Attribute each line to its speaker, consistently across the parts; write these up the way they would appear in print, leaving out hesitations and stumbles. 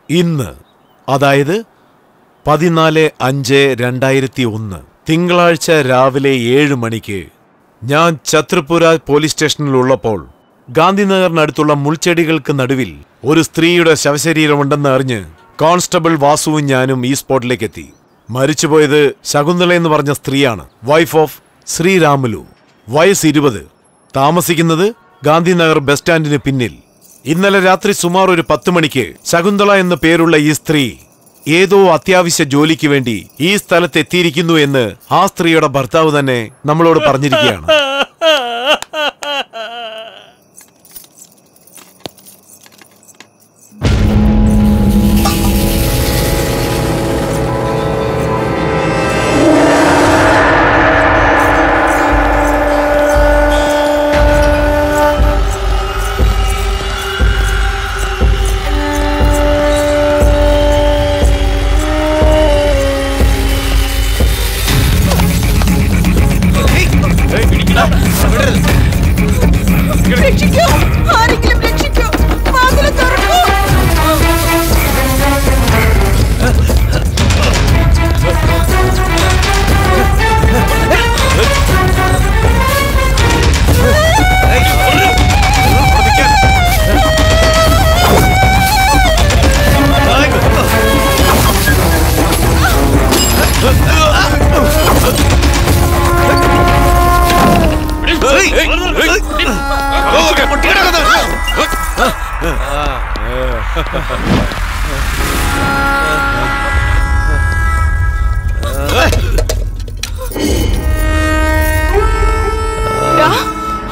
Speaker 1: ഇന്ന്, അതായത് 14/5/2001 തിങ്കളാഴ്ച രാവിലെ 7 മണിക്ക് ഞാൻ ഛത്രപുര പോലീസ് സ്റ്റേഷനിലുള്ളപ്പോൾ ഗാന്ധിനഗറിനടുത്തുള്ള മുൾച്ചെടികൾക്ക് നടുവിൽ ഒരു സ്ത്രീയുടെ ശവശരീരമുണ്ടെന്ന് അറിഞ്ഞ് കോൺസ്റ്റബിൾ വാസുവും ഞാനും ഈ സ്പോട്ടിലേക്ക് എത്തി. മരിച്ചുപോയത് ശകുന്തള എന്ന് പറഞ്ഞ സ്ത്രീയാണ്. Wife of Sriramulu. വയസ്സ് 20. താമസിക്കുന്നത് ഗാന്ധിനഗർ ബസ് സ്റ്റാൻഡിന് പിന്നിൽ. ഇന്നലെ രാത്രി സുമാർ ഒരു 10 മണിക്ക് ശകുന്തള എന്ന പേരുള്ള ഈ സ്ത്രീ ഏതോ അത്യാവശ്യ ജോലിക്ക് വേണ്ടി ഈ സ്ഥലത്ത് എത്തിയിരിക്കുന്നു എന്ന് ആ സ്ത്രീയുടെ ഭർത്താവ് തന്നെ നമ്മളോട് പറഞ്ഞിരിക്കുകയാണ്.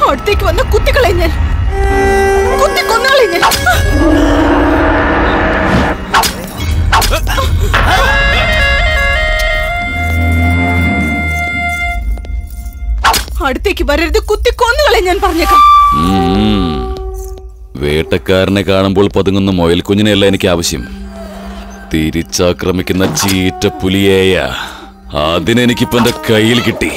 Speaker 2: അടുത്തേക്ക് വന്ന് കുത്തിക്കളയും ഞാൻ, കുത്തിക്കൊന്നുകളയും ഞാൻ. അടുത്തേക്ക് വരരുത്, കുത്തിക്കൊന്നുകളയും ഞാൻ പറഞ്ഞേക്കാം.
Speaker 3: വേട്ടക്കാരനെ കാണുമ്പോൾ പതുങ്ങുന്ന മുയൽ കുഞ്ഞിനെയല്ല എനിക്ക് ആവശ്യം. തിരിച്ചാക്രമിക്കുന്ന ചീറ്റ പുലിയേയ അതിനെനിക്കിപ്പോ എന്റെ കയ്യിൽ കിട്ടി.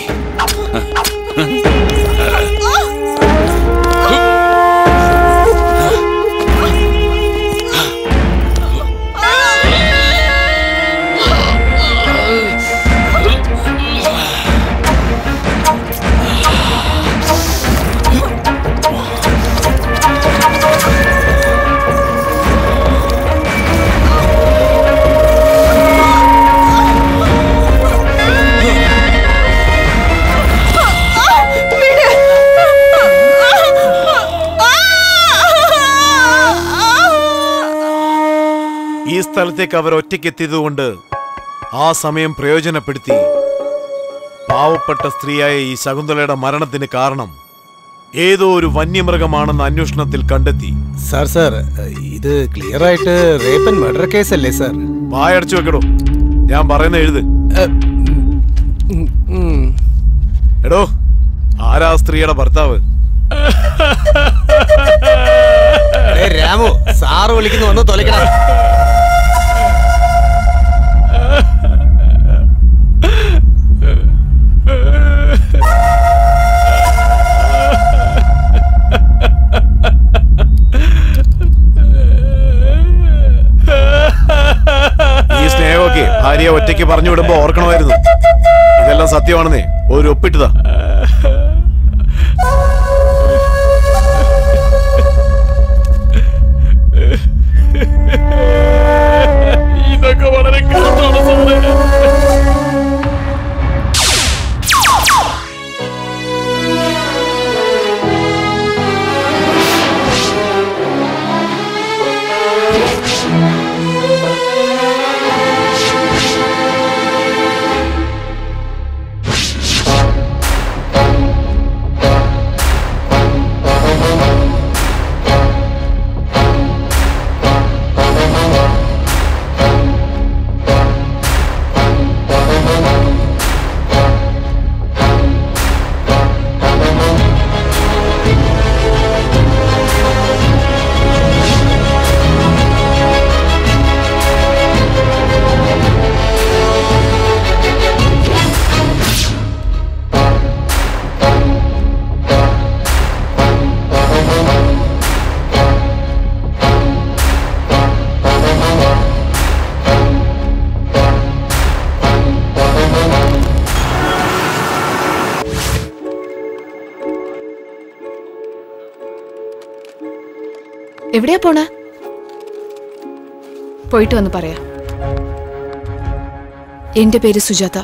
Speaker 1: ഈ സ്ഥലത്തേക്ക് അവർ ഒറ്റയ്ക്കെത്തിയതുകൊണ്ട് ആ സമയം പ്രയോജനപ്പെടുത്തി പാവപ്പെട്ട സ്ത്രീയായ ഈ ശകുന്തളയുടെ മരണത്തിന് കാരണം ഏതോ ഒരു വന്യമൃഗമാണെന്ന് അന്വേഷണത്തിൽ കണ്ടെത്തി.
Speaker 4: സാർ ഇത് ക്ലിയർ ആയിട്ട് റേപ്പ് ആൻഡ് മർഡർ കേസ് അല്ലേ സാർ?
Speaker 1: വായടച്ചു വെക്കടോ, ഞാൻ പറയുന്ന എഴുത്. എടോ, ആരാ സ്ത്രീയുടെ ഭർത്താവ്?
Speaker 4: രാമു, സാറ് വിളിക്കുന്നു, വന്ന് തൊലക്കണം.
Speaker 1: ഈ സ്നേഹമൊക്കെ ഭാര്യയെ ഒറ്റയ്ക്ക് പറഞ്ഞു വിടുമ്പോ ഓർക്കണമായിരുന്നു. ഇതെല്ലാം സത്യമാണെന്നേ ഒരു ഒപ്പിട്ടതാ. ഇതൊക്കെ വളരെ കഷ്ടമാണ് സാറേ.
Speaker 2: എവിടെയാ പോണ? പോയിട്ട് വന്ന് പറയാം. എന്റെ പേര് സുജാത.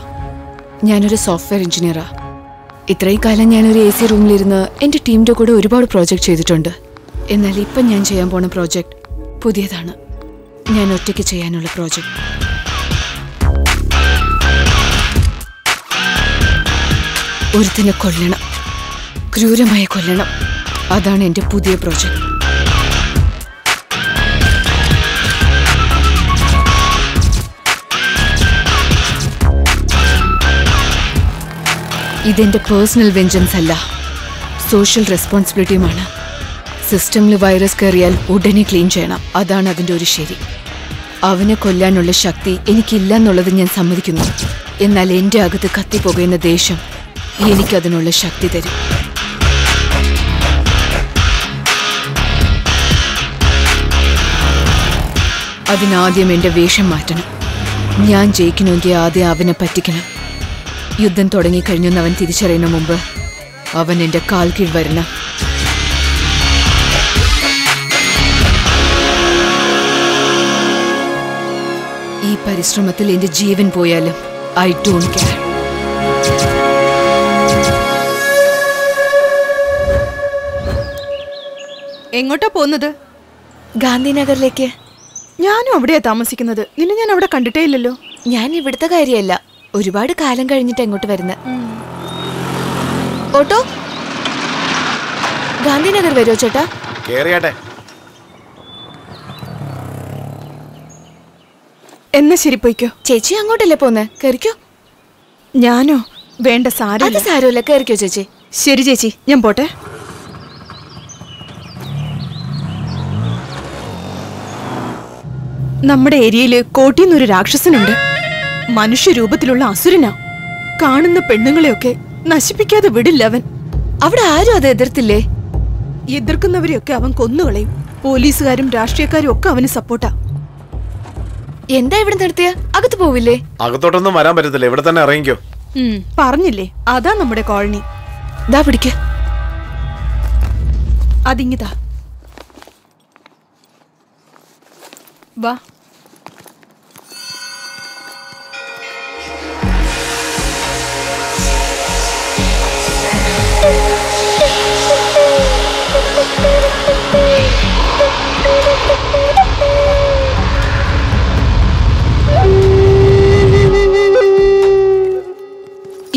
Speaker 2: ഞാനൊരു സോഫ്റ്റ്വെയർ എഞ്ചിനീയറാ. ഇത്രയും കാലം ഞാനൊരു AC റൂമിലിരുന്ന് എന്റെ ടീമിന്റെ കൂടെ ഒരുപാട് പ്രോജക്റ്റ് ചെയ്തിട്ടുണ്ട്. എന്നാൽ ഇപ്പം ഞാൻ ചെയ്യാൻ പോണ പ്രോജക്റ്റ് പുതിയതാണ്. ഞാൻ ഒറ്റയ്ക്ക് ചെയ്യാനുള്ള പ്രോജക്റ്റ്. ഒരുത്തിനെ കൊല്ലണം, ക്രൂരമായി കൊല്ലണം. അതാണ് എന്റെ പുതിയ പ്രോജക്റ്റ്. ഇതെന്റെ പേഴ്സണൽ വെഞ്ചൻസ് അല്ല, സോഷ്യൽ റെസ്പോൺസിബിലിറ്റിയുമാണ്. സിസ്റ്റമിൽ വൈറസ് കയറിയാൽ ഉടനെ ക്ലീൻ ചെയ്യണം. അതാണ് അതിൻ്റെ ഒരു ശരി. അവനെ കൊല്ലാനുള്ള ശക്തി എനിക്കില്ല എന്നുള്ളത് ഞാൻ സമ്മതിക്കുന്നു. എന്നാൽ എൻ്റെ അകത്ത് കത്തിപ്പോകുന്ന ദേഷ്യം എനിക്കതിനുള്ള ശക്തി തരും. അതിനാദ്യം എൻ്റെ വേഷം മാറ്റണം. ഞാൻ ജയിക്കണമെങ്കിൽ ആദ്യം അവനെ പറ്റിക്കണം. യുദ്ധം തുടങ്ങിക്കഴിഞ്ഞെന്ന് അവൻ തിരിച്ചറിയുന്ന മുമ്പ് അവൻ എൻ്റെ കാൽ കീഴ് വരണം. ഈ പരിശ്രമത്തിൽ എൻ്റെ ജീവൻ പോയാലും ഐ ഡോണ്ട് കെയർ.
Speaker 5: എങ്ങോട്ടാ പോകുന്നത്?
Speaker 2: ഗാന്ധിനഗറിലേക്ക്.
Speaker 5: ഞാനും അവിടെയാ താമസിക്കുന്നത്. നിന്നെ ഞാൻ അവിടെ കണ്ടിട്ടേ ഇല്ലല്ലോ.
Speaker 2: ഞാൻ ഇവിടുത്തെ കാര്യമല്ല, ഒരുപാട് കാലം കഴിഞ്ഞിട്ട് എങ്ങോട്ട് വരുന്നത്. ഓട്ടോ ഗാന്ധിനഗർ വരുമോ ചേട്ടാ?
Speaker 1: കേറിയാട്ടെ.
Speaker 5: എന്നാ ശരി, പോയിക്കോ.
Speaker 2: ചേച്ചി അങ്ങോട്ടല്ലേ പോന്നെ? കയറിക്കോ.
Speaker 5: ഞാനോ? വേണ്ട, സാരമില്ല.
Speaker 2: അത് സാരമില്ല, കയറിക്കോ ചേച്ചി.
Speaker 5: ശരി ചേച്ചി, ഞാൻ പോട്ടെ. നമ്മുടെ ഏരിയയില് കോട്ടിന്നൊരു രാക്ഷസനുണ്ട്. മനുഷ്യരൂപത്തിലുള്ള അസുരനാ. കാണുന്ന പെണ്ണുങ്ങളെയൊക്കെ നശിപ്പിക്കാതെ വിടില്ല അവൻ.
Speaker 2: അവിടെ ആരും അത് എതിർത്തില്ലേ?
Speaker 5: എതിർക്കുന്നവരെയൊക്കെ അവൻ കൊന്നുകളയും. പോലീസുകാരും രാഷ്ട്രീയക്കാരും ഒക്കെ അവന് സപ്പോർട്ടാ.
Speaker 2: എന്താ ഇവിടെ നിർത്തിയ? അകത്ത് പോവില്ലേ?
Speaker 1: അകത്തോട്ടൊന്നും വരാൻ പറ്റത്തില്ല, ഇവിടെ തന്നെ ഇറങ്ങിക്കോ.
Speaker 5: പറഞ്ഞില്ലേ, അതാ നമ്മുടെ കോളനി.
Speaker 2: ദാ പിടിക്ക.
Speaker 5: അതിങ്ങിതാ, വാ.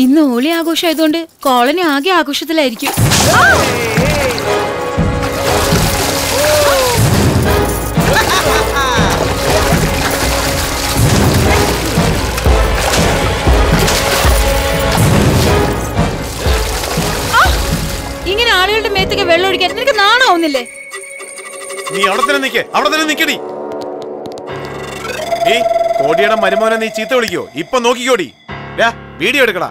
Speaker 6: ഇന്ന് ഹോളി ആഘോഷമായതുകൊണ്ട് കോളനി ആകെ ആഘോഷത്തിലായിരിക്കും. ഇങ്ങനെ ആളുകളുടെ മേത്തേക്ക് വെള്ളം ഒഴിക്കാൻ നിനക്ക് നാണാവുന്നില്ലേ?
Speaker 1: നീ അവിടെ തന്നെ നിൽക്കേ, അവിടെ തന്നെ നിൽക്കടി. നീ കോടിയുടെ മരുമോനെ നീ ചീത്ത വിളിക്കോ? ഇപ്പൊ നോക്കിക്കോടി. വീഡിയോ എടുക്കടാ.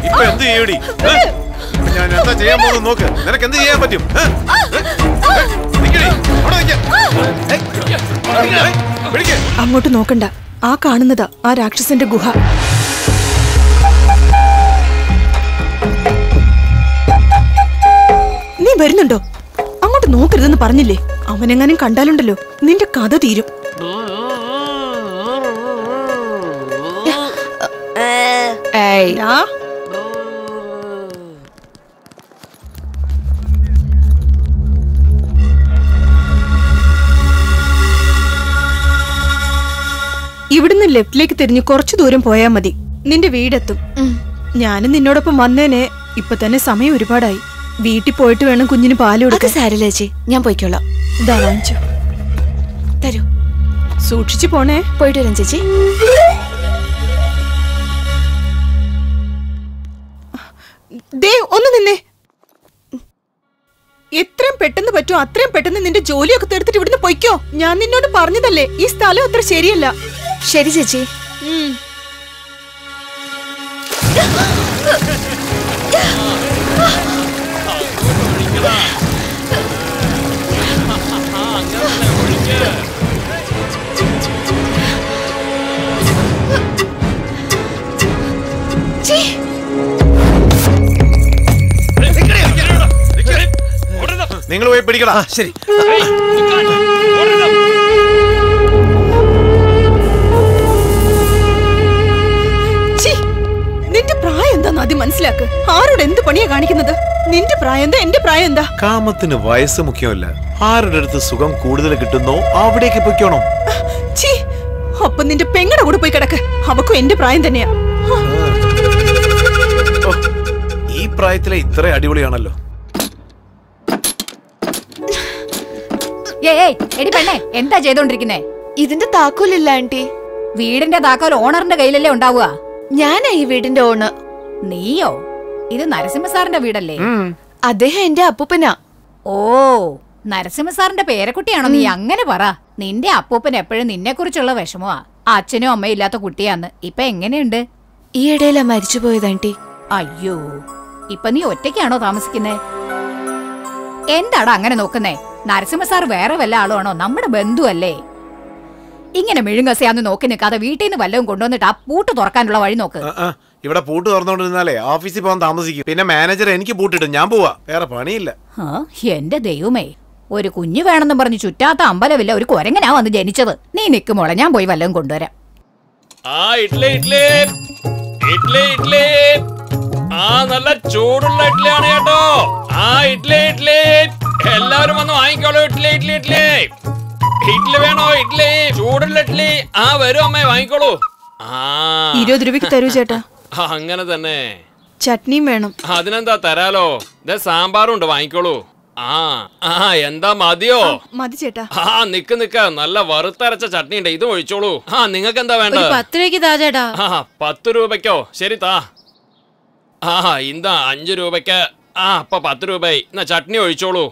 Speaker 1: ഇപ്പൊ എന്ത് ചെയ്യൂടി? ഞാൻ എന്താ ചെയ്യാൻ പോകുന്നു നോക്ക്. നിനക്ക് എന്ത് ചെയ്യാൻ പറ്റും?
Speaker 5: അങ്ങോട്ട് നോക്കണ്ട. ആ കാണുന്നതാ ആ രാക്ഷസന്റെ ഗുഹ. നീ വരുന്നുണ്ടോ? അങ്ങോട്ട് നോക്കരുതെന്ന് പറഞ്ഞില്ലേ? അവനെങ്ങാനും കണ്ടാലുണ്ടല്ലോ നിന്റെ കഥ തീരും. ഇവിടുന്ന് ലെഫ്റ്റിലേക്ക് തിരിഞ്ഞ് കുറച്ചു ദൂരം പോയാൽ മതി, നിന്റെ വീടെത്തും. ഞാനും നിന്നോടൊപ്പം വന്നേനെ. ഇപ്പൊ തന്നെ സമയം ഒരുപാടായി. വീട്ടിൽ പോയിട്ട് വേണം കുഞ്ഞിന് പാല് കൊടുക്കാൻ.
Speaker 2: സാരമില്ല ചേച്ചി, ഞാൻ പോയിക്കോളാം.
Speaker 5: ഇതാ വാങ്ങിച്ചോ.
Speaker 2: തരൂ.
Speaker 5: സൂക്ഷിച്ചു പോണേ.
Speaker 2: പോയിട്ട് വരാം ചേച്ചി.
Speaker 5: ദേ ഒന്ന് നിന്നേ. എത്രയും പെട്ടെന്ന് പറ്റുമോ അത്രയും പെട്ടെന്ന് നിന്റെ ജോലിയൊക്കെ തീർത്തിട്ട് ഇവിടുന്ന് പൊയ്ക്കോ. ഞാൻ നിന്നോട് പറഞ്ഞതല്ലേ ഈ സ്ഥലം അത്ര ശരിയല്ല.
Speaker 2: ശരി ചേച്ചി.
Speaker 1: പോയി പിടിക്കടാ.
Speaker 4: ശരി.
Speaker 5: നിന്റെ പ്രായം എന്താന്ന് ആദ്യം മനസ്സിലാക്ക്. ആരോട് എന്ത് പണിയാ കാണിക്കുന്നത്? നിന്റെ പ്രായം എന്താ, എന്റെ പ്രായം എന്താ?
Speaker 1: കാമത്തിന് വയസ്സ് മുഖ്യമല്ല. ആരുടെ അടുത്ത് സുഖം കൂടുതൽ കിട്ടുന്നോ അവിടേക്ക് പൊയ്ക്കോണം.
Speaker 5: അപ്പൊ നിന്റെ പെങ്ങടെ കൂടെ പോയി കിടക്ക്. അവക്കും എന്റെ പ്രായം തന്നെയാ.
Speaker 1: ഈ പ്രായത്തിലെ ഇത്ര അടിപൊളിയാണല്ലോ.
Speaker 6: എടി പെണ്ണേ, എന്താ ചെയ്തോണ്ടിരിക്കുന്നേ?
Speaker 2: ഇതിന്റെ താക്കോലില്ല ആന്റി.
Speaker 6: വീടിന്റെ താക്കോൽ ഓണറിന്റെ കയ്യിലല്ലേ ഉണ്ടാവുക?
Speaker 2: ഞാനാ ഈ വീടിന്റെ ഓണർ.
Speaker 6: നീയോ? ഇത് നരസിംഹ സാറിന്റെ വീടല്ലേ?
Speaker 2: അദ്ദേഹം എന്റെ അപ്പൂപ്പനാ.
Speaker 6: ഓ, നരസിംഹ സാറിന്റെ പേരക്കുട്ടിയാണോ നീ? അങ്ങനെ പറ. നിന്റെ അപ്പൂപ്പൻ എപ്പോഴും നിന്നെ കുറിച്ചുള്ള വിഷമമാ. അച്ഛനും അമ്മയും ഇല്ലാത്ത കുട്ടിയാന്ന്. ഇപ്പൊ എങ്ങനെയുണ്ട്?
Speaker 2: ഈ ഇടയിലാ മരിച്ചു പോയത് ആന്റി.
Speaker 6: അയ്യോ, ഇപ്പൊ നീ ഒറ്റയ്ക്കാണോ താമസിക്കുന്നേ? എന്താടാ അങ്ങനെ നോക്കുന്നേ? നരസിംഹ സാർ വേറെ വല്ല ആളുമാണോ? നമ്മുടെ ബന്ധുവല്ലേ? ഇങ്ങനെ മെഴുങ്ങസയാന്ന് നോക്കി നിൽക്കാതെ വീട്ടിൽ നിന്ന് വല്ലതും കൊണ്ടുവന്നിട്ട് ആ പൂട്ട് തുറക്കാനുള്ള വഴി നോക്ക്.
Speaker 1: ഇവിടെ പൂട്ട് തുറന്നോണ്ടിരുന്നാലേ ഓഫീസിൽ പോകാൻ താമസിക്കും. പിന്നെ മാനേജർ എനിക്ക് പൂട്ടിട്ട് ഞാൻ പോവാ. വേറെ പണിയില്ല.
Speaker 6: എന്റെ ദൈവമേ, ഒരു കുഞ്ഞു വേണമെന്നും പറഞ്ഞ് ചുറ്റാത്ത അമ്പലമില്ല, ഒരു കൊരങ്ങനാ വന്ന് ജനിച്ചത്. നീ നിക്കുമോളെ, ഞാൻ പോയി വല്ലതും കൊണ്ടുവരാം.
Speaker 7: നല്ല ചൂടുള്ള ഇഡ്ഡലിയാണ് കേട്ടോ. ഇഡ്ഡലി എല്ലാവരും വന്ന് വാങ്ങിക്കോളൂ. ഇഡ്ഡലി വേണോ? ഇഡ്ഡലി, ചൂടുള്ള ഇഡ്ഡലി. വരും അമ്മേ, വാങ്ങിക്കോളൂ.
Speaker 5: 20 രൂപയ്ക്ക് തരൂ ചേട്ടാ.
Speaker 7: അങ്ങനെ തന്നെ.
Speaker 5: ചട്നിയും വേണം.
Speaker 7: അതിനെന്താ, തരാലോ. സാമ്പാറും ഉണ്ട്, വാങ്ങിക്കോളൂ. എന്താ, മതിയോ?
Speaker 5: മതി ചേട്ടാ.
Speaker 7: നിക്ക് നല്ല വറുത്തരച്ച ചട്നി ഉണ്ട്, ഇത് ഒഴിച്ചോളൂ. നിങ്ങൾക്ക് എന്താ വേണ്ട?
Speaker 6: 10 രൂപയ്ക്ക് താ ചേട്ടാ.
Speaker 7: 10 രൂപയ്ക്കോ? ശരി, താ. ഇന്താ 5 രൂപയ്ക്ക്. അപ്പൊ 10 രൂപയായി. എന്നാ ചട്നി ഒഴിച്ചോളൂ.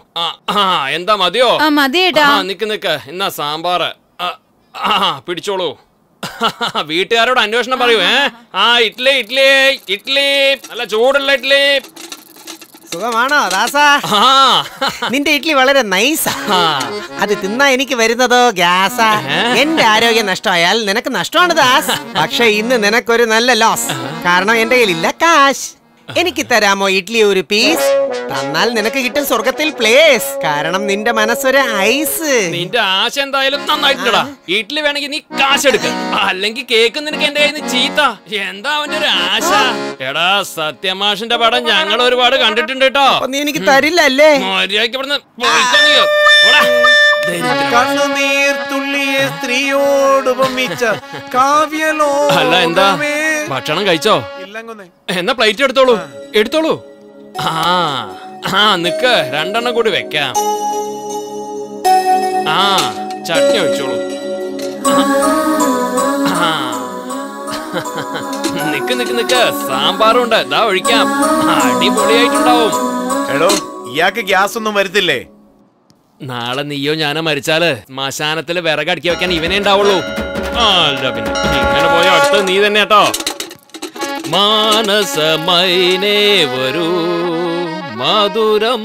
Speaker 7: എന്താ, മതിയോ?
Speaker 6: മതി ചേട്ടാ.
Speaker 7: നിക്ക് എന്നാ സാമ്പാറ് പിടിച്ചോളൂ. വീട്ടുകാരോട് അന്വേഷണം പറയൂ. ഇഡ്ഡലി നല്ല ചൂടുള്ള ഇഡ്ഡലി.
Speaker 4: സുഖമാണോ ദാസാ? നിന്റെ ഇഡ്ഡലി വളരെ നൈസാ. അത് തിന്നാ എനിക്ക് വരുന്നതോ ഗ്യാസാ. എന്റെ ആരോഗ്യം നഷ്ടമായാൽ നിനക്ക് നഷ്ടമാണ് ദാസ്. പക്ഷെ ഇന്ന് നിനക്കൊരു നല്ല ലോസ്. കാരണം എന്റെ കയ്യിലില്ല കാശ്. എനിക്ക് തരാമോ ഇഡ്ഡലി ഒരു പീസ്? തന്നാൽ നിനക്ക് കിട്ടും സ്വർഗത്തിൽ പ്ലേസ്. കാരണം നിന്റെ മനസ്സൊരു ഐസ്.
Speaker 7: നിന്റെ ആശ എന്തായാലും നന്നായിട്ടുണ്ടടാ. ഇഡ്ഡലി വേണമെങ്കിൽ നീ കാശ് എടുക്ക, അല്ലെങ്കിൽ കേക്ക് നിനക്ക് എന്റെ കയ്യിൽ നിന്ന് ചീത്ത. എന്താ അവന്റെ ഒരു ആശ? എടാ, സത്യമാഷിന്റെ പടം ഞങ്ങൾ ഒരുപാട് കണ്ടിട്ടുണ്ട് കേട്ടോ.
Speaker 4: നീ എനിക്ക് തരില്ല അല്ലേ?
Speaker 7: മര്യാദയ്ക്ക് ഇവിടുന്ന്
Speaker 1: കണ്ണുനീർ തുള്ളിയെ സ്ത്രീയോട് ഉപമിച്ച കാവ്യലോ.
Speaker 7: അല്ല, എന്താ ഭക്ഷണം കഴിച്ചോ? എന്നാ പ്ലേറ്റ് എടുത്തോളൂ. നിക്ക്, 2 എണ്ണം കൂടി വെക്കാം. ചട്നി ഒഴിച്ചോളൂ. നിക്ക് സാമ്പാറും ഉണ്ട്, ഇതാ ഒഴിക്കാം. അടിപൊളിയായിട്ടുണ്ടാവും.
Speaker 1: എടോ, ഇയാൾക്ക് ഗ്യാസ് ഒന്നും വരുത്തില്ലേ?
Speaker 7: നാളെ നീയോ ഞാനോ മരിച്ചാല് ശ്മശാനത്തില് വിറകടുക്കി വെക്കാൻ ഇവനെ ഉണ്ടാവുള്ളൂ. അല്ല പിന്നെ ഇങ്ങനെ പോയ അടുത്ത് നീ തന്നെ കേട്ടോ. മാനസമൈനേ വരൂ മധുരം.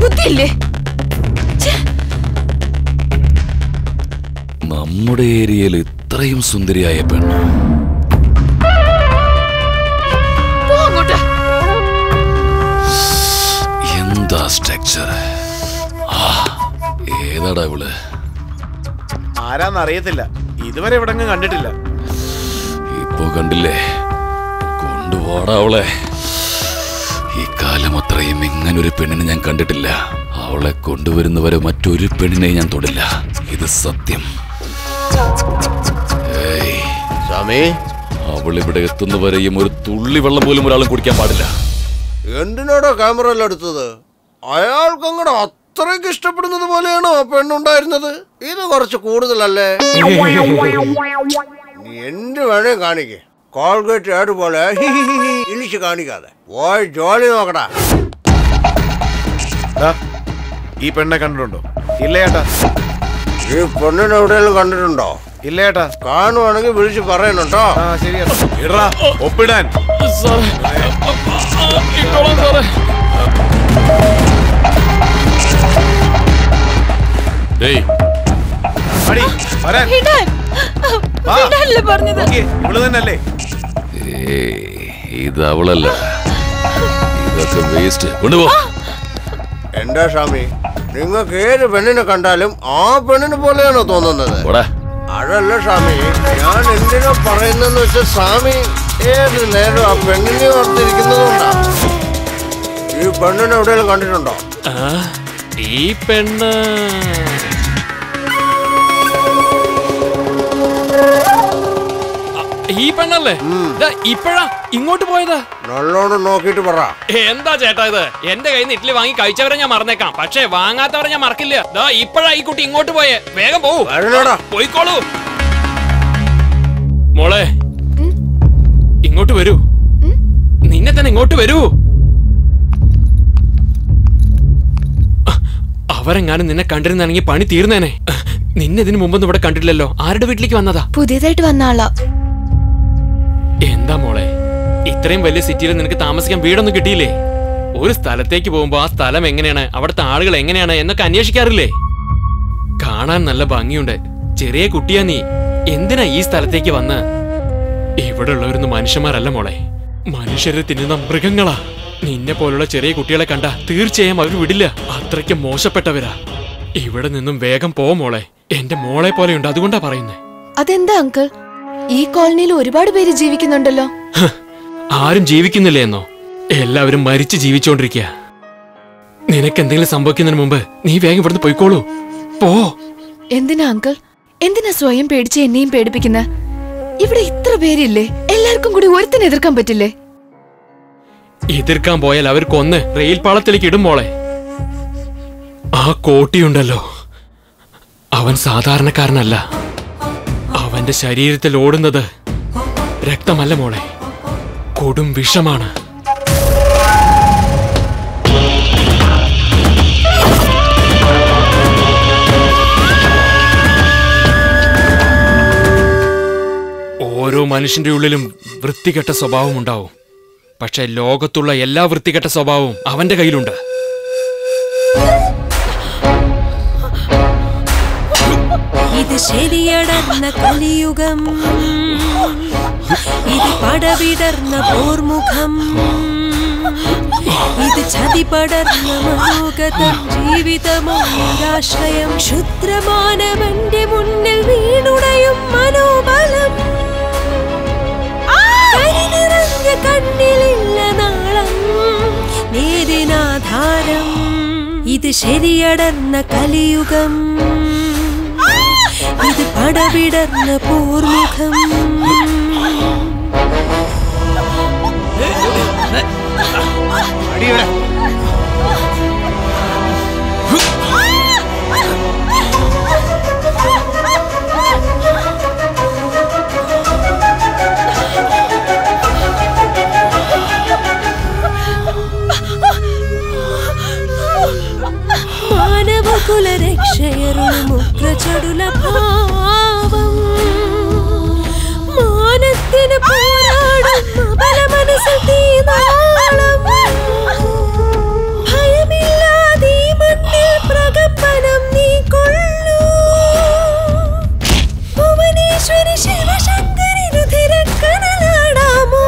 Speaker 5: ബുദ്ധിയില്ലേ?
Speaker 3: നമ്മുടെ ഏരിയയിൽ ഇത്രയും സുന്ദരിയായ പെണ്ണ്. എന്താ സ്ട്രക്ചർ? ഏതാടാ ഇവള്?
Speaker 1: ആരാന്നറിയത്തില്ല, ഇതുവരെ ഇവിടെ കണ്ടിട്ടില്ല.
Speaker 3: ഇപ്പൊ കണ്ടില്ലേ? കൊണ്ടുപോടാ അവളെ. ഈ കാലം അത്രയും ഇങ്ങനൊരു പെണ്ണിനെ ഞാൻ കണ്ടിട്ടില്ല. അവളെ കൊണ്ടുവരുന്നവരെ മറ്റൊരു പെണ്ണിനെ ഞാൻ തൊടില്ല. ഇത് സത്യം. അവളിവിടെ എത്തുന്നവരെയും ഒരു തുള്ളി വെള്ളം പോലും ഒരാളും കുടിക്കാൻ പാടില്ല.
Speaker 8: എന്തിനാടോ ക്യാമറ എല്ലാം എടുത്തത്? അയാൾക്ക് അങ്ങോട്ട് അത്രയ്ക്ക് ഇഷ്ടപ്പെടുന്നത് പോലെയാണോ പെണ്ണുണ്ടായിരുന്നത്? ഇത് കുറച്ച് കൂടുതലല്ലേ? നീ എന്ത് വേണേ കാണിക്കേ. കോൾഗേറ്റ് ആഡ് പോലെ ഇളിച്ച് കാണിക്കാതെ പോയി ജോലി നോക്കടാ.
Speaker 1: ഈ പെണ്ണെ കണ്ടിട്ടുണ്ടോ? ഇല്ല ചേട്ടാ.
Speaker 8: ഈ പെണ്ണിനെ എവിടെയെങ്കിലും കണ്ടിട്ടുണ്ടോ?
Speaker 1: ഇല്ല ചേട്ടാ.
Speaker 8: കാണുവാണെങ്കിൽ വിളിച്ച് പറയുന്നുണ്ടോ?
Speaker 1: ശരിയാ, ഒപ്പിടാൻ. ഇവള് തന്നെയല്ലേ?
Speaker 3: ഇത് അവളല്ല, ഇതൊക്കെ വേസ്റ്റ്. കൊണ്ടുപോ.
Speaker 8: എന്താ സ്വാമി, നിങ്ങൾക്ക് ഏത് പെണ്ണിനെ കണ്ടാലും ആ പെണ്ണിനെ പോലെയാണോ തോന്നുന്നത്? അതല്ല സ്വാമി, ഞാൻ എന്തിനാ പറയുന്നെന്ന് വെച്ചാൽ സ്വാമി ഏത് നേരം ആ പെണ്ണിനെ ഓർത്തിരിക്കുന്നതുകൊണ്ടാ. ഈ പെണ്ണിനെ എവിടെയെങ്കിലും കണ്ടിട്ടുണ്ടോ?
Speaker 7: ഈ പെണ്ണ് ഈ പെണ്ണല്ലേ? ഇപ്പഴാ ഇങ്ങോട്ട് പോയത്?
Speaker 8: നല്ലോണം നോക്കിട്ട് പറ.
Speaker 7: എന്താ ചേട്ടാ ഇത്? എന്റെ കയ്യിൽ നിന്ന് ഇഡ്ഡലി വാങ്ങി കഴിച്ചവരെ ഞാൻ മറന്നേക്കാം, പക്ഷെ വാങ്ങാത്തവരെ ഞാൻ മറക്കില്ല. ഇപ്പഴാ ഈ കുട്ടി ഇങ്ങോട്ട് പോയേ. വേഗം പോവൂ. പോയിക്കോളൂ. മോളെ ഇങ്ങോട്ട് വരൂ. നിന്നെ തന്നെ ഇങ്ങോട്ട് വരൂ. അവരെങ്ങാനും നിന്നെ കണ്ടിരുന്നാണെങ്കിൽ പണി തീർന്നേനെ. നിന്നെ ഇതിനു മുമ്പൊന്നും ഇവിടെ കണ്ടിട്ടില്ലല്ലോ. ആരുടെ വീട്ടിലേക്ക് വന്നതാ?
Speaker 2: പുതിയതായിട്ട് വന്ന ആളാ.
Speaker 7: എന്താ മോളെ, ഇത്രയും വലിയ സിറ്റിയിൽ നിനക്ക് താമസിക്കാൻ വീടൊന്നും കിട്ടിയില്ലേ? ഒരു സ്ഥലത്തേക്ക് പോകുമ്പോ ആ സ്ഥലം എങ്ങനെയാണ്, അവിടുത്തെ ആളുകൾ എങ്ങനെയാണ് എന്നൊക്കെ അന്വേഷിക്കാറില്ലേ? കാണാൻ നല്ല ഭംഗിയുണ്ട്. ചെറിയ കുട്ടിയാ നീ. എന്തിനാ ഈ സ്ഥലത്തേക്ക് വന്ന്? ഇവിടെ ഉള്ളവരൊന്നും മനുഷ്യന്മാരല്ല മോളെ, മനുഷ്യരെ തിന്നുന്ന മൃഗങ്ങളാ. നിന്നെ പോലുള്ള ചെറിയ കുട്ടികളെ കണ്ട തീർച്ചയായും അവർ വിടില്ല. അത്രയ്ക്ക് മോശപ്പെട്ടവരാ. ഇവിടെ നിന്നും വേഗം പോ മോളെ. എന്റെ മോളെ പോലെയുണ്ട്, അതുകൊണ്ടാ പറയുന്നേ.
Speaker 2: അതെന്താ അങ്കിൾ, ഈ കോളനിയിൽ ഒരുപാട് പേര് ജീവിക്കുന്നുണ്ടല്ലോ.
Speaker 7: ആരും ജീവിക്കുന്നില്ലേ എന്നോ? എല്ലാവരും മരിച്ച് ജീവിച്ചോണ്ടിരിക്കുക. നിനക്ക് എന്തെങ്കിലും സംഭവിക്കുന്നതിന് മുമ്പ് നീ വേഗം ഇവിടുന്ന് പോയിക്കോളൂ. പോ.
Speaker 2: എന്തിനാ അങ്കിൾ, എന്തിനാ സ്വയം പേടിച്ച് എന്നെയും പേടിപ്പിക്കുന്ന? ഇവിടെ ഇത്ര പേരില്ലേ, എല്ലാവർക്കും കൂടി ഒരുത്തിനെ എതിർക്കാൻ പറ്റില്ലേ?
Speaker 7: എതിർക്കാൻ പോയാൽ അവർ കൊന്ന് റെയിൽ പാളത്തിലേക്ക് ഇടും മോളെ. ആ കോട്ടിയുണ്ടല്ലോ, അവൻ സാധാരണക്കാരനല്ല. അവന്റെ ശരീരത്തിൽ ഓടുന്നത് രക്തമല്ല മോളെ, കൊടും വിഷമാണ്. ഓരോ മനുഷ്യന്റെ ഉള്ളിലും വൃത്തികെട്ട സ്വഭാവം ഉണ്ടാവും. പക്ഷെ ലോകത്തുള്ള എല്ലാ വൃത്തികെട്ട സ്വഭാവവും അവന്റെ കയ്യിലുണ്ട്.
Speaker 9: ഇത് ശരിയടർന്ന കലിയുഗം, ഇത് പടവിടർന്ന പോർമുഖം, ഇത് ചതി പടർന്ന മനോഗതം, ജീവിതമൊരാശ്രയം. ക്ഷുദ്രമാനവന്റെ മുന്നിൽ വീണുടയും മനോബലം, കരിനിറഞ്ഞ കണ്ണിലില്ല നാളം, നേരിനാധാരം. ഇത് ശരിയടർന്ന കലിയുഗം, ഇത് പടവിടർന്ന പോർമുഖം. മാനവകുലരക്ഷയരുമുഗ്രചടുല ഭാവം, മാനത്തിന് പോരാടും ബല മനസ്സിൽ തീനാളം. ഭയമില്ലാതെ മണ്ണിൽ പ്രകമ്പനം നീ കൊള്ളൂ. ഭുവനേശ്വരി ശിവശങ്കരി രുധിരക്കനലാടാമോ?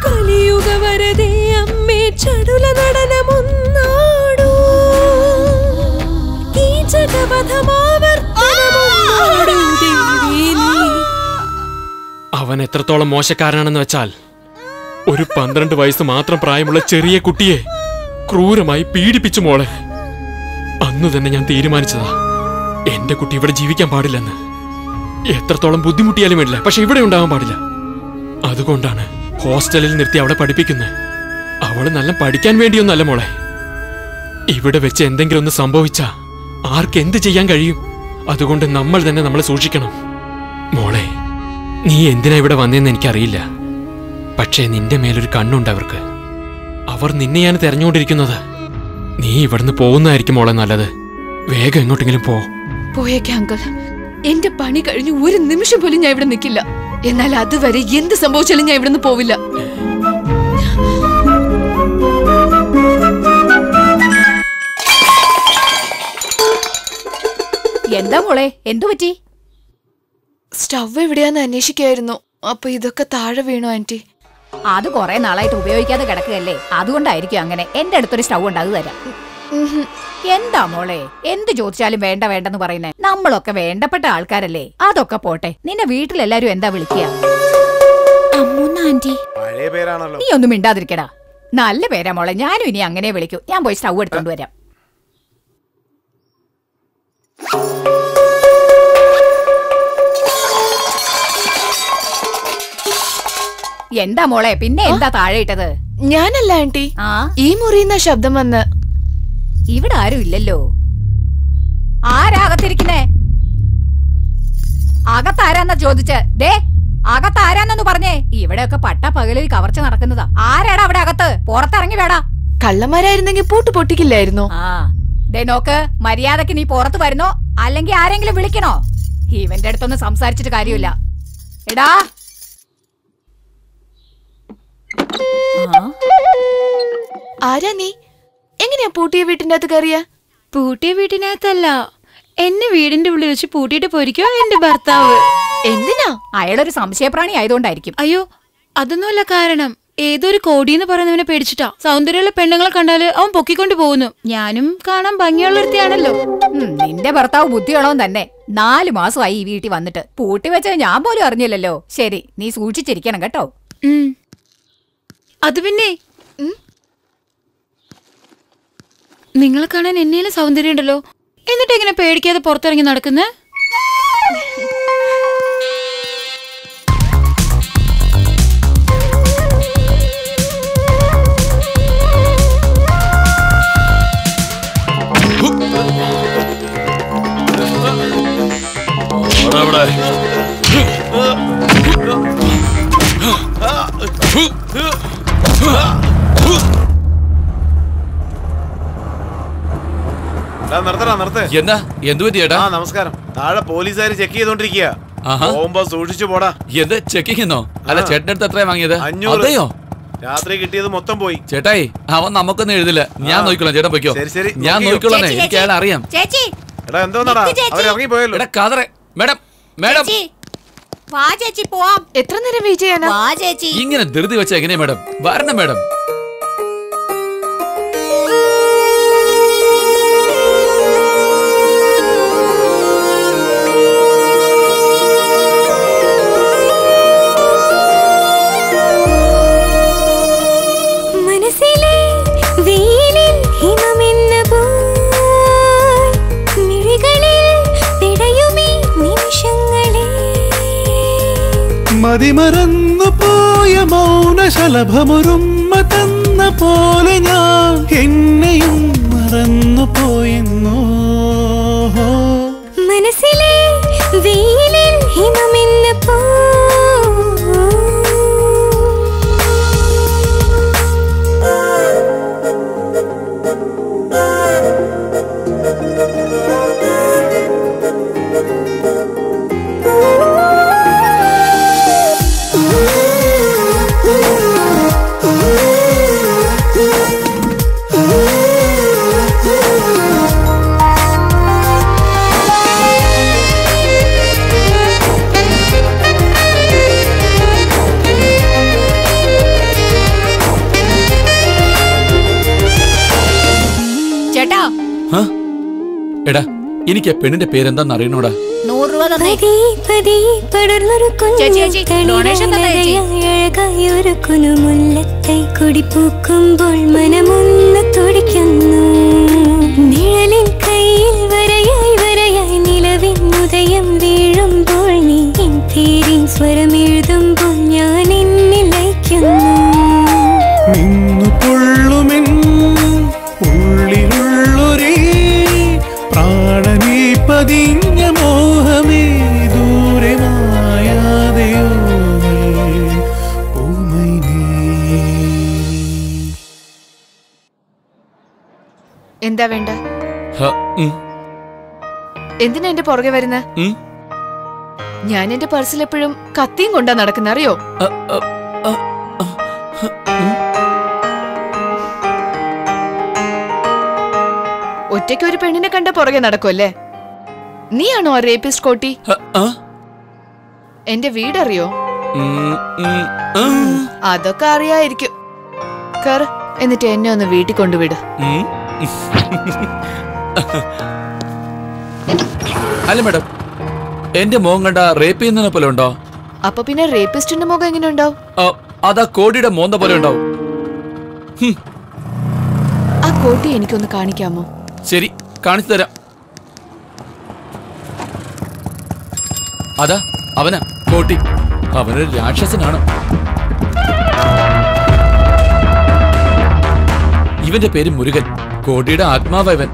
Speaker 9: കലിയുഗ വരദേ അമ്മേ ചടുല നടനമൊന്നാടൂ. ഈ ജഗവധമാവർത്തനമൊന്നാടൂ ദേവി നീ.
Speaker 7: അവൻ എത്രത്തോളം മോശക്കാരനാണെന്ന് വെച്ചാൽ, ഒരു 12 വയസ്സ് മാത്രം പ്രായമുള്ള ചെറിയ കുട്ടിയെ ക്രൂരമായി പീഡിപ്പിച്ചു മോളെ. അന്നു തന്നെ ഞാൻ തീരുമാനിച്ചതാ, എന്റെ കുട്ടി ഇവിടെ ജീവിക്കാൻ പാടില്ലെന്ന്. എത്രത്തോളം ബുദ്ധിമുട്ടിയാലും വേണ്ടില്ല, പക്ഷെ ഇവിടെ ഉണ്ടാവാൻ പാടില്ല. അതുകൊണ്ടാണ് ഹോസ്റ്റലിൽ നിർത്തി അവളെ പഠിപ്പിക്കുന്നത്. അവള് നല്ല പഠിക്കാൻ വേണ്ടിയൊന്നല്ല മോളെ. ഇവിടെ വെച്ച് എന്തെങ്കിലും ഒന്ന് സംഭവിച്ചാ ആർക്ക് എന്ത് ചെയ്യാൻ കഴിയും? അതുകൊണ്ട് നമ്മൾ തന്നെ നമ്മളെ സൂക്ഷിക്കണം. മോളെ, നീ എന്തിനാ ഇവിടെ വന്നതെന്ന് എനിക്കറിയില്ല, പക്ഷേ നിന്റെ മേലൊരു കണ്ണുണ്ട് അവർക്ക്. അവർ നിന്നെയാണ് തെരഞ്ഞുകൊണ്ടിരിക്കുന്നത്. നീ ഇവിടുന്ന് പോകുന്നതായിരിക്കും മോളെ നല്ലത്. വേഗം എങ്ങോട്ടെങ്കിലും
Speaker 2: പോയേക്കാം അങ്കിൾ. എന്റെ പണി കഴിഞ്ഞ് ഒരു നിമിഷം പോലും ഞാൻ ഇവിടെ നിൽക്കില്ല. എന്നാൽ അതുവരെ എന്ത് സംഭവിച്ചാലും ഞാൻ ഇവിടുന്ന് പോവില്ല.
Speaker 6: എന്താ മോളെ, എന്തു പറ്റി?
Speaker 2: സ്റ്റവ് എവിടെയാന്ന് അന്വേഷിക്കായിരുന്നു. അപ്പൊ ഇതൊക്കെ താഴെ വീണോ ആന്റി?
Speaker 6: അത് കുറെ നാളായിട്ട് ഉപയോഗിക്കാതെ കിടക്കുകയല്ലേ, അതുകൊണ്ടായിരിക്കും അങ്ങനെ. എന്റെ അടുത്തൊരു സ്റ്റൗ ഉണ്ട്, അത് തരാം. എന്താ മോളെ, എന്ത് ചോദിച്ചാലും വേണ്ട വേണ്ടെന്ന് പറയുന്നേ? നമ്മളൊക്കെ വേണ്ടപ്പെട്ട ആൾക്കാരല്ലേ. അതൊക്കെ പോട്ടെ, നിന്നെ വീട്ടിലെല്ലാരും എന്താ വിളിക്കുക?
Speaker 1: പഴയ പേരാണല്ലോ.
Speaker 6: നീ ഒന്നും മിണ്ടാതിരിക്കടാ. നല്ല പേരാ മോളെ, ഞാനും ഇനി അങ്ങനെ വിളിക്കൂ. ഞാൻ പോയി സ്റ്റൗ എടുത്തോണ്ട് വരാം. എന്താ മോളെ, പിന്നെ എന്താ താഴെ ഇട്ടത്?
Speaker 2: ഞാനല്ല ആന്റി, ഈ മുറിയുന്ന ശബ്ദം വന്ന്.
Speaker 6: ഇവിടെ ആരും ഇല്ലല്ലോ. ആരാകത്തിരിക്കുന്നേ? അകത്താരാന്നാ ചോദിച്ചേ? ദേ, അകത്താരാന്നു പറഞ്ഞേ. ഇവിടെയൊക്കെ പട്ട പകലിൽ കവർച്ച നടക്കുന്നതാ. ആരാടാ അവിടെ അകത്ത്? പുറത്തിറങ്ങി വേടാ.
Speaker 2: കള്ളന്മാരായിരുന്നെങ്കിൽ പൂട്ട് പൊട്ടിക്കില്ലായിരുന്നോ?
Speaker 6: ദേ നോക്ക്, മര്യാദക്ക് നീ പുറത്ത് വരുന്നോ അല്ലെങ്കിൽ ആരെങ്കിലും വിളിക്കണോ? ഇവന്റെ അടുത്തൊന്നും സംസാരിച്ചിട്ട് കാര്യമില്ല. എടാ,
Speaker 2: ആരാ നീ? എങ്ങനെയാ പൂട്ടിയ വീട്ടിന്റെ അകത്ത് കയറിയ?
Speaker 5: പൂട്ടിയ വീട്ടിനകത്തല്ല, എന്നെ വീടിന്റെ ഉള്ളിൽ വെച്ച് പൂട്ടിയിട്ട് പോയിരിക്കോ എന്റെ ഭർത്താവ്.
Speaker 6: എന്തിനാ? അയാളൊരു സംശയപ്രാണി ആയതുകൊണ്ടായിരിക്കും.
Speaker 5: അയ്യോ, അതൊന്നുമല്ല കാരണം. ഏതൊരു കോടിയെന്ന് പറയുന്നവനെ പേടിച്ചിട്ടാ. സൗന്ദര്യമുള്ള പെണ്ണുങ്ങളെ കണ്ടാല് അവൻ പൊക്കിക്കൊണ്ട് പോകുന്നു. ഞാനും കാണാൻ ഭംഗിയുള്ളൊരുത്തിയാണല്ലോ.
Speaker 6: നിന്റെ ഭർത്താവ് ബുദ്ധിയുള്ളവൻ തന്നെ. 4 മാസമായി ഈ വീട്ടിൽ വന്നിട്ട്. പൂട്ടി വെച്ചത് ഞാൻ പോലും അറിഞ്ഞില്ലല്ലോ. ശരി, നീ സൂക്ഷിച്ചിരിക്കണം കേട്ടോ.
Speaker 5: അത് പിന്നെ നിങ്ങളെ കാണാൻ എന്നേലും സൗന്ദര്യം ഉണ്ടല്ലോ, എന്നിട്ട് എങ്ങനെ പേടിക്കാതെ പുറത്തിറങ്ങി നടക്കുന്നേ?
Speaker 3: എന്താ എന്തു പറ്റി ചേട്ടാ?
Speaker 1: നമസ്കാരം. താഴെ പോലീസുകാർ ചെക്ക് ചെയ്തോണ്ടിരിക്കുക. പോകുമ്പോ സൂക്ഷിച്ചു പോടാ.
Speaker 3: എന്ത് ചെക്കിങ്ങോ? അല്ല, ചേട്ടന്റെ അടുത്ത് എത്രയാ വാങ്ങിയത്?
Speaker 1: 500. രാത്രി കിട്ടിയത് മൊത്തം പോയി.
Speaker 3: ചേട്ടായി, അവൻ നമുക്കൊന്നും എഴുതില്ല. ഞാൻ നോക്കിക്കോളാം, ചേട്ടൻ പൊയ്ക്കോ. ഞാൻ നോക്കിക്കോളാം, എനിക്ക് അയാൾ അറിയാം.
Speaker 1: എടാ എന്തോന്നാടാ, അവരിറങ്ങി പോയല്ലോ.
Speaker 3: എടാ കാതറെ, മേഡം മേഡം
Speaker 6: വാ ചേച്ചി, പോവാം.
Speaker 2: എത്ര നേരം വെയിറ്റ് ചെയ്യാനാ?
Speaker 6: വാ ചേച്ചി.
Speaker 3: ഇങ്ങനെ ധൃതി വെച്ച എങ്ങനെയാ മേഡം? വരണം മേഡം.
Speaker 10: മതിമറന്നു പോയ മൗനശലഭമൊരുമ്മ തന്ന പോലെ ഞാൻ എന്നെയും മറന്നു പോയെന്നോ.
Speaker 9: മനസ്സിലെ വെയിലിൽ ഹിമമെന്ന പോ
Speaker 3: എടാ, എനിക്ക് ആ പെണ്ണിന്റെ പേരെന്താന്ന് അറിയണോടാ?
Speaker 6: 100 രൂപ തന്നെ.
Speaker 9: മുല്ലത്തെ കൊടിപ്പൂക്കുമ്പോൾ മനമൊന്ന് തുടിക്കുന്നു. നിഴലിൻ കയ്യിൽ വരയായി വരയായി നിലവിൻ ഉദയം വീഴുമ്പോൾ നീ തേരിൻ സ്വരം എഴുതുമ്പോൾ ഞാൻ എന്നിൽ ലയിക്കുന്നു.
Speaker 10: നിന്നു പൊള്ളുമെൻ ഉള്ളിലുള്ളൊരേ പ്രാണനീ പതിഞ്ഞ മോഹമേ ദൂരെ മായാതെയോ
Speaker 2: എന്താ വേണ്ട? എന്തിനാ എന്റെ പുറകെ വരുന്ന? ഞാൻ എന്റെ പേഴ്സിൽ എപ്പോഴും കത്തിയും കൊണ്ടാ നടക്കുന്ന, അറിയോ? ഒറ്റയ്ക്ക് ഒരു പെണ്ണിനെ കണ്ട പുറകെ നടക്കുമല്ലേ? നീയാണോ ആ റേപ്പിസ്റ്റ് കോട്ടി? എന്റെ വീടറിയോ? അതൊക്കെ അറിയായിരിക്കും. കേറ്, എന്നിട്ട് എന്നെ ഒന്ന് വീട്ടിൽ കൊണ്ടുവിട്.
Speaker 3: അല്ല മാഡം, എന്റെ മോൻ കണ്ട റേപ്പ് ചെയ്യുന്നതിനെ പോലെ ഉണ്ടോ?
Speaker 2: അപ്പൊ പിന്നെ റേപ്പിസ്റ്റിന്റെ മുഖം എങ്ങനെ ഉണ്ടാവും?
Speaker 3: അതാ കോടിയുടെ മോന്ത പോലെ ഉണ്ടാവും.
Speaker 2: ആ കോട്ടി എനിക്കൊന്ന് കാണിക്കാമോ?
Speaker 3: ശരി, കാണിച്ചു തരാം. അതാ അവനാ കോട്ടി. അവനൊരു രാക്ഷസനാണ്. ഇവന്റെ പേര് മുരുകൻ. കോടിയുടെ ആത്മാവൻ.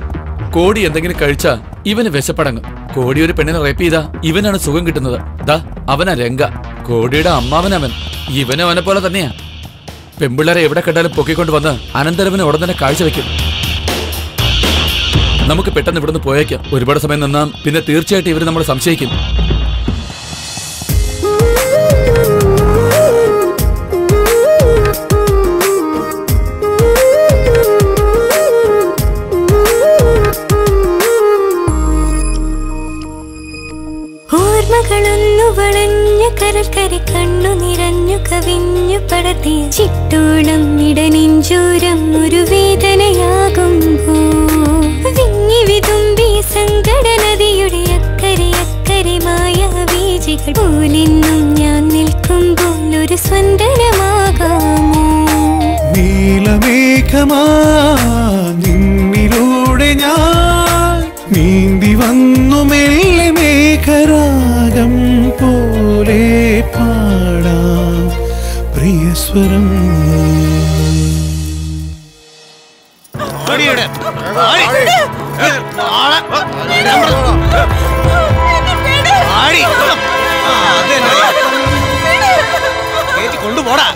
Speaker 3: കോടി എന്തെങ്കിലും കഴിച്ചാ ഇവന് വിശപ്പടങ്ങും. കോടി ഒരു പെണ്ണിനെ റേപ്പ് ചെയ്താ ഇവനാണ് സുഖം കിട്ടുന്നത്. ദാ അവനാ രംഗ, കോടിയുടെ അമ്മാവനവൻ. ഇവനും അവനെ പോലെ തന്നെയാ. പെമ്പിള്ളേരെ എവിടെ കണ്ടാലും പൊക്കിക്കൊണ്ട് വന്ന് അനന്തരവന് ഉടൻ തന്നെ കാഴ്ചവെക്കും. നമുക്ക് പെട്ടെന്ന് ഇവിടുന്ന് പോയേക്കാം. ഒരുപാട് സമയം നിന്നാ പിന്നെ തീർച്ചയായിട്ടും ഇവര് നമ്മൾ സംശയിക്കും.
Speaker 9: ഓർമ്മകളൊന്നു വളഞ്ഞ കരക്കര കണ്ണു നിറഞ്ഞു കവിഞ്ഞു പടർത്തി ചിട്ടോളം ഇടനെഞ്ചോരം ഒരു വേദനയാകുമ്പോ വിങ്ങി വിതുമ്പി സങ്കടനദിയുടെ അക്കരെ അക്കരെ മായാവീജികൾ പോലെന്നും ഞാൻ നിൽക്കുമ്പോൾ ഒരു സ്വന്തനമാകാമോ?
Speaker 10: നീലമേഘമാ നിന്നിലൂടെ ഞാൻ നീന്തി വന്നു മെല്ലെ മേഘരാഗം പോലെ പാടാം പ്രിയസ്വരം.
Speaker 4: കൊണ്ടുപോടാ.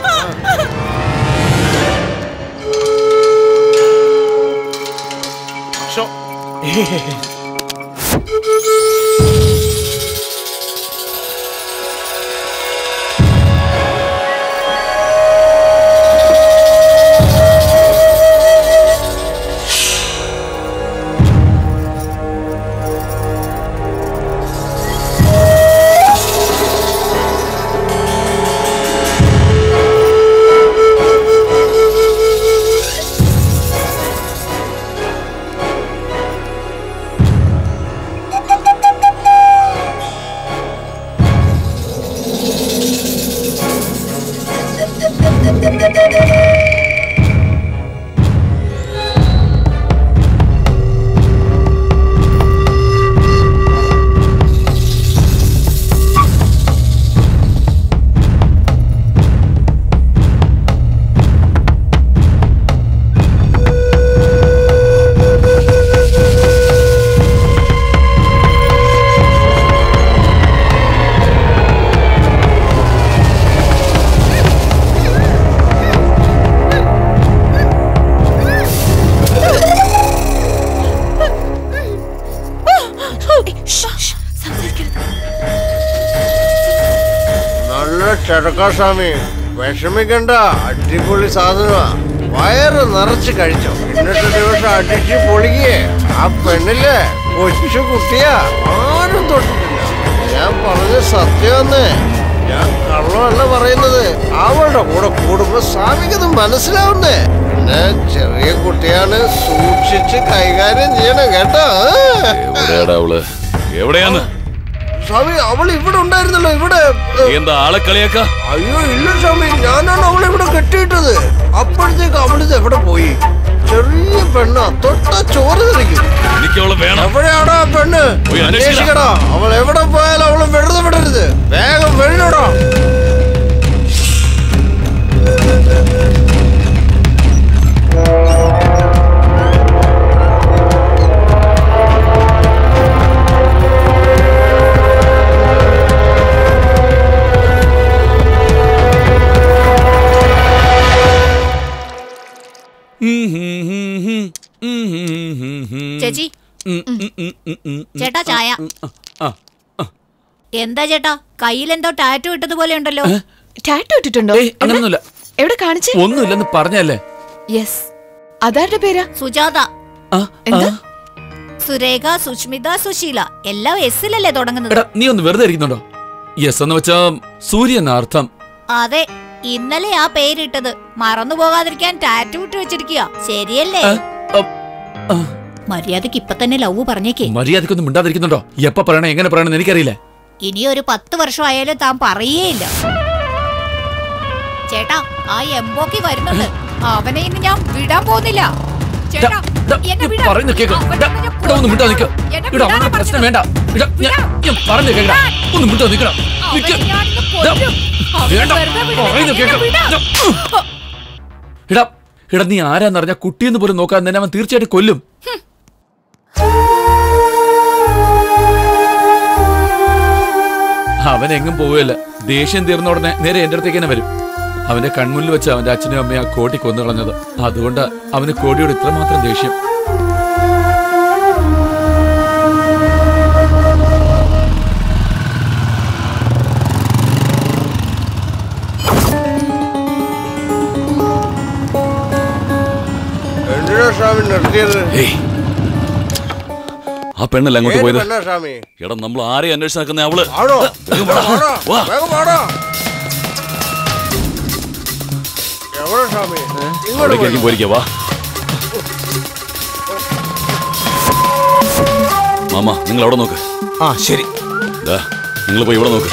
Speaker 8: ചെറുക്കാസ്വാമി, വിഷമിക്കണ്ട, അടിപൊളി സാധനമാ. വയറ് നിറച്ച് കഴിച്ചോ. ഇന്നത്തെ ദിവസം അടിച്ച് പൊളിക്കേ. ആ പെണ്ണില്ലേ കൊച്ചു കുട്ടിയാ, ആരും തൊട്ടിട്ടില്ല. ഞാൻ പറഞ്ഞ സത്യമെന്നേ, ഞാൻ കള്ളമല്ല പറയുന്നത്. അവളുടെ കൂടെ കൂടുമ്പോ സ്വാമിക്കത് മനസ്സിലാവുന്നേ. പിന്നെ ചെറിയ കുട്ടിയാണ്, സൂക്ഷിച്ച് കൈകാര്യം ചെയ്യണം കേട്ടോ.
Speaker 3: എവിടെയാന്ന്
Speaker 8: സ്വാമി? അവൾ ഇവിടെ ഉണ്ടായിരുന്നല്ലോ. ഇവിടെ
Speaker 3: എന്താ ആളെ കളിയാക്ക?
Speaker 8: അയ്യോ ഇല്ല സ്വാമി, ഞാനാണ് അവളെ ഇവിടെ കെട്ടിയിട്ടത്. അപ്പോഴത്തേക്ക് അവളിത് എവിടെ പോയി? ചെറിയ പെണ്ണാ, തൊട്ട ചോറ് തെറിക്കും. എവിടെയാടാ പെണ്ണ്? അന്വേഷിക്കടാ. അവൾ എവിടെ പോയാലും അവള് വെറുതെ വിടരുത്. വേഗം വെളിയിടാ.
Speaker 6: ചേച്ചി, ചേട്ടാ ചായ. എന്താ ചേട്ടാ, കയ്യിലെന്തോ ടാറ്റു ഇട്ടതുപോലെ ഉണ്ടല്ലോ.
Speaker 2: ടാറ്റു ഇട്ടിട്ടുണ്ടോ?
Speaker 3: അങ്ങനൊന്നുമില്ല.
Speaker 2: എവിടെ കാണിച്ചേ?
Speaker 3: ഒന്നുമില്ലെന്ന് പറഞ്ഞല്ലേ.
Speaker 2: യെസ്, അതാരുടെ പേരാ?
Speaker 6: സുജാത.
Speaker 2: എന്താ?
Speaker 6: സുരേഖ, സുഷ്മിത, സുശീല എല്ലാം എസ്സിലല്ലേ തുടങ്ങുന്നത്.
Speaker 3: നീ ഒന്ന് വെറുതെ ഇരിക്കുന്നുണ്ടോ? യെസ് എന്ന് വെച്ചാ സൂര്യൻ അർത്ഥം.
Speaker 6: അതെ, ഇന്നലെ ആ പേരിട്ടത് മറന്നു പോകാതിരിക്കാൻ ടാറ്റു ഇട്ട് വെച്ചിരിക്കുക. ശരിയല്ലേ? മര്യാദക്ക് ഇപ്പൊ തന്നെ ലവ് പറഞ്ഞേക്കേ.
Speaker 3: മര്യാദക്കൊന്നും മിണ്ടാതിരിക്കുന്നുണ്ടോ? എപ്പ പറയണേ എങ്ങനെ പറയണെന്ന് എനിക്കറിയില്ല.
Speaker 6: ഇനി ഒരു 10 വർഷം ആയാലും താൻ പറയേയില്ല. ചേട്ടാ, ആ എംബോക്കി വരുന്നുണ്ട്. അവനെ ഇന്ന് ഞാൻ വിടാൻ പോകുന്നില്ല. ചേട്ടാ, എന്നെ വിടാൻ.
Speaker 3: പറയുന്ന കേക്ക്. ഒന്ന് മിണ്ടാ നിൽക്കുക. അവനെ പ്രശ്നം വേണ്ട. ഞാൻ പറഞ്ഞു കേൾക്കടാ. ഒന്ന് മിണ്ടാ നിൽക്കണം. ഇടാ, നീ ആരാന്നറിഞ്ഞ കുട്ടിയെന്ന് പോലും നോക്കാൻ തന്നെ അവൻ തീർച്ചയായിട്ടും കൊല്ലും. അവൻ എങ്ങും പോവുകയല്ല. ദേഷ്യം തീർന്ന ഉടനെ നേരെ എന്റെ അടുത്തേക്ക് തന്നെ വരും. അവന്റെ കൺമുന്നിൽ വെച്ച് അവന്റെ അച്ഛനും അമ്മയും ആ കോടി കൊന്നു കളഞ്ഞത്. അതുകൊണ്ട് അവന് കോടിയോട് ഇത്രമാത്രം ദേഷ്യം. ആ പെണ്ണല്ല അങ്ങോട്ട് പോയത്. എടാ, നമ്മൾ ആരെയും അന്വേഷിച്ച് നടക്കുന്ന അവള്. പോയിരിക്കാ. വാ മാമ, നിങ്ങൾ അവിടെ നോക്ക്.
Speaker 4: ആ ശരി,
Speaker 3: നിങ്ങൾ പോയി ഇവിടെ നോക്ക്.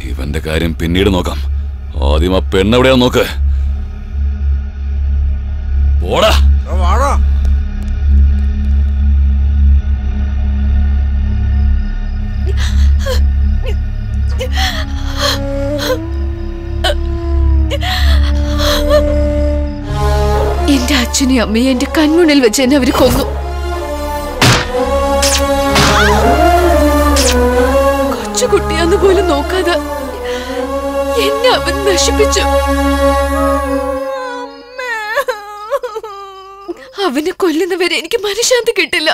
Speaker 3: ഇവന്റെ കാര്യം പിന്നീട് നോക്കാം. ആദ്യം ആ പെണ്ണെവിടെയാ നോക്ക്. പോടാ.
Speaker 2: എന്റെ അച്ഛനെയും അമ്മയും എന്റെ കൺമുന്നിൽ വെച്ച് എന്നെ അവര് കൊന്നു. കൊച്ചുകുട്ടിയാന്ന് പോലും നോക്കാതെ എന്നെ അവൻ നശിപ്പിച്ചു. അവനെ കൊല്ലുന്നവരെ എനിക്ക് മനഃശാന്തി കിട്ടില്ല.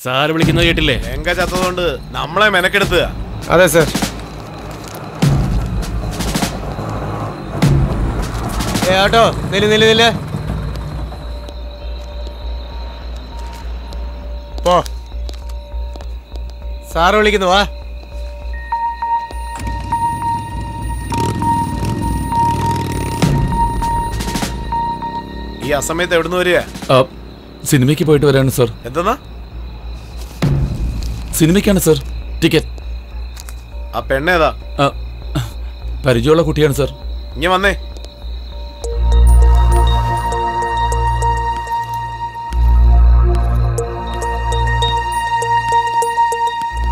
Speaker 7: സാറ് വിളിക്കുന്നത് കേട്ടില്ലേ?
Speaker 1: എങ്ക ചത്തതുകൊണ്ട് നമ്മളെ മെനക്കെടുത്തുക.
Speaker 4: അതെ സർ. ഏട്ടോ, നില്ല്. പോ, സാറ് വിളിക്കുന്നു. വാ.
Speaker 1: ഈ അസമയത്ത് എവിടുന്ന് വരിക?
Speaker 3: സിനിമയ്ക്ക് പോയിട്ട് വരാണ് സർ.
Speaker 1: എന്താ?
Speaker 3: സിനിമയ്ക്കാണ് സർ ടിക്കറ്റ്.
Speaker 1: ആ പെണ്ണേതാ?
Speaker 3: പരിചയമുള്ള കുട്ടിയാണ് സർ.
Speaker 1: ഇനി വന്നേ.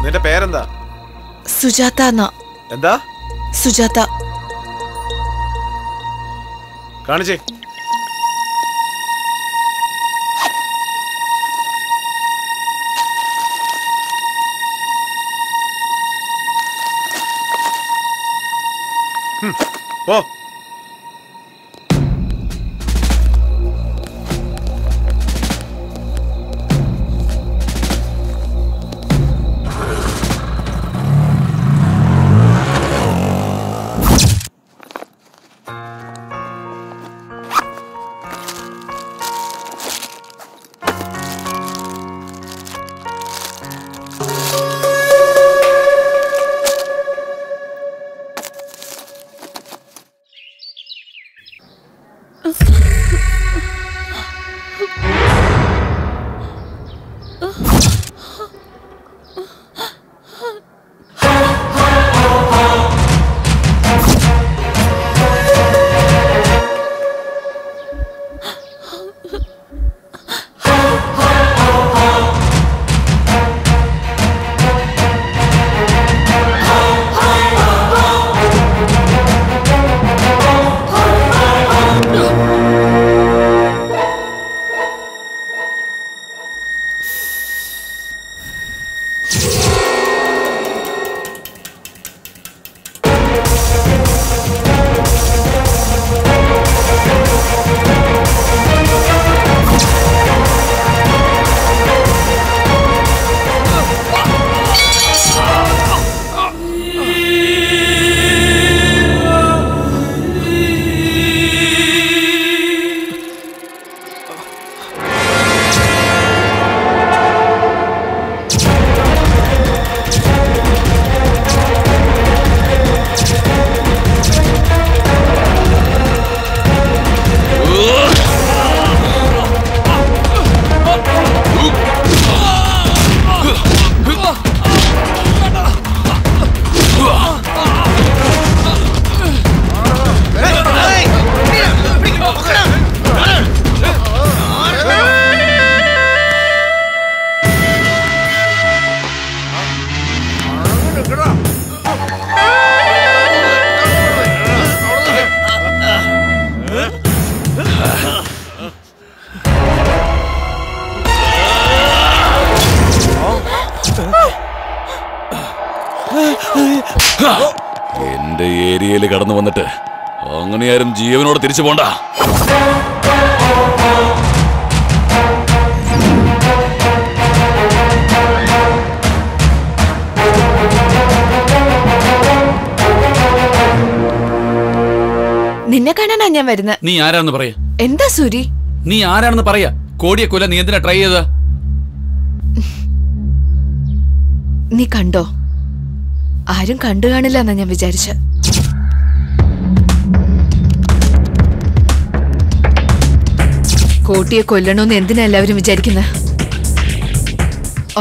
Speaker 1: നിന്റെ പേരെന്താ?
Speaker 2: സുജാത.
Speaker 1: എന്താ?
Speaker 2: സുജാത.
Speaker 1: കാണിച്ചേ. പോ.
Speaker 3: എന്റെ ഏരിയയിൽ കടന്നു വന്നിട്ട് അങ്ങനെയാരും ജീവനോട് തിരിച്ചു പോണ്ട.
Speaker 2: നിന്നെ കാണാനാ ഞാൻ വരുന്നത്.
Speaker 3: നീ ആരാണെന്ന് പറയാ.
Speaker 2: എന്താ സൂരി?
Speaker 3: നീ ആരാണെന്ന് പറയാ. കോടിയെ കൊല്ലാൻ നീ എന്തിനാ ട്രൈ ചെയ്ത?
Speaker 2: നീ കണ്ടോ? ആരും കണ്ടു കാണില്ല എന്നാ ഞാൻ വിചാരിച്ച. കോട്ടിയെ കൊല്ലണോന്ന് എന്തിനാ എല്ലാവരും വിചാരിക്കുന്നത്?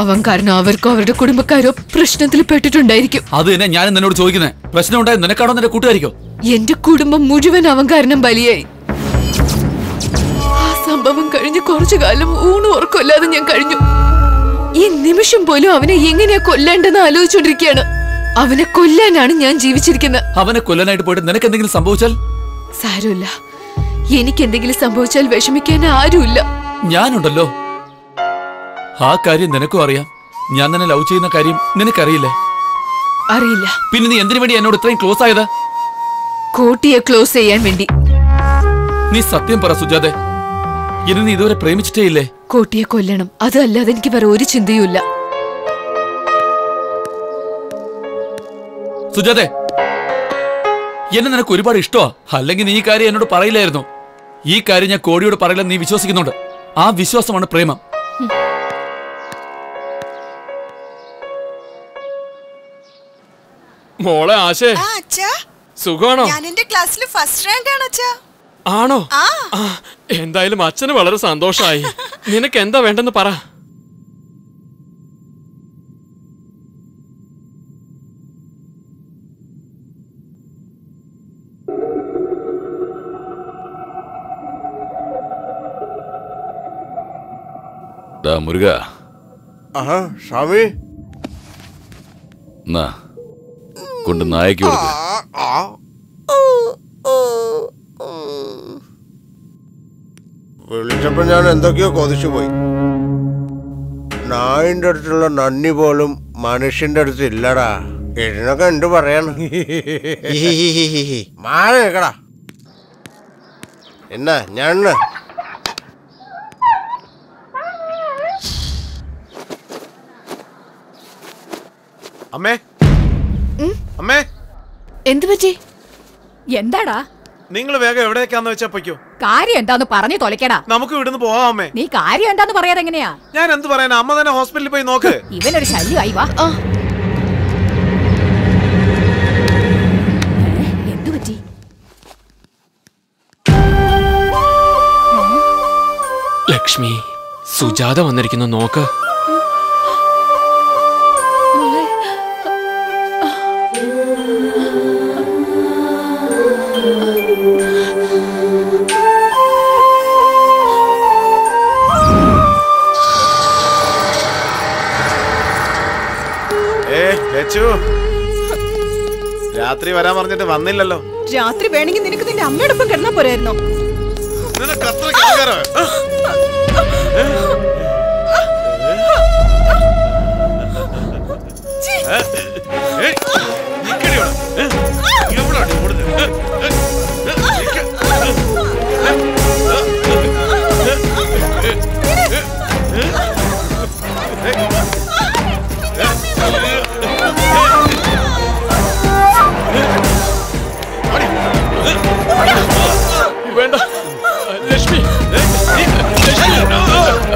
Speaker 2: അവൻ കാരണം അവർക്കോ അവരുടെ കുടുംബക്കാരോ പ്രശ്നത്തിൽ പെട്ടിട്ടുണ്ടായിരിക്കും.
Speaker 3: അത് തന്നെ ഞാൻ നിന്നോട് ചോദിക്കുന്നത്. പ്രശ്നം ഉണ്ടായത് നിനക്കാണോ നിന്റെ കൂട്ടുകാരിക്കോ?
Speaker 2: എന്റെ കുടുംബം മുഴുവൻ അവൻ കാരണം ബലിയായി. ആ സംഭവം കഴിഞ്ഞ് കുറച്ചു കാലം ഊണും ഉറക്കമില്ലാതെ ഞാൻ കഴിഞ്ഞു. ഈ നിമിഷം പോലും അവനെ എങ്ങനെയാ കൊല്ലേണ്ടെന്ന് ആലോചിച്ചോണ്ടിരിക്കുകയാണ്. അവനെ കൊല്ലാനാണ് ഞാൻ ജീവിച്ചിരിക്കുന്നത്.
Speaker 3: അവനെ കൊല്ലാനായിട്ട് പോയിട്ട് നിനക്ക് എന്തെങ്കിലും സംഭവിച്ചാൽ?
Speaker 2: സാരമില്ല, എനിക്ക് എന്തെങ്കിലും സംഭവിച്ചാൽ വിഷമിക്കാൻ ആരുമില്ല.
Speaker 3: ഞാനുണ്ടല്ലോ. ആ കാര്യം നിനക്കും അറിയാം. ഞാൻ തന്നെ ലവ് ചെയ്യുന്ന കാര്യം നിനക്കറിയില്ലേ?
Speaker 2: അറിയില്ല.
Speaker 3: പിന്നെ നീ എന്തിനു വേണ്ടി എന്നോട് ഇത്രയും ക്ലോസ് ആയത്?
Speaker 2: കോട്ടിയെ ക്ലോസ് ചെയ്യാൻ വേണ്ടി.
Speaker 3: നീ സത്യം പറ സുജാതെ, ഇനി നീ ഇതുവരെ പ്രേമിച്ചിട്ടേ ഇല്ലേ?
Speaker 2: കോട്ടിയെ കൊല്ലണം, അതല്ലാതെ എനിക്ക് വേറെ ഒരു ചിന്തയുമില്ല.
Speaker 3: സുജാതെ, എന്നെ നിനക്ക് ഒരുപാട് ഇഷ്ടമാ. അല്ലെങ്കിൽ നീ ഈ കാര്യം എന്നോട് പറയില്ലായിരുന്നു. ഈ കാര്യം ഞാൻ കോടിയോട് പറയില്ലെന്ന് നീ വിശ്വസിക്കുന്നുണ്ട്. ആ വിശ്വാസമാണ് പ്രേമം.
Speaker 7: മോളെ ആശേ, സുഖമാണോ?
Speaker 11: ഞാൻ എന്റെ ക്ലാസ്സിൽ ഫസ്റ്റ് റാങ്ക് ആണ് അച്ഛാ.
Speaker 7: ആണോ? എന്തായാലും അച്ഛന് വളരെ സന്തോഷായി. നിനക്ക് എന്താ വേണ്ടെന്ന് പറ.
Speaker 3: മുരുക,
Speaker 8: സ്വാമി
Speaker 3: കൊണ്ട് നായക്ക് കൊടുക്ക.
Speaker 8: വിളിച്ചപ്പോ ഞാൻ എന്തൊക്കെയോ കൊതിച്ചു പോയി. നായിന്റെ അടുത്തുള്ള നന്ദി പോലും മനുഷ്യന്റെ അടുത്ത് ഇല്ലടാ. ഇതിനൊക്കെ എന്ത് പറയാണ്? മാറി നിക്കടാ. എന്നാ ഞാൻ
Speaker 1: അമ്മേ, അമ്മേ,
Speaker 2: എന്തു പറ്റി?
Speaker 6: എന്താടാ?
Speaker 1: നിങ്ങൾ വേഗം എവിടേക്കാന്ന് വെച്ചാ പൊയ്ക്കോ.
Speaker 6: കാര്യം എന്താന്ന് പറഞ്ഞു തൊലക്കടാ.
Speaker 1: നമുക്ക് ഇവിടുന്ന് പോവാം അമ്മേ.
Speaker 6: നീ കാര്യം എന്താന്ന് പറയാതെ എങ്ങനെയാ?
Speaker 1: ഞാൻ എന്ത് പറയാനാ? അമ്മ തന്നെ ഹോസ്പിറ്റലിൽ പോയി നോക്ക്.
Speaker 6: ഇവനൊരു ശല്യമായി. വാ. എന്തു പറ്റി?
Speaker 7: ലക്ഷ്മി, സുജാത വന്നിരിക്കുന്നു, നോക്ക്.
Speaker 1: രാത്രി വരാൻ പറഞ്ഞിട്ട് വന്നില്ലല്ലോ.
Speaker 5: രാത്രി വേണമെങ്കിൽ നിനക്ക് നിന്റെ അമ്മയോടൊപ്പം കിടന്നാ പോരായിരുന്നോ?
Speaker 1: നിനക്ക് അത്ര കേൾക്കാറോ?
Speaker 7: വേണ്ട ലക്ഷ്മി, വേണ്ട ലക്ഷ്മി,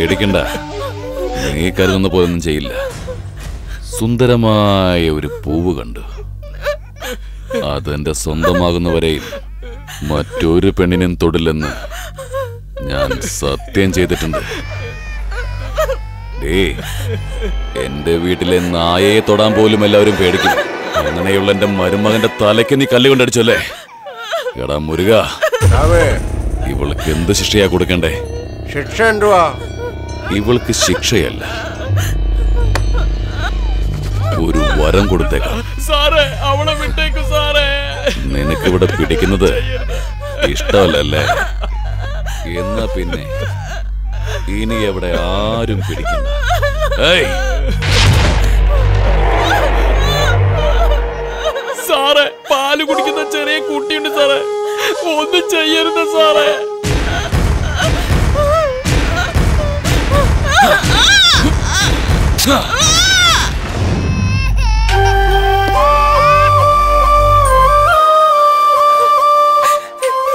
Speaker 3: പേടിക്കണ്ട, നീ കരുതുന്ന പോലൊന്നും ചെയ്യില്ല. സുന്ദരമായ ഒരു പൂവ് കണ്ടു, അതെന്റെ സ്വന്തമാകുന്നവരെയും മറ്റൊരു പെണ്ണിനും തൊടില്ലെന്ന് ഞാൻ സത്യം ചെയ്തിട്ടുണ്ട്. എന്റെ വീട്ടിലെ നായയെ തൊടാൻ പോലും എല്ലാവരും പേടിക്കും. അങ്ങനെയുള്ള എന്റെ മരുമകന്റെ തലയ്ക്ക് നീ കല്ല് കൊണ്ടടിച്ചല്ലേ? എടാ മുരുക, ഇവൾക്ക് എന്ത് ശിക്ഷയാ കൊടുക്കണ്ടേ?
Speaker 8: ശിക്ഷ എന്തുവാ?
Speaker 3: ഇവൾക്ക് ശിക്ഷയല്ല, ഒരു വരം കൊടുത്തേക്കാം. നിനക്കിവിടെ പിടിക്കുന്നത് ഇഷ്ടമല്ലല്ലേ? എന്നാ പിന്നെ ഇനി എവിടെ ആരും പിടിക്കണ്ട.
Speaker 7: സാറേ, പാല് കുടിക്കുന്ന ചെറിയ കുട്ടിയുണ്ട് സാറേ, ഒന്നും ചെയ്യരുത് സാറേ.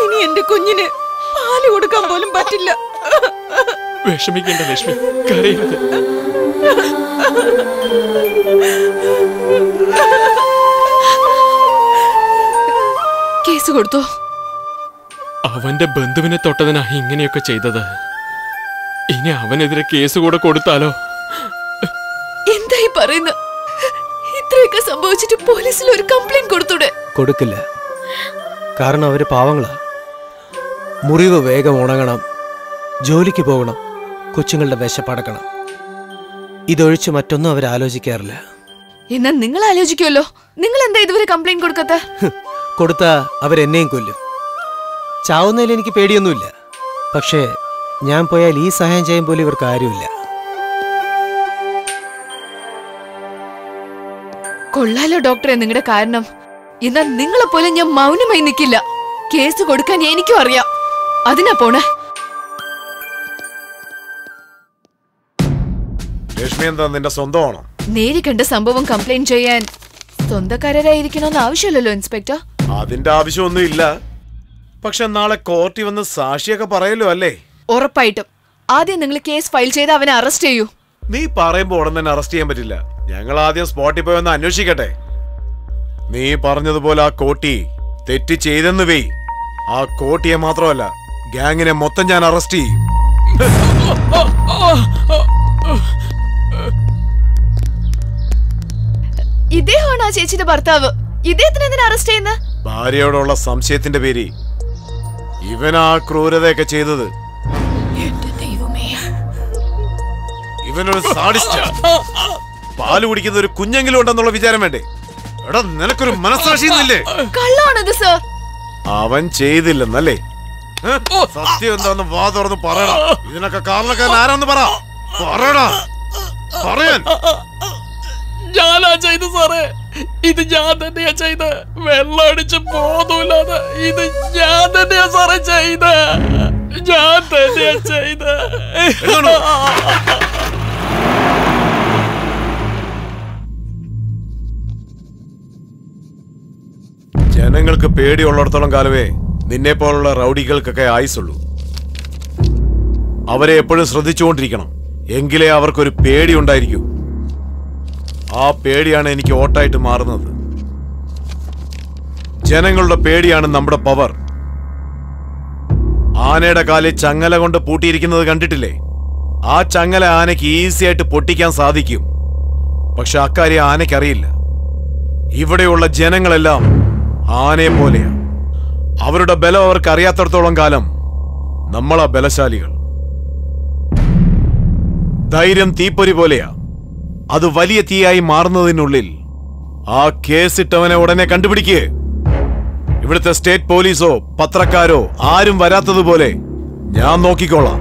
Speaker 5: ഇനി എന്റെ കുഞ്ഞിന് പാല് കൊടുക്കാൻ പോലും പറ്റില്ല.
Speaker 7: വിഷമിക്കേണ്ട ലക്ഷ്മി, കരയരുത്.
Speaker 2: കേസ് കൊടുത്തോ?
Speaker 7: അവന്റെ ബന്ധുവിനെ തൊട്ടതിനാ ഇങ്ങനെയൊക്കെ ചെയ്തത്. ഇനി അവനെതിരെ കേസ് കൂടെ കൊടുത്താലോ?
Speaker 2: എന്തായി പറയുന്നു? ഇത്രയൊക്കെ സംഭവിച്ചിട്ട് പോലീസിൽ ഒരു കംപ്ലൈന്റ് കൊടുത്തൂടെ?
Speaker 12: കൊടുക്കില്ല, കാരണം അവര് പാവങ്ങളാ. മുറിവ് വേഗം ഉണങ്ങണം, ജോലിക്ക് പോകണം, കൊച്ചുങ്ങളുടെ വിശപ്പടക്കണം. ഇതൊഴിച്ച് മറ്റൊന്നും അവർ ആലോചിക്കാറില്ല.
Speaker 2: എന്നാ നിങ്ങൾ ആലോചിക്കുമല്ലോ. നിങ്ങൾ എന്താ ഇതുവരെ കംപ്ലൈന്റ് കൊടുക്കാത്ത?
Speaker 12: കൊടുത്താ അവരെന്നെയും കൊല്ലും. ചാവുന്നതിൽ എനിക്ക് പേടിയൊന്നുമില്ല, പക്ഷേ ഞാൻ പോയാൽ ഈ സഹായം ചെയ്യാൻ പോലും ഇവർക്ക് ആരുമില്ല.
Speaker 2: കൊള്ളാലോ ഡോക്ടറെ നിങ്ങളുടെ കാരണം. എന്നാൽ നിങ്ങളെ പോലെ ഞാൻ മൗനമായി നിൽക്കില്ല. കേസ് കൊടുക്കാൻ എനിക്കും അറിയാം. അതിനാ പോണേ.
Speaker 1: ലക്ഷ്മി എന്താ നിന്റെ സ്വന്തമാണോ?
Speaker 2: നേരി കണ്ട സംഭവം കംപ്ലൈന്റ് ചെയ്യാൻ സ്വന്തക്കാരായിരിക്കണമെന്ന് ആവശ്യമില്ലല്ലോ ഇൻസ്പെക്ടർ.
Speaker 1: അതിന്റെ ആവശ്യമൊന്നും ഇല്ല. പക്ഷെ നാളെ കോർട്ടിൽ വന്ന് സാക്ഷിയൊക്കെ പറയല്ലോ അല്ലേ?
Speaker 2: ഉറപ്പായിട്ടും. ആദ്യം നിങ്ങൾ കേസ് ഫയൽ ചെയ്ത് അവനെ അറസ്റ്റ് ചെയ്യൂ.
Speaker 1: നീ പറയുമ്പോ ഉടൻ തന്നെ അറസ്റ്റ് ചെയ്യാൻ പറ്റില്ല. ഞങ്ങൾ ആദ്യം സ്പോട്ടിൽ പോയി ഒന്ന് അന്വേഷിക്കട്ടെ. നീ പറഞ്ഞതുപോലെ ആ കോട്ടി തെറ്റ് ചെയ്തെന്ന് വെയ്. ആ കോട്ടിയെ മാത്രമല്ല, ഗ്യാങ്ങിനെ മൊത്തം ഞാൻ അറസ്റ്റ് ചെയ്യും.
Speaker 2: ഇദ്ദേഹമാണ് ആ ചേച്ചിയുടെ ഭർത്താവ്. ഇദ്ദേഹത്തിന് എന്തിനാ അറസ്റ്റ് ചെയ്യുന്നത്?
Speaker 1: ഭാര്യയോടുള്ള സംശയത്തിന്റെ പേര് ഇവനാ ക്രൂരതയൊക്കെ ചെയ്തത്. ഇവനൊരു സാഡിസ്റ്റ്. പാല് കുടിക്കുന്ന ഒരു കുഞ്ഞെങ്കിലും ഉണ്ടെന്നുള്ള വിചാരം വേണ്ടേ? എടാ, നിനക്കൊരു മനസ്സാക്ഷിയില്ലേ?
Speaker 2: കള്ളാണത് സർ.
Speaker 1: അവൻ ചെയ്തില്ലെന്നല്ലേ? സത്യം എന്താന്ന് വാ തുറന്ന് പറയടാ. ഇതിനൊക്കെ കാരണക്കാരൻ ആരാന്ന് പറയടാ. പറയാൻ
Speaker 7: ഞാനാ ചെയ്തു സാറേ. ഇത് ഞാൻ തന്നെയാ ചെയ്ത്. വെള്ളം അടിച്ച് ബോധമില്ലാതെ ഇത് ഞാൻ തന്നെയാ സാറേ ചെയ്ത്. ഞാൻ തന്നെയാ ചെയ്ത്.
Speaker 1: ജനങ്ങൾക്ക് പേടിയുള്ളിടത്തോളം കാലമേ നിന്നെ പോലുള്ള റൗഡികൾക്കൊക്കെ ആയുസുള്ളൂ. അവരെ എപ്പോഴും ശ്രദ്ധിച്ചുകൊണ്ടിരിക്കണം. എങ്കിലേ അവർക്കൊരു പേടി ഉണ്ടായിരിക്കൂ. ആ പേടിയാണ് എനിക്ക് വോട്ടായിട്ട് മാറുന്നത്. ജനങ്ങളുടെ പേടിയാണ് നമ്മുടെ പവർ. ആനയുടെ കാലിൽ ചങ്ങല കൊണ്ട് പൂട്ടിയിരിക്കുന്നത് കണ്ടിട്ടില്ലേ? ആ ചങ്ങല ആനയ്ക്ക് ഈസി ആയിട്ട് പൊട്ടിക്കാൻ സാധിക്കും. പക്ഷെ അക്കാര്യം ആനയ്ക്കറിയില്ല. ഇവിടെയുള്ള ജനങ്ങളെല്ലാം ആനയെ പോലെയാ. അവരുടെ ബലം അവർക്ക് അറിയാത്തടത്തോളം കാലം നമ്മളാ ബലശാലികൾ. ധൈര്യം തീപ്പൊരി പോലെയാ. അത് വലിയ തീയായി മാറുന്നതിനുള്ളിൽ ആ കേസിട്ടവനെ ഉടനെ കണ്ടുപിടിക്കേ. ഇവിടുത്തെ സ്റ്റേറ്റ് പോലീസോ പത്രക്കാരോ ആരും വരാത്തതുപോലെ ഞാൻ നോക്കിക്കോളാം.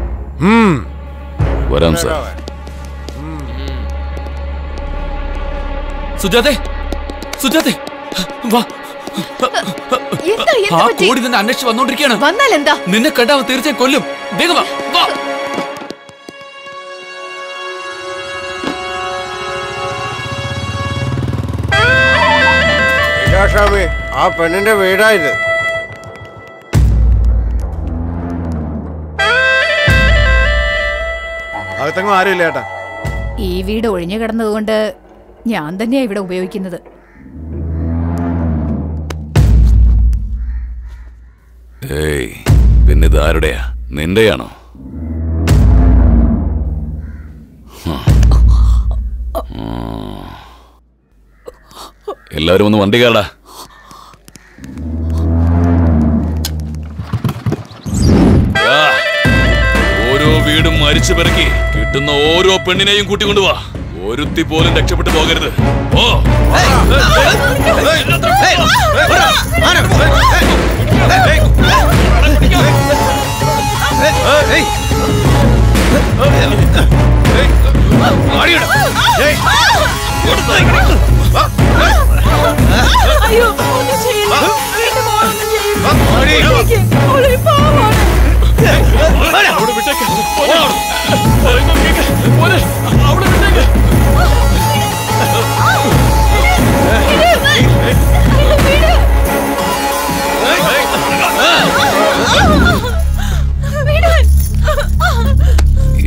Speaker 3: വരാം സാർ.
Speaker 13: സുജാതെ, സുജാതെ, വാ. ആ കോടി നിന്നെ അന്വേഷിച്ച് വന്നോണ്ടിരിക്കുകയാണ്.
Speaker 2: വന്നാൽ എന്താ?
Speaker 13: നിന്നെ കണ്ടാ അവൻ തീർച്ചയായും കൊല്ലും. വേഗം വാ, വാ.
Speaker 8: സ്വാമി, ആ പെണ്ണിന്റെ വീടായത്.
Speaker 1: അകത്തെങ്ങും ആരുമില്ല ഏട്ടാ.
Speaker 6: ഈ വീട് ഒഴിഞ്ഞു കിടന്നതുകൊണ്ട് ഞാൻ തന്നെയാ ഇവിടെ ഉപയോഗിക്കുന്നത്.
Speaker 3: ഏയ്, പിന്നെ ഇത് ആരുടെയാ? നിന്റെയാണോ? എല്ലാവരും ഒന്ന് വണ്ടി കേടാ. ഓരോ വീടും മരിച്ചു പെറുക്കി കിട്ടുന്ന ഓരോ പെണ്ണിനെയും കൂട്ടിക്കൊണ്ടുവാ. ഒരുത്തി പോലും രക്ഷപ്പെട്ടു പോകരുത്. ഓ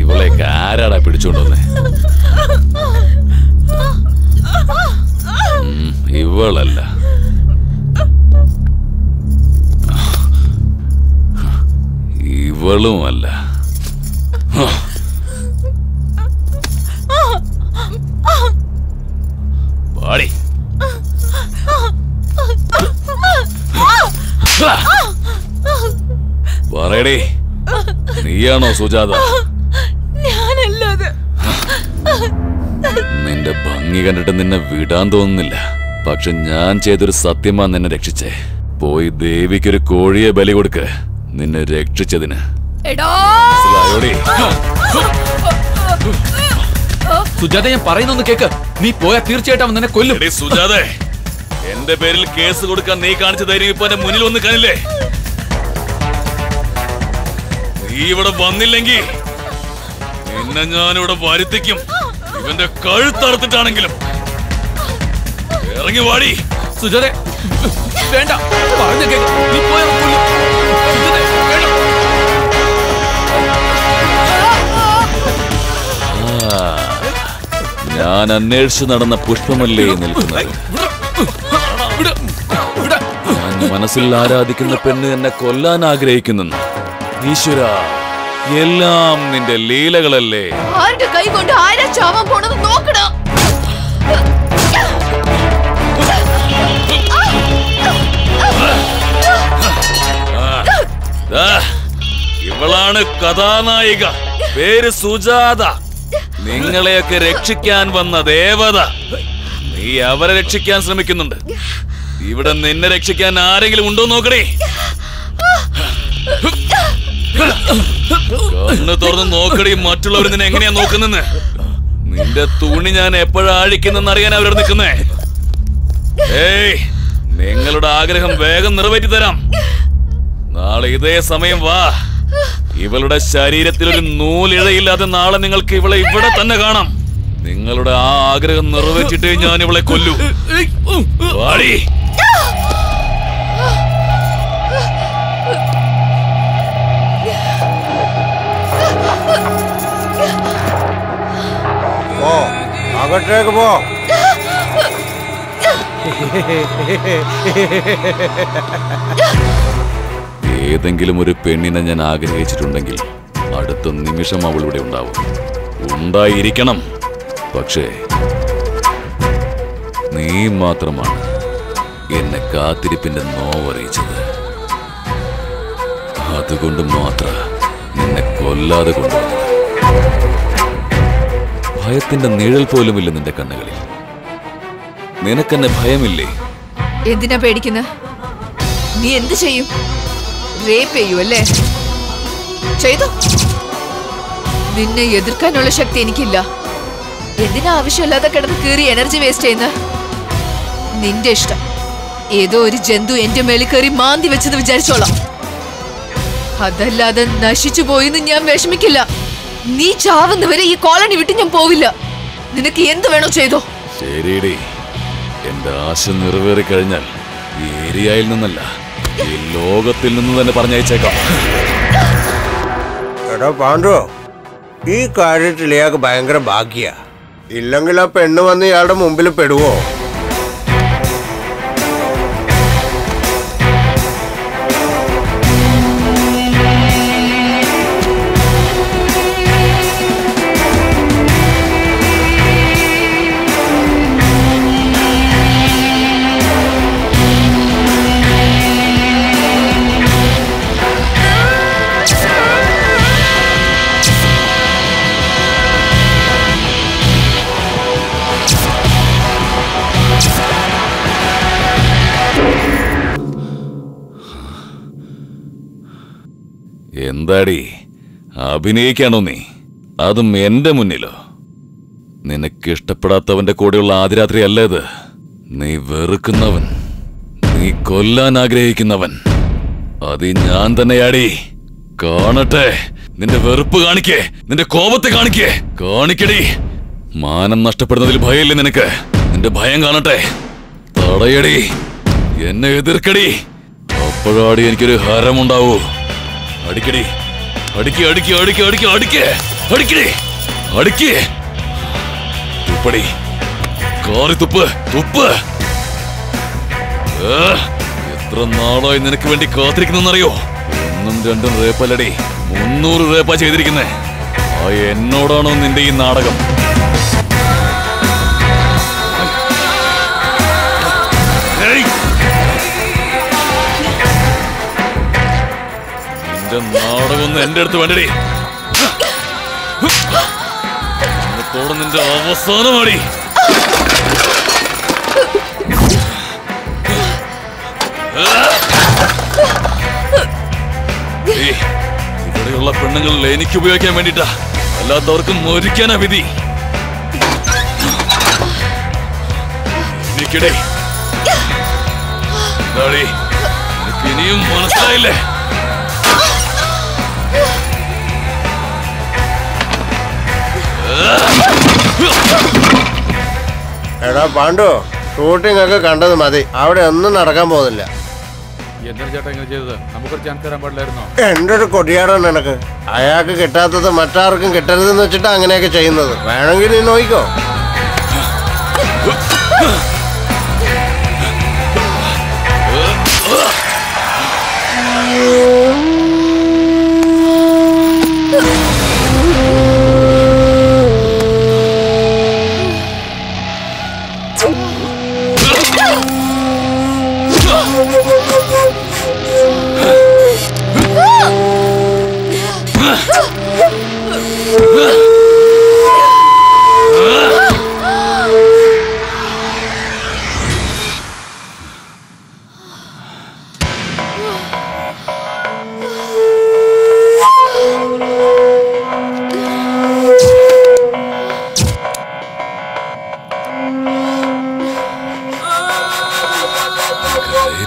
Speaker 3: ഇവളെയൊക്കെ ആരാടാ പിടിച്ചോണ്ടോന്നെ? ഇവളല്ല, ഇവളുമല്ല. പാടി പറയടേ, നീയാണോ സുജാത? നിന്റെ ഭംഗി കണ്ടിട്ട് നിന്നെ വിടാൻ തോന്നുന്നില്ല. പക്ഷെ ഞാൻ ചെയ്തൊരു സത്യമാ നിന്നെ രക്ഷിച്ചേ. പോയി ദേവിക്കൊരു കോഴിയെ ബലി കൊടുക്ക്, നിന്നെ രക്ഷിച്ചതിന്.
Speaker 13: സുജാത, ഞാൻ പറയുന്നൊന്ന് കേക്ക്. നീ പോയാ തീർച്ചയായിട്ടും അവൻ നിന്നെ കൊല്ലും.
Speaker 3: സുജാത, എന്റെ പേരിൽ കേസ് കൊടുക്കാൻ നീ കാണിച്ച ധൈര്യം ഇപ്പൊ എന്റെ മുന്നിൽ വന്ന് കാണില്ലേ? നീ ഇവിടെ വന്നില്ലെങ്കിൽ നിന്നെ ഞാനിവിടെ വരുത്തിക്കും. ഇവന്റെ കഴുത്തറുത്തിട്ടാണെങ്കിലും. ഇറങ്ങി വാടി.
Speaker 13: സുജാത, വേണ്ട, പറഞ്ഞ കേക്ക്. നീ പോയാ കൊല്ലും.
Speaker 3: ഞാൻ അന്വേഷിച്ചു നടന്ന പുഷ്പമല്ലേ നിൽക്കുന്നത്. ഞാൻ മനസ്സിൽ ആരാധിക്കുന്ന പെണ്ണ് എന്നെ കൊല്ലാൻ ആഗ്രഹിക്കുന്നു. ഈശ്വര, എല്ലാം നിന്റെ ലീലകളല്ലേ.
Speaker 2: ആരുടെ കൈ കൊണ്ട് ആരാ ചാവാൻ പോണത് നോക്കണം.
Speaker 3: ഇവളാണ് കഥാനായിക. പേര് സുജാത. നിങ്ങളെയൊക്കെ രക്ഷിക്കാൻ വന്ന ദേവത. നീ അവരെ രക്ഷിക്കാൻ ശ്രമിക്കുന്നുണ്ട്. ഇവിടെ നിന്നെ രക്ഷിക്കാൻ ആരെങ്കിലും ഉണ്ടോ നോക്കണേ. കണ്ണ് തുറന്ന് നോക്കടി, മറ്റുള്ളവർ നിന്നെ എങ്ങനെയാ നോക്കുന്നെന്ന്. നിന്റെ തുണി ഞാൻ എപ്പോഴാ അഴിക്കുന്നെന്ന് അറിയാൻ അവർ നിൽക്കുന്നേ. ഏയ്, നിങ്ങളുടെ ആഗ്രഹം വേഗം നിറവേറ്റി തരാം. നാളെ ഇതേ സമയം വാ. ഇവളുടെ ശരീരത്തിൽ ഒരു നൂലിഴയില്ലാതെ നാളെ നിങ്ങൾക്ക് ഇവളെ ഇവിടെ തന്നെ കാണാം. നിങ്ങളുടെ ആ ആഗ്രഹം നിറവേറ്റിട്ടേ ഞാൻ ഇവളെ കൊല്ലൂ. വാടി.
Speaker 8: പോ, അകത്തേക്ക് പോ.
Speaker 3: ഏതെങ്കിലും ഒരു പെണ്ണിനെ ഞാൻ ആഗ്രഹിച്ചിട്ടുണ്ടെങ്കിൽ അടുത്ത നിമിഷം അവളിവിടെ ഉണ്ടാവും. ഉണ്ടായിരിക്കണം. പക്ഷേ നീ മാത്രമാണ് എന്നെ കാത്തിരിപ്പിന്റെ നോവറിയിച്ചത്. അതുകൊണ്ട് മാത്രം നിന്നെ കൊല്ലാതെ കൊണ്ടുവന്നത്. ഭയത്തിന്റെ നിഴൽ പോലുമില്ല നിന്റെ കണ്ണുകളിൽ. നിനക്കെന്നെ ഭയമില്ലേ?
Speaker 2: എന്തിനാ പേടിക്കുന്ന? നീ എന്ത് ചെയ്യും? റേപ്പ് ചെയ്യൂ അല്ലേ? ചെയ്തു. നിന്നെ എതിർക്കാനുള്ള ശക്തി എനിക്കില്ല. എന്തിനാ ആവശ്യമില്ലാതെ കിടന്ന് കീറി എനർജി വേസ്റ്റ് ചെയ്യുന്ന? നിന്റെ ഇഷ്ടം. ഏതോ ഒരു ജന്തു എന്റെ മേളിൽ കയറി മാന്തി വെച്ചെന്ന് വിചാരിച്ചോളാം. അതല്ലാതെ നശിച്ചു പോയിന്ന് ഞാൻ വിഷമിക്കില്ല. നീ ചാവുന്നവരെ ഈ കോളനി വിട്ട് ഞാൻ പോവില്ല. നിനക്ക് എന്ത് വേണോ ചെയ്തോ.
Speaker 3: ശരിയടി, എന്റെ ആശ നിറവേറി കഴിഞ്ഞാൽ ഈ ഏരിയയിൽ നിന്നല്ല, ഈ ലോകത്തിൽ നിന്ന് തന്നെ പറഞ്ഞയച്ചേക്കാം.
Speaker 8: എടാ പാണ്ഡു, ഈ കാര്യത്തിൽ ഇയാൾക്ക് ഭയങ്കര ഭാഗ്യ. ഇല്ലെങ്കിൽ ആ പെണ്ണ് വന്ന് ഇയാളുടെ മുമ്പിൽ പെടുവോ?
Speaker 3: എന്താടി അഭിനയിക്കാണോ നീ? അതും എന്റെ മുന്നിലോ? നിനക്ക് ഇഷ്ടപ്പെടാത്തവന്റെ കൂടെയുള്ള ആദ്യരാത്രി അല്ലേ ഇത്? നീ വെറുക്കുന്നവൻ, നീ കൊല്ലാൻ ആഗ്രഹിക്കുന്നവൻ, അത് ഞാൻ തന്നെയാടി. കാണട്ടെ, നിന്റെ വെറുപ്പ് കാണിക്കേ, നിന്റെ കോപത്തെ കാണിക്കേ, കാണിക്കടി. മാനം നഷ്ടപ്പെടുന്നതിൽ ഭയമില്ലേ നിനക്ക്? നിന്റെ ഭയം കാണട്ടെ. തടയടി, എന്നെ എതിർക്കടി. അപ്പോഴാടി എനിക്കൊരു ഹരമുണ്ടാവൂ. അടിക്കടി, അടിക്ക് അടിക്ക് അടിക്ക് അടിക്ക് അടിക്ക് അടിക്കടി, അടിക്ക്. തുപ്പടി, കാറി തുപ്പ് തുപ്പ്. എത്ര നാളായി നിനക്ക് വേണ്ടി കാത്തിരിക്കുന്നറിയോ? 1ഉം 2ഉം റേപ്പല്ലടി, 300 റേപ്പാ ചെയ്തിരിക്കുന്നേ. ആ എന്നോടാണോ നിന്റെ ഈ നാടകം? നാടകമൊന്നും എന്റെ അടുത്ത് വേണ്ടടി. ഇന്നത്തോടെ നിന്റെ അവസാനമാടി. ഇവിടെയുള്ള പെണ്ണുങ്ങളിൽ എനിക്ക് ഉപയോഗിക്കാൻ വേണ്ടിട്ടാ, അല്ലാത്തവർക്കും മരിക്കാനാ വിധി. എനിക്കിടേ എനിക്ക് ഇനിയും മനസ്സിലായില്ലേ?
Speaker 8: എടാ പാണ്ഡു, ഷൂട്ടിംഗ് ഒക്കെ കണ്ടത് മതി, അവിടെ ഒന്നും നടക്കാൻ പോകുന്നില്ല. എന്റെ ഒരു കൊടിയാടാണ് എനക്ക്. അയാൾക്ക് കിട്ടാത്തത് മറ്റാർക്കും കിട്ടരുതെന്ന് വെച്ചിട്ട് അങ്ങനെയൊക്കെ ചെയ്യുന്നത്. വേണമെങ്കിൽ നീ നോക്കിക്കോ.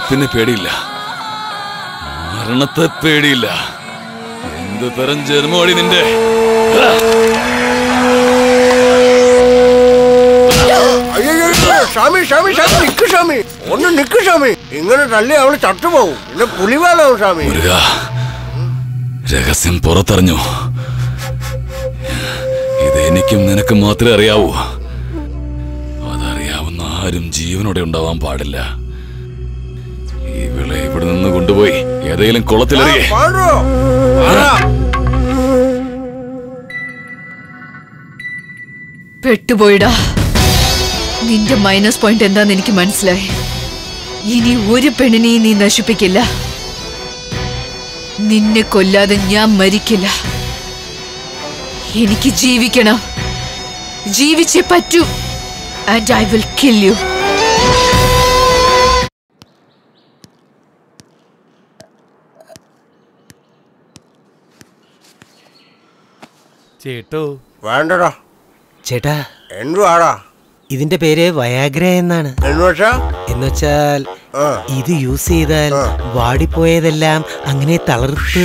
Speaker 3: പിന്നെ പേടിയില്ല, മരണത്തെ പേടിയില്ല. എന്ത് തരം ജന്മമാടി നിന്റെ?
Speaker 8: ഷാമി ഷാമി ഷാമി നിക്ക് ഷാമി, ഒന്ന് നിക്ക് ഷാമി. ഇങ്ങനെ തള്ളി അവള് ചട്ടുപോകും, പിന്നെ പുലിവാലാവും ഷാമി.
Speaker 3: രഹസ്യം പുറത്തറിഞ്ഞു. ഇത് എനിക്കും നിനക്കും മാത്രമേ അറിയാവൂ. അതറിയാവുന്ന ആരും ജീവനോടെ ഉണ്ടാവാൻ പാടില്ല. ഇവളെ ഇവിടെ നിന്ന് കൊണ്ടുപോയി ഏതെങ്കിലും കുളത്തിലെറിയേ.
Speaker 2: പെട്ടുപോയിടാ. നിന്റെ മൈനസ് പോയിന്റ് എന്താന്ന് എനിക്ക് മനസ്സിലായി. ഇനി ഒരു പെണ്ണിനെയും നീ നശിപ്പിക്കില്ല. നിന്നെ കൊല്ലാതെ ഞാൻ മരിക്കില്ല. എനിക്ക് ജീവിക്കണം, ജീവിച്ചേ പറ്റൂ. And I will kill you.
Speaker 12: ചേട്ടോ
Speaker 8: വേണ്ടടാ.
Speaker 12: ചേട്ടാ
Speaker 8: എന്തുവാടാ?
Speaker 12: ഇതിന്റെ പേര് വയാഗ്ര എന്നാണ്.
Speaker 8: എന്നുവെച്ചാൽ
Speaker 12: ഇത് യൂസ് ചെയ്താൽ വാടിപ്പോയതെല്ലാം അങ്ങനെ തളർത്ത്.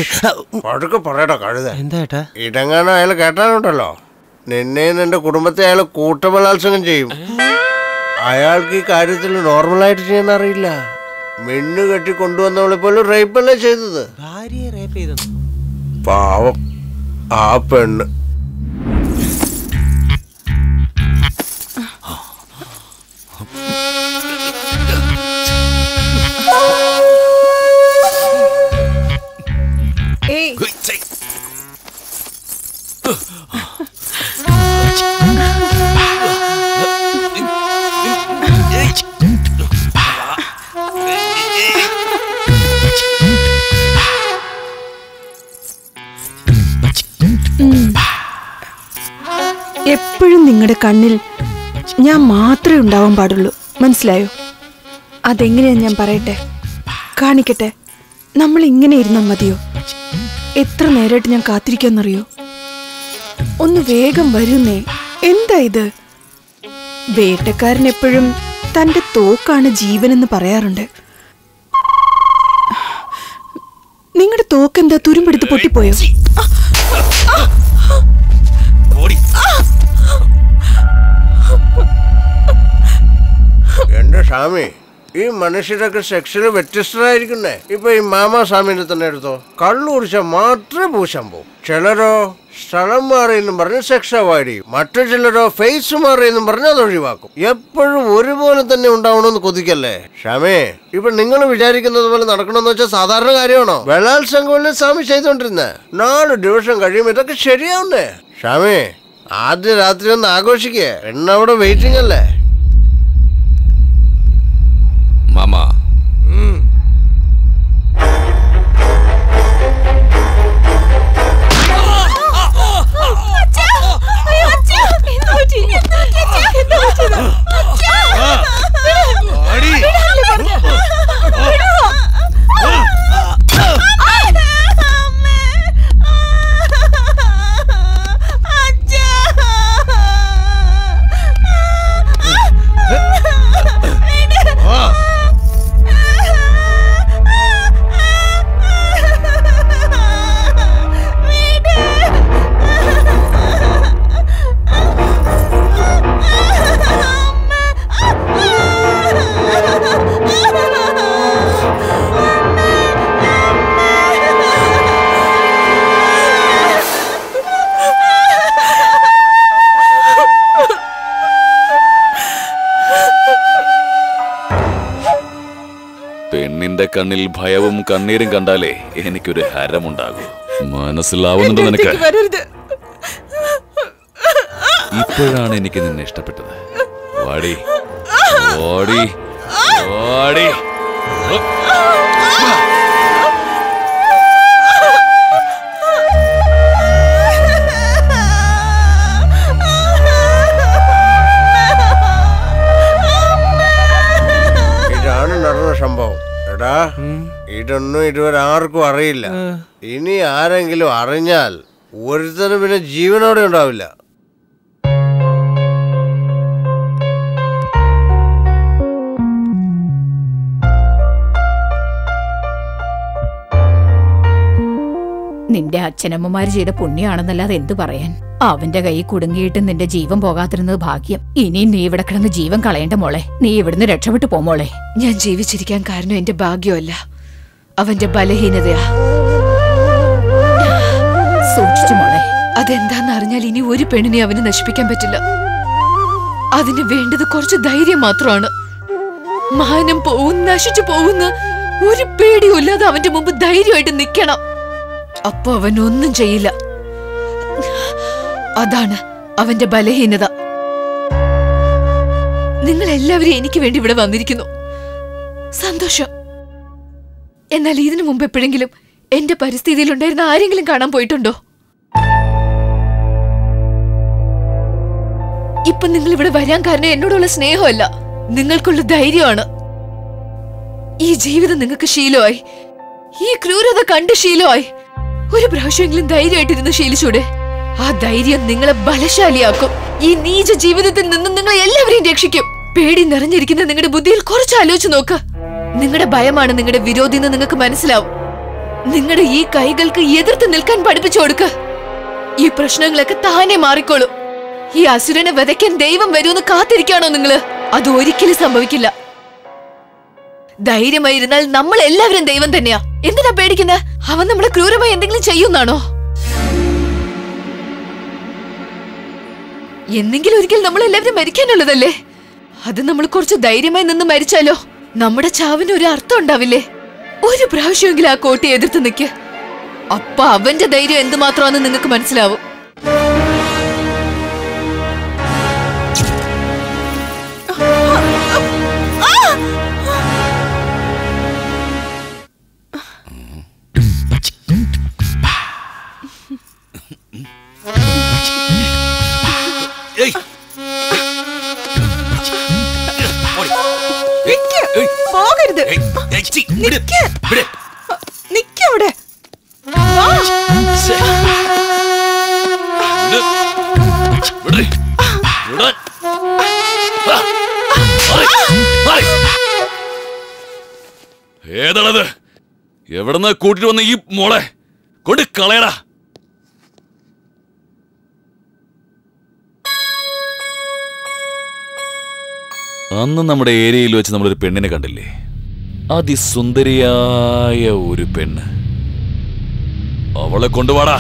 Speaker 8: പതുക്കെ പറയടാ കഴുത.
Speaker 12: എന്താ ഏട്ടാ?
Speaker 8: ഇടങ്ങാനും അയാൾ കേട്ടാലുണ്ടല്ലോ, നിന്നെ നിന്റെ കുടുംബത്തെ അയാൾ കൂട്ടബലാത്സംഗം ചെയ്യും. അയാൾക്ക് ഈ കാര്യത്തിൽ നോർമലായിട്ട് ചെയ്യാൻ അറിയില്ല. മിന്നു കെട്ടി കൊണ്ടുവന്നവളെ പോലും റേപ്പല്ലേ ചെയ്തത്.
Speaker 12: ഭാര്യയെ റേപ്പ് ചെയ്തു.
Speaker 8: പാവം ആ പെണ്ണ്.
Speaker 5: എപ്പോഴും നിങ്ങളുടെ കണ്ണിൽ ഞാൻ മാത്രമേ ഉണ്ടാവാൻ പാടുള്ളൂ, മനസ്സിലായോ? അതെങ്ങനെയാ ഞാൻ പറയട്ടെ, കാണിക്കട്ടെ. നമ്മൾ ഇങ്ങനെ ഇരുന്നാൽ മതിയോ? എത്ര നേരമായിട്ട് ഞാൻ കാത്തിരിക്കാന്നറിയോ? ഒന്ന് വേഗം വരുന്നേ. എന്താ ഇത്? വേട്ടക്കാരൻ എപ്പോഴും തന്റെ തോക്കാണ് ജീവനെന്ന് പറയാറുണ്ട്. നിങ്ങളുടെ തോക്കെന്താ തുരുമ്പെടുത്ത് പൊട്ടിപ്പോയോ?
Speaker 8: എന്റെ സ്വാമി, ഈ മനുഷ്യരൊക്കെ സെക്ഷന് വ്യത്യസ്തരായിരിക്കുന്നേ. ഇപ്പൊ ഈ മാമാസ്വാമിനെ തന്നെ എടുത്തോ. കള്ളു കുടിച്ചാൽ മാത്രമേ പൂശാൻ പോകും. ചിലരോ സ്ഥലം മാറിയെന്നും പറഞ്ഞ് സെക്സ് അവോയ്ഡ് ചെയ്യും. മറ്റു ചിലരോ ഫേസ് മാറിയെന്നും പറഞ്ഞ് അത് ഒഴിവാക്കും. എപ്പോഴും ഒരുപോലെ തന്നെ ഉണ്ടാവണമെന്ന് കൊതിക്കല്ലേ സ്വാമി? ഇപ്പൊ നിങ്ങൾ വിചാരിക്കുന്നത് പോലെ നടക്കണമെന്ന് വെച്ചാൽ സാധാരണ കാര്യമാണോ? ബലാത്സംഗമല്ലേ സ്വാമി ചെയ്തോണ്ടിരുന്നേ? 4 ദിവസം കഴിയുമ്പോൾ ഇതൊക്കെ ശരിയാവുന്നേ. സ്വാമി, ആദ്യ രാത്രി ഒന്ന് ആഘോഷിക്കേ. പെണ്ണവിടെ വെയിറ്റിംഗ് അല്ലേ?
Speaker 3: മാമാ, പെണ്ണിന്റെ കണ്ണിൽ ഭയവും കണ്ണീരും കണ്ടാലേ എനിക്കൊരു ഹരമുണ്ടാകൂ. മനസ്സിലാവുന്നുണ്ടോ നിനക്ക്? ഇപ്പോഴാണ് എനിക്ക് നിന്നെ ഇഷ്ടപ്പെട്ടത്. വാടി വാടി വാടി.
Speaker 8: ഇതാണ് നടന്ന സംഭവം. എടാ, ഇതൊന്നും ഇതുവരെ ആർക്കും അറിയില്ല. ഇനി ആരെങ്കിലും അറിഞ്ഞാൽ ഒരുത്തനും പിന്നെ ജീവനോടെ ഉണ്ടാവില്ല.
Speaker 6: നിന്റെ അച്ഛനമ്മമാര് ചെയ്ത പുണ്യാണെന്നല്ലാതെ എന്തു പറയാൻ. അവന്റെ കൈ കുടുങ്ങിയിട്ട് നിന്റെ ജീവൻ പോകാതിരുന്നത് ഭാഗ്യം. ഇനിയും നീ ഇവിടെ കിടന്ന് ജീവൻ കളയേണ്ട മോളെ. നീ ഇവിടുന്ന് രക്ഷപ്പെട്ടു പോമോളെ.
Speaker 2: ഞാൻ ജീവിച്ചിരിക്കാൻ കാരണം എന്റെ ഭാഗ്യമല്ല, അവന്റെ ബലഹീനതയാ.
Speaker 6: സൂക്ഷിച്ചു മോളെ.
Speaker 2: അതെന്താന്ന് അറിഞ്ഞാൽ ഇനി ഒരു പെണ്ണിനെ അവന് നശിപ്പിക്കാൻ പറ്റില്ല. അതിന് വേണ്ടത് കുറച്ച് ധൈര്യം മാത്രമാണ്. മാനം പോവും, നശിച്ചു പോകുന്ന ഒരു പേടിയും ഇല്ലാതെ അവന്റെ മുമ്പ് ധൈര്യമായിട്ട് നിൽക്കണം. അപ്പൊ അവൻ ഒന്നും ചെയ്യില്ല. അതാണ് അവന്റെ ബലഹീനത. നിങ്ങൾ എല്ലാവരും എനിക്ക് വേണ്ടി ഇവിടെ വന്നിരിക്കുന്നു, സന്തോഷം. എന്നാൽ ഇതിനു മുമ്പ് എപ്പോഴെങ്കിലും എന്റെ പരിസ്ഥിതിയിൽ ഉണ്ടായിരുന്ന ആരെങ്കിലും കാണാൻ പോയിട്ടുണ്ടോ? ഇപ്പൊ നിങ്ങൾ ഇവിടെ വരാൻ കാരണം എന്നോടുള്ള സ്നേഹമല്ല, നിങ്ങൾക്കുള്ള ധൈര്യമാണ്. ഈ ജീവിതം നിങ്ങൾക്ക് ശീലമായി, ഈ ക്രൂരത കണ്ട് ശീലമായി. ഒരു പ്രാവശ്യമെങ്കിലും ധൈര്യമായിട്ടിരുന്ന് ശീലിച്ചൂടെ? ആ ധൈര്യം നിങ്ങളെ ബലശാലിയാക്കും. ഈ നീച ജീവിതത്തിൽ നിന്നും നിങ്ങളെ എല്ലാവരെയും രക്ഷിക്കും. പേടി നിറഞ്ഞിരിക്കുന്ന നിങ്ങളുടെ ബുദ്ധിയിൽ കുറച്ച് ആലോചിച്ച് നോക്ക്. നിങ്ങളുടെ ഭയമാണ് നിങ്ങളുടെ വിരോധി എന്ന് നിങ്ങൾക്ക് മനസ്സിലാവും. നിങ്ങളുടെ ഈ കൈകൾക്ക് എതിർത്ത് നിൽക്കാൻ പഠിപ്പിച്ചു കൊടുക്ക്. ഈ പ്രശ്നങ്ങളൊക്കെ താനെ മാറിക്കോളും. ഈ അസുരനെ വധയ്ക്കാൻ ദൈവം വരുമെന്ന് കാത്തിരിക്കാണോ നിങ്ങള്? അത് ഒരിക്കലും സംഭവിക്കില്ല. ധൈര്യമായിരുന്നാൽ നമ്മൾ എല്ലാവരും ദൈവം തന്നെയാ. എന്തിനാ പേടിക്കുന്നത്? അവൻ നമ്മളെ ക്രൂരമായി എന്തെങ്കിലും ചെയ്യുന്നാണോ? എന്നെങ്കിലും ഒരിക്കൽ നമ്മൾ എല്ലാവരും മരിക്കാനുള്ളതല്ലേ? അത് നമ്മൾ കുറച്ച് ധൈര്യമായി നിന്ന് മരിച്ചാലോ നമ്മുടെ ചാവിന് ഒരു അർത്ഥം ഉണ്ടാവില്ലേ? ഒരു പ്രാവശ്യമെങ്കിലും ആ കോട്ടയെ എതിർത്ത് നിൽക്ക്. അപ്പൊ അവന്റെ ധൈര്യം എന്തുമാത്രമാണെന്ന് നിങ്ങൾക്ക് മനസ്സിലാവും.
Speaker 11: പോകരുത്. നിക്കവിടെ.
Speaker 3: ഏതാണത്? എവിടെന്നാ കൂട്ടിട്ട് വന്ന ഈ മോളെ? കൊണ്ട് കളയടാ. അന്ന് നമ്മുടെ ഏരിയയിൽ വെച്ച് നമ്മളൊരു പെണ്ണിനെ കണ്ടില്ലേ? അതിസുന്ദരിയായ ഒരു പെണ്ണ്. അവളെ കൊണ്ടുപോടാ.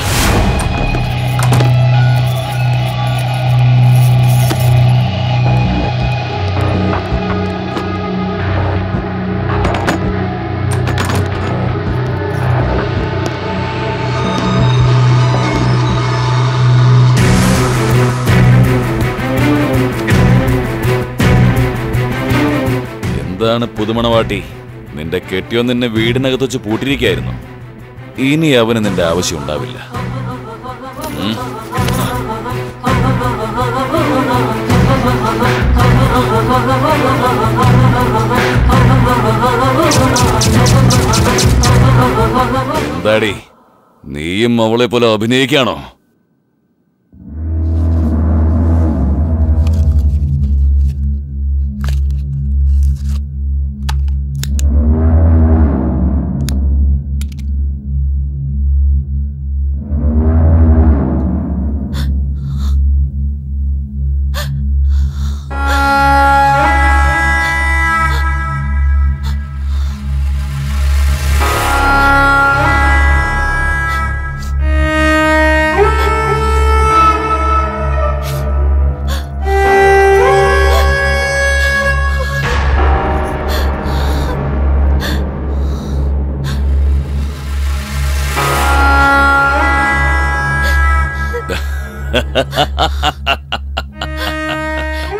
Speaker 3: എന്താണ് പുതുമണവാട്ടി? നിന്റെ കെട്ടിയോ നിന്നെ വീടിനകത്ത് വെച്ച് പൂട്ടിരിക്കായിരുന്നു. ഇനി അവന് നിന്റെ ആവശ്യം ഉണ്ടാവില്ല. എന്താടി, നീയും അവളെ പോലെ അഭിനയിക്കാണോ?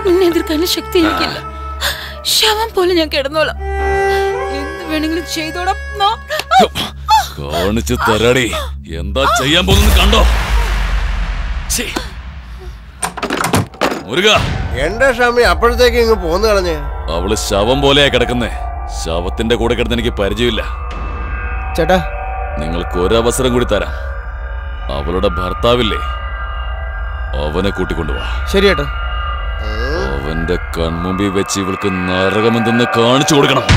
Speaker 14: നിന്നെ എതിർക്കാനുള്ള ശക്തി എനിക്കില്ല. ശവം പോലെ ഞാൻ കിടന്നോളാം. എന്ത് വേണമെങ്കിലും ചെയ്തോടാം.
Speaker 3: കാണിച്ചു തരാടി എന്താ ചെയ്യാൻ പോകുന്നത് കണ്ടോ? മുരുക,
Speaker 8: എന്റെ ഷാമി അപ്പോഴത്തേക്ക് ഇങ്ങ് പോന്നു കളഞ്ഞേ.
Speaker 3: അവള് ശവം പോലെയാ കിടക്കുന്നേ. ശവത്തിന്റെ കൂടെ കിടന്ന് എനിക്ക് പരിചയമില്ല.
Speaker 12: ചേട്ടാ,
Speaker 3: നിങ്ങൾക്ക് ഒരവസരം കൂടി തരാം. അവളുടെ ഭർത്താവില്ലേ, അവനെ കൂട്ടിക്കൊണ്ടുപോവാ.
Speaker 12: ശരി ചേട്ടാ.
Speaker 3: അവന്റെ കൺമുമ്പിൽ വെച്ച് ഇവൾക്ക് നരകമെന്തെന്ന് കാണിച്ചു കൊടുക്കണം.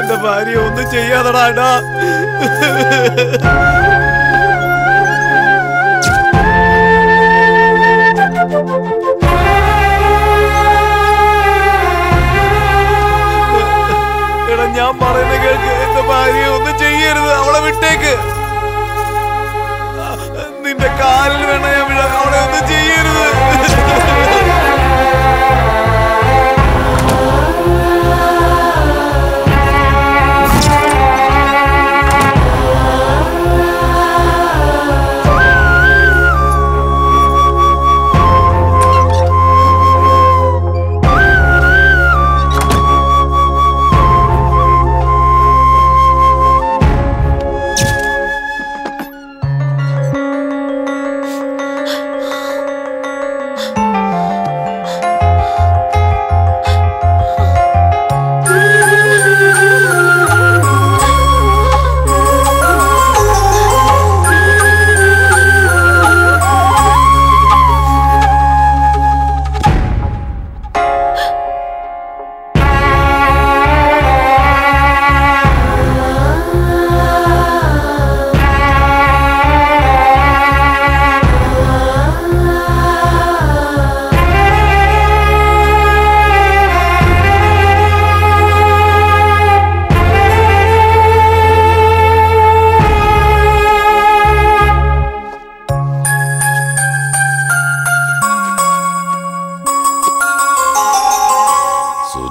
Speaker 1: എന്റെ ഭാര്യ ഒന്നും ചെയ്യാതടാ. എടാ, ഞാൻ പറയുന്ന കേൾക്ക്. എന്റെ ഭാര്യ ഒന്നും ചെയ്യരുത്. അവളെ വിട്ടേക്ക്. നിന്റെ കാലിൽ വേണ ഞാൻ വിടാൻ. അവളെ ഒന്നും ചെയ്യരുത്.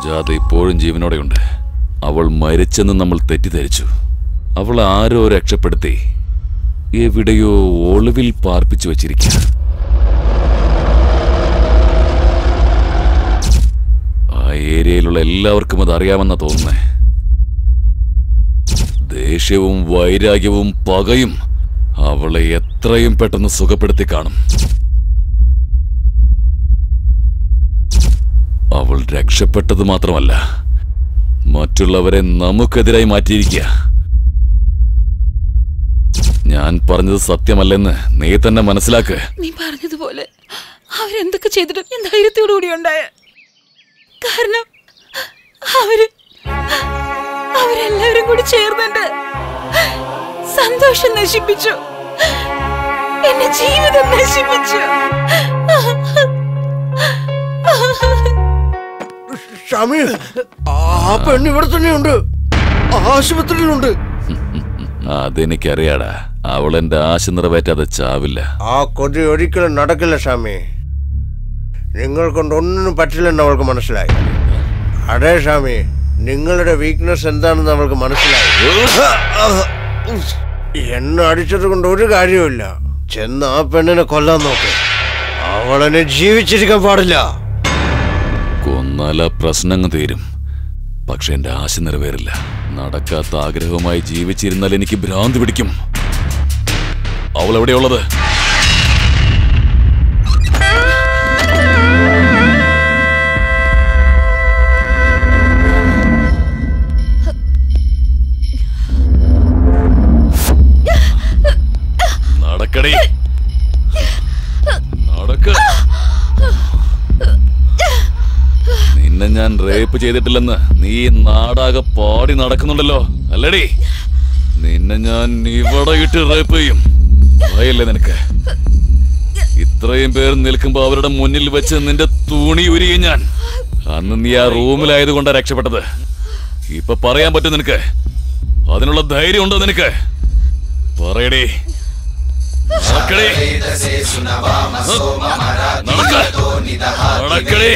Speaker 3: സുജാത ഇപ്പോഴും ജീവനോടെയുണ്ട്. അവൾ മരിച്ചെന്ന് നമ്മൾ തെറ്റിദ്ധരിച്ചു. അവൾ ആരോ രക്ഷപ്പെടുത്തി എവിടെയോ ഒളിവിൽ പാർപ്പിച്ചു വച്ചിരിക്കുക. ആ ഏരിയയിലുള്ള എല്ലാവർക്കും അത് അറിയാമെന്നാ തോന്നുന്നേ. ദേഷ്യവും വൈരാഗ്യവും പകയും അവളെ എത്രയും പെട്ടെന്ന് സുഖപ്പെടുത്തി കാണും. അവൾ രക്ഷപ്പെട്ടത് മാത്രമല്ല, മറ്റുള്ളവരെ നമുക്കെതിരായി മാറ്റിയിരിക്കുക. ഞാൻ പറഞ്ഞത് സത്യമല്ലെന്ന് നീ തന്നെ മനസ്സിലാക്ക്.
Speaker 14: നീ പറഞ്ഞതുപോലെ അവരെന്തൊക്കെ ചെയ്തിട്ടും ഞാൻ ധൈര്യത്തോടുകൂടി ഉണ്ടായ. കാരണം അവരെല്ലാവരും കൂടി ചേർന്നുണ്ട് സന്തോഷം നശിപ്പിച്ചു, എന്റെ ജീവിതം നശിപ്പിച്ചു.
Speaker 8: ഷമി, ആ പെണ്ണ് ഇവിടെ തന്നെയുണ്ട്, ആശുപത്രിയിലുണ്ട്.
Speaker 3: അതെനിക്കറിയാടാ. അവൾ എന്റെ ആശ നിറവേറ്റാതെ ചാവില്ല.
Speaker 8: ആ കൊതി ഒരിക്കലും നടക്കില്ല ഷാമി. നിങ്ങൾ കൊണ്ട് ഒന്നിനും പറ്റില്ലെന്ന് അവൾക്ക് മനസ്സിലായി. അടേ ഷാമി, നിങ്ങളുടെ വീക്ക്നെസ് എന്താണെന്ന് അവൾക്ക് മനസ്സിലായി. എന്നെ അടിച്ചത് കൊണ്ട് ഒരു കാര്യവുമില്ല. ചെന്ന് ആ പെണ്ണിനെ കൊല്ലാൻ നോക്ക്. അവളെന്നെ ജീവിച്ചിരിക്കാൻ പാടില്ല.
Speaker 3: കൊന്നാല പ്രശ്നങ്ങൾ തീരും. പക്ഷെ എന്റെ ആശ നിറവേറില്ല. നടക്കാത്ത ആഗ്രഹവുമായി ജീവിച്ചിരുന്നാൽ എനിക്ക് ഭ്രാന്തി പിടിക്കും. അവൾ എവിടെയുള്ളത്? നടക്കടി, നടക്ക. നിന്നെ ഞാൻ റേപ്പ് ചെയ്തിട്ടില്ലെന്ന് നീ നാടാകെ പാടി നടക്കുന്നുണ്ടല്ലോ, അല്ലടി? നിന്നെ ഞാൻ ഇവിടെ ഇട്ട് റേപ്പ് ചെയ്യും. ഭയല്ലേ നിനക്ക്? ഇത്രയും പേർ നിൽക്കുമ്പോ അവരുടെ മുന്നിൽ വെച്ച് നിന്റെ തുണി ഉരിയും ഞാൻ. അന്ന് നീ ആ റൂമിലായത് കൊണ്ടാ രക്ഷപ്പെട്ടത്. ഇപ്പൊ പറയാൻ പറ്റും നിനക്ക്? അതിനുള്ള ധൈര്യം ഉണ്ടോ നിനക്ക്? പറയടി, നടക്കടി, നടക്കടി.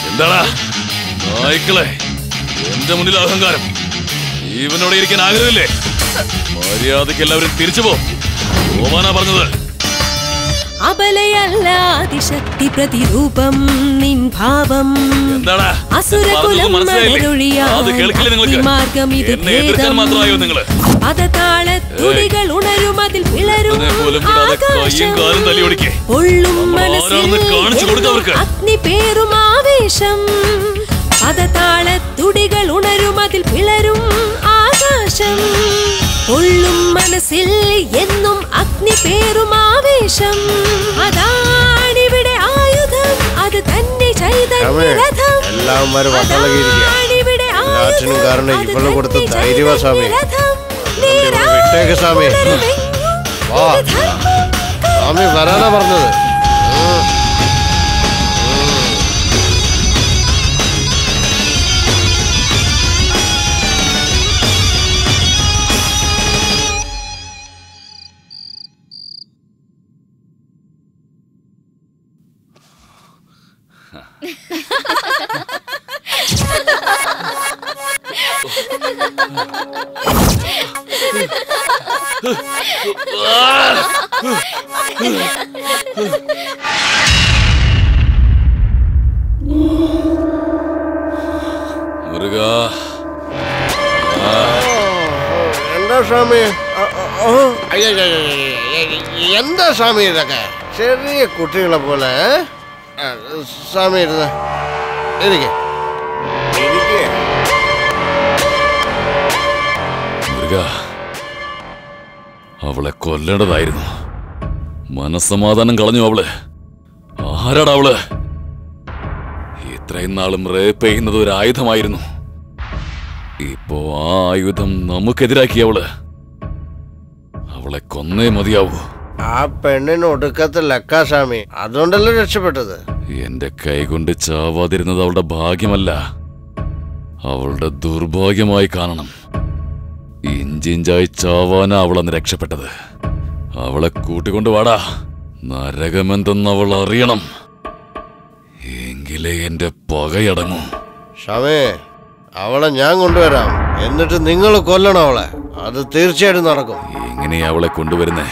Speaker 3: എന്താടാ നായ്ക്കളെ, എന്റെ മുന്നിൽ അഹങ്കാരം? ജീവനോടെ ഇരിക്കാൻ ആഗ്രഹമില്ലേ? മര്യാദയ്ക്ക് എല്ലാവരും തിരിച്ചു പോവാനാ പറഞ്ഞത്.
Speaker 9: അബലയല്ല അതിശക്തി പ്രതിരൂപം നിൻ ഭാവം. അസുരകുലം മാർഗം ഇത് ഭേദം. പദതാളത്തുടികൾ ഉണരും അതിൽ പിളരും ആകാശം. ഒള്ളും മനസ്സിൽ അഗ്നി പേരും ആവേശം. പദതാളത്തുടികൾ ഉണരും അതിൽ പിളരും ആകാശം. ഒള്ളും മനസ്സിൽ എന്നും അഗ്നി പേരും ആവേശം. അതാണിവിടെ ആയുധം, അത് തന്നെ ചൈതന്യരഥം. അതാണിവിടെ ആയുധം,
Speaker 8: കാരണം ഇവള് കൊടുത്ത ധൈര്യവാ സ്വാമി. വിട്ടേക്ക് സ്വാമി. സ്വാമി വരാനാ പറഞ്ഞത്. എന്താ സ്വാമി? എന്താ സ്വാമി ഇതൊക്കെ? ചെറിയ കുട്ടികളെ പോലെ. സ്വാമി ഇരുന്ന് ഇരിക്കെ.
Speaker 3: അവളെ കൊല്ലേണ്ടതായിരുന്നു. മനസ്സമാധാനം കളഞ്ഞു അവള്. ആരാടാ അവള്? ഇത്രയും നാളും റേപ്പ് ചെയ്യുന്നത് ഒരു ആയുധമായിരുന്നു. ഇപ്പോ ആ ആയുധം നമുക്കെതിരാക്കി അവള്. അവളെ കൊന്നേ മതിയാവൂ.
Speaker 8: ആ പെണ്ണിന് ഒടുക്കത്തെ ലക്കാ സ്വാമി, അതുകൊണ്ടല്ലേ രക്ഷപ്പെട്ടത്.
Speaker 3: എന്റെ കൈകൊണ്ട് ചാവാതിരുന്നത് അവളുടെ ഭാഗ്യമല്ല, അവളുടെ ദുർഭാഗ്യമായി കാണണം. ഇഞ്ചിഞ്ചായി ചാവാനാ അവളന്ന് രക്ഷപ്പെട്ടത്. അവളെ കൂട്ടിക്കൊണ്ട് വാടാ. നരകമെന്തെന്ന് അവൾ അറിയണം. എങ്കിലേ എന്റെ പകയടങ്ങൂ.
Speaker 8: സ്വാമി, അവളെ ഞാൻ കൊണ്ടുവരാം. എന്നിട്ട് നിങ്ങൾ കൊല്ലണം അവളെ. അത് തീർച്ചയായിട്ടും നടക്കും.
Speaker 3: എങ്ങനെയാ അവളെ കൊണ്ടുവരുന്നേ?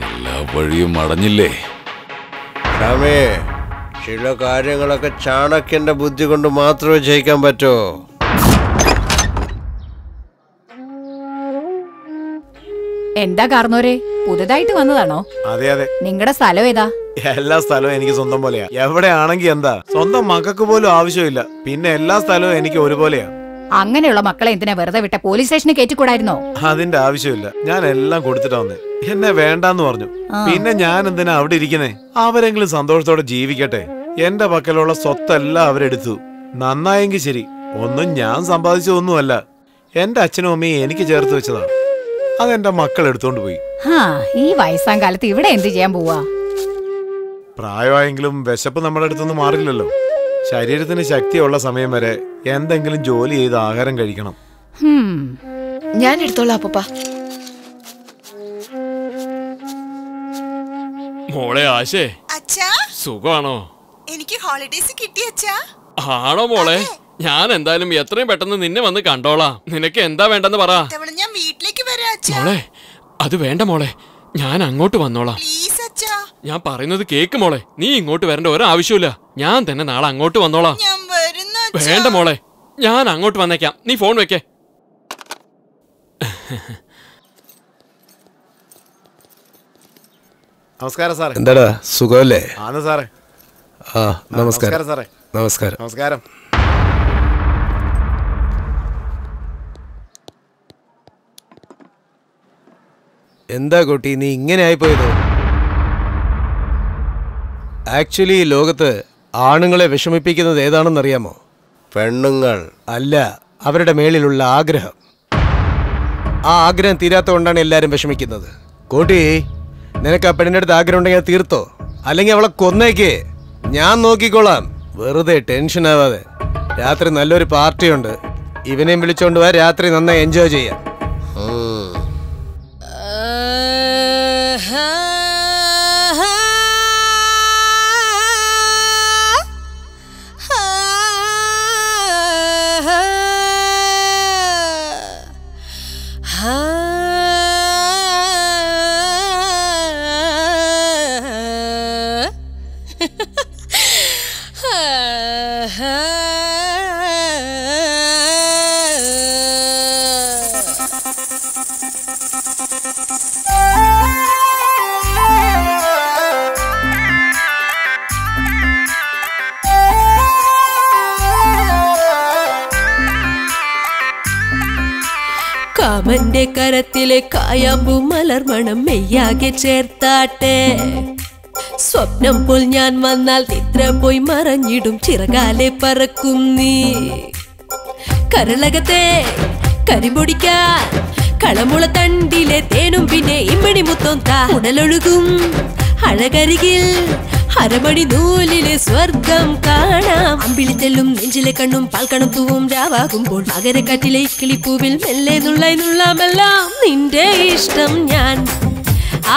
Speaker 3: എല്ലാ വഴിയും അടഞ്ഞില്ലേ?
Speaker 8: സ്വാമി, ചില കാര്യങ്ങളൊക്കെ ചാണക്യന്റെ ബുദ്ധി കൊണ്ട് മാത്രമേ ജയിക്കാൻ പറ്റൂ.
Speaker 6: എന്താ കാർന്നോരെ, പുതുതായിട്ട് വന്നതാണോ?
Speaker 1: അതെ അതെ.
Speaker 6: നിങ്ങളുടെ സ്ഥലം ഏതാ?
Speaker 1: എല്ലാ സ്ഥലവും എനിക്ക് സ്വന്തം പോലെയാ. എവിടെയാണെങ്കി എന്താ, സ്വന്തം മക്കൾക്ക് പോലും ആവശ്യമില്ല. പിന്നെ എല്ലാ സ്ഥലവും എനിക്ക് ഒരുപോലെയാ.
Speaker 6: അങ്ങനെയുള്ള മക്കളെ എന്തിനാ വെറുതെ വിട്ട പോലീസ് സ്റ്റേഷനിൽ കയറ്റിക്കൂടായിരുന്നോ?
Speaker 1: അതിന്റെ ആവശ്യമില്ല. ഞാൻ എല്ലാം കൊടുത്തിട്ടാ വന്നേ. എന്നെ വേണ്ടാന്ന് പറഞ്ഞു. പിന്നെ ഞാൻ എന്തിനാ അവിടെ ഇരിക്കുന്നേ? അവരെങ്കിലും സന്തോഷത്തോടെ ജീവിക്കട്ടെ. എന്റെ പക്കലുള്ള സ്വത്തെല്ലാം അവരെടുത്തു. നന്നായെങ്കിൽ ശരി. ഒന്നും ഞാൻ സമ്പാദിച്ചതൊന്നുമല്ല. എന്റെ അച്ഛനും അമ്മയും എനിക്ക് ചേർത്ത് വെച്ചതാ. അതെന്റെ മക്കൾ എടുത്തോണ്ട് പോയി.
Speaker 6: ഈ വയസ്സാം കാലത്ത് ഇവിടെ എന്ത് ചെയ്യാൻ പോവാ?
Speaker 1: പ്രായമായെങ്കിലും വിശപ്പ് നമ്മുടെ അടുത്തൊന്നും മാറില്ലല്ലോ. ശരീരത്തിന് ശക്തിയുള്ള സമയം വരെ എന്തെങ്കിലും ജോലി ചെയ്ത് ആഹാരം കഴിക്കണം.
Speaker 2: ഞാൻ എടുത്തോളാം അപ്പൂപ്പ.
Speaker 7: മോളെ ആശേ,
Speaker 11: അച്ഛാ
Speaker 7: സുഖമാണോ?
Speaker 11: എനിക്ക് ഹോളിഡേസ് കിട്ടി അച്ഛാ.
Speaker 7: ആണോ മോളെ? ഞാൻ എന്തായാലും എത്രയും പെട്ടെന്ന് നിന്നെ വന്ന് കണ്ടോളാം. നിനക്ക് എന്താ വേണ്ടെന്ന് പറ.
Speaker 11: ഞാൻ വീട്ടിലേക്ക് വരാം അച്ഛാ.
Speaker 7: മോളെ, അത് വേണ്ട മോളെ, ഞാൻ അങ്ങോട്ട് വന്നോളാം.
Speaker 11: പ്ലീസ് അച്ഛാ.
Speaker 7: ഞാൻ പറയുന്നത് കേക്ക് മോളെ. നീ ഇങ്ങോട്ട് വരേണ്ട ഒരാവശ്യമില്ല. ഞാൻ തന്നെ നാളെ അങ്ങോട്ട് വന്നോളാം. വേണ്ട മോളെ, ഞാൻ അങ്ങോട്ട് വന്നേക്കാം. നീ ഫോൺ വെക്കേ.
Speaker 1: നമസ്കാരം സാറേ.
Speaker 12: എന്താടാ, സുഖമല്ലേ?
Speaker 1: ആണ് സാറേ.
Speaker 12: നമസ്കാരം
Speaker 1: സാറേ.
Speaker 12: നമസ്കാരം.
Speaker 1: നമസ്കാരം.
Speaker 12: എന്താ കുട്ടി, നീ ഇങ്ങനെ ആയിപ്പോയത്? ആക്ച്വലി ഈ ലോകത്ത് ആണുങ്ങളെ വിഷമിപ്പിക്കുന്നത് ഏതാണെന്നറിയാമോ?
Speaker 8: പെണ്ണുങ്ങൾ
Speaker 12: അല്ല, അവരുടെ മേളിലുള്ള ആഗ്രഹം. ആ ആഗ്രഹം തീരാത്തതുകൊണ്ടാണ് എല്ലാവരും വിഷമിക്കുന്നത്. കോട്ടി, നിനക്ക് ആ പെണ്ണിൻ്റെ അടുത്ത് ആഗ്രഹം ഉണ്ടെങ്കിൽ തീർത്തോ, അല്ലെങ്കിൽ അവളെ കൊന്നേക്കേ. ഞാൻ നോക്കിക്കോളാം. വെറുതെ ടെൻഷൻ ആവാതെ. രാത്രി നല്ലൊരു പാർട്ടിയുണ്ട്. ഇവനെയും വിളിച്ചോണ്ട് പോവാ. രാത്രി നന്നായി എൻജോയ് ചെയ്യാം.
Speaker 9: കാമന്റെ കരത്തിലെ കായാമ്പു മലർമണം മെയ്യാകെ ചേർത്താട്ടെ. സ്വപ്നം പോൽ ഞാൻ വന്നാൽ നിദ്ര പോയി മറഞ്ഞിടും. ചിറകാലെ പറക്കും നീ കരളകത്തെ കരിപൊടിക്കാൻ. കളമുള തണ്ടിലെ തേനും പിന്നെ ഇമ്മണി മുത്തം താ. ഉടലൊഴുകും അഴകരികിൽ അരമണി നൂലിലെ സ്വർഗം കാണാം. അമ്പിളിത്തെല്ലും നെഞ്ചിലെ കണ്ണും പാൽക്കണം തൂവും രാവാകുമ്പോൾ മകരക്കാറ്റിലെ കിളിപ്പൂവിൽ മെല്ലെ നുള്ളായി നുള്ളാമെല്ലാം നിന്റെ ഇഷ്ടം. ഞാൻ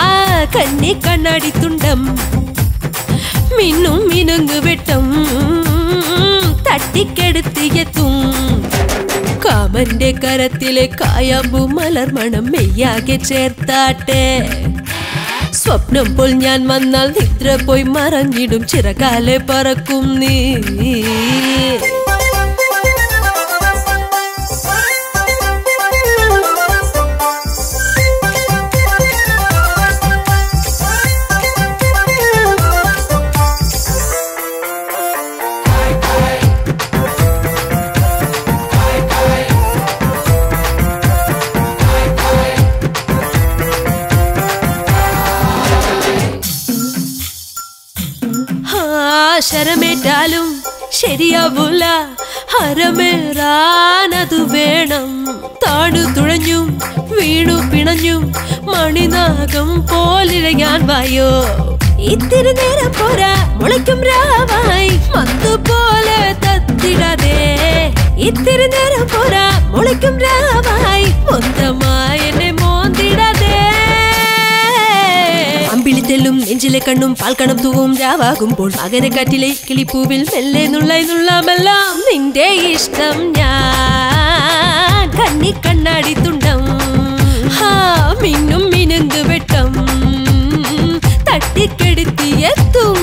Speaker 9: ആ കണ്ണി കണ്ണാടിത്തുണ്ടം മിന്നും മിനുങ്ങു വെട്ടം തട്ടിക്കെടുത്തിയെത്തും. കാമന്റെ കരത്തിലെ കായാമ്പു മലർമണം മെയ്യാകെ ചേർത്താട്ടെ. സ്വപ്നം പോൽ ഞാൻ വന്നാൽ നിദ്ര പോയി മറഞ്ഞിടും. ചിറകാലെ പറക്കും നീ. ശരമേറ്റാലും ശരിയാവൂല ഹരമേറാനതു വേണം താണു തുഴഞ്ഞും വീണു പിണഞ്ഞും മണിനാഗം പോലിഴയാൻ വായോ ഇത്തിരി നേരം പോരാ മുളയ്ക്കും രാവായി മന്തുപോലെ തത്തിടാതെ ഇത്തിരി നേരം പോരാ മുളയ്ക്കും രാവായി മൊത്തമായി എന്നെ മോന്തിടാതെ അമ്പിളിത്തെല്ലും നെഞ്ചിലെ കണ്ണും പാൽക്കണം തൂവും രാവാകുമ്പോൾ മകരക്കാറ്റിലെ കിളിപ്പൂവിൽ മെല്ലെ നുള്ളാമെല്ലാം നിന്റെ ഇഷ്ടം ഞാൻ കണ്ണി കണ്ണാടി തുണ്ടം മിന്നും മിനുങ്ങ് വെട്ടം തട്ടിക്കെടുത്തിയെത്തും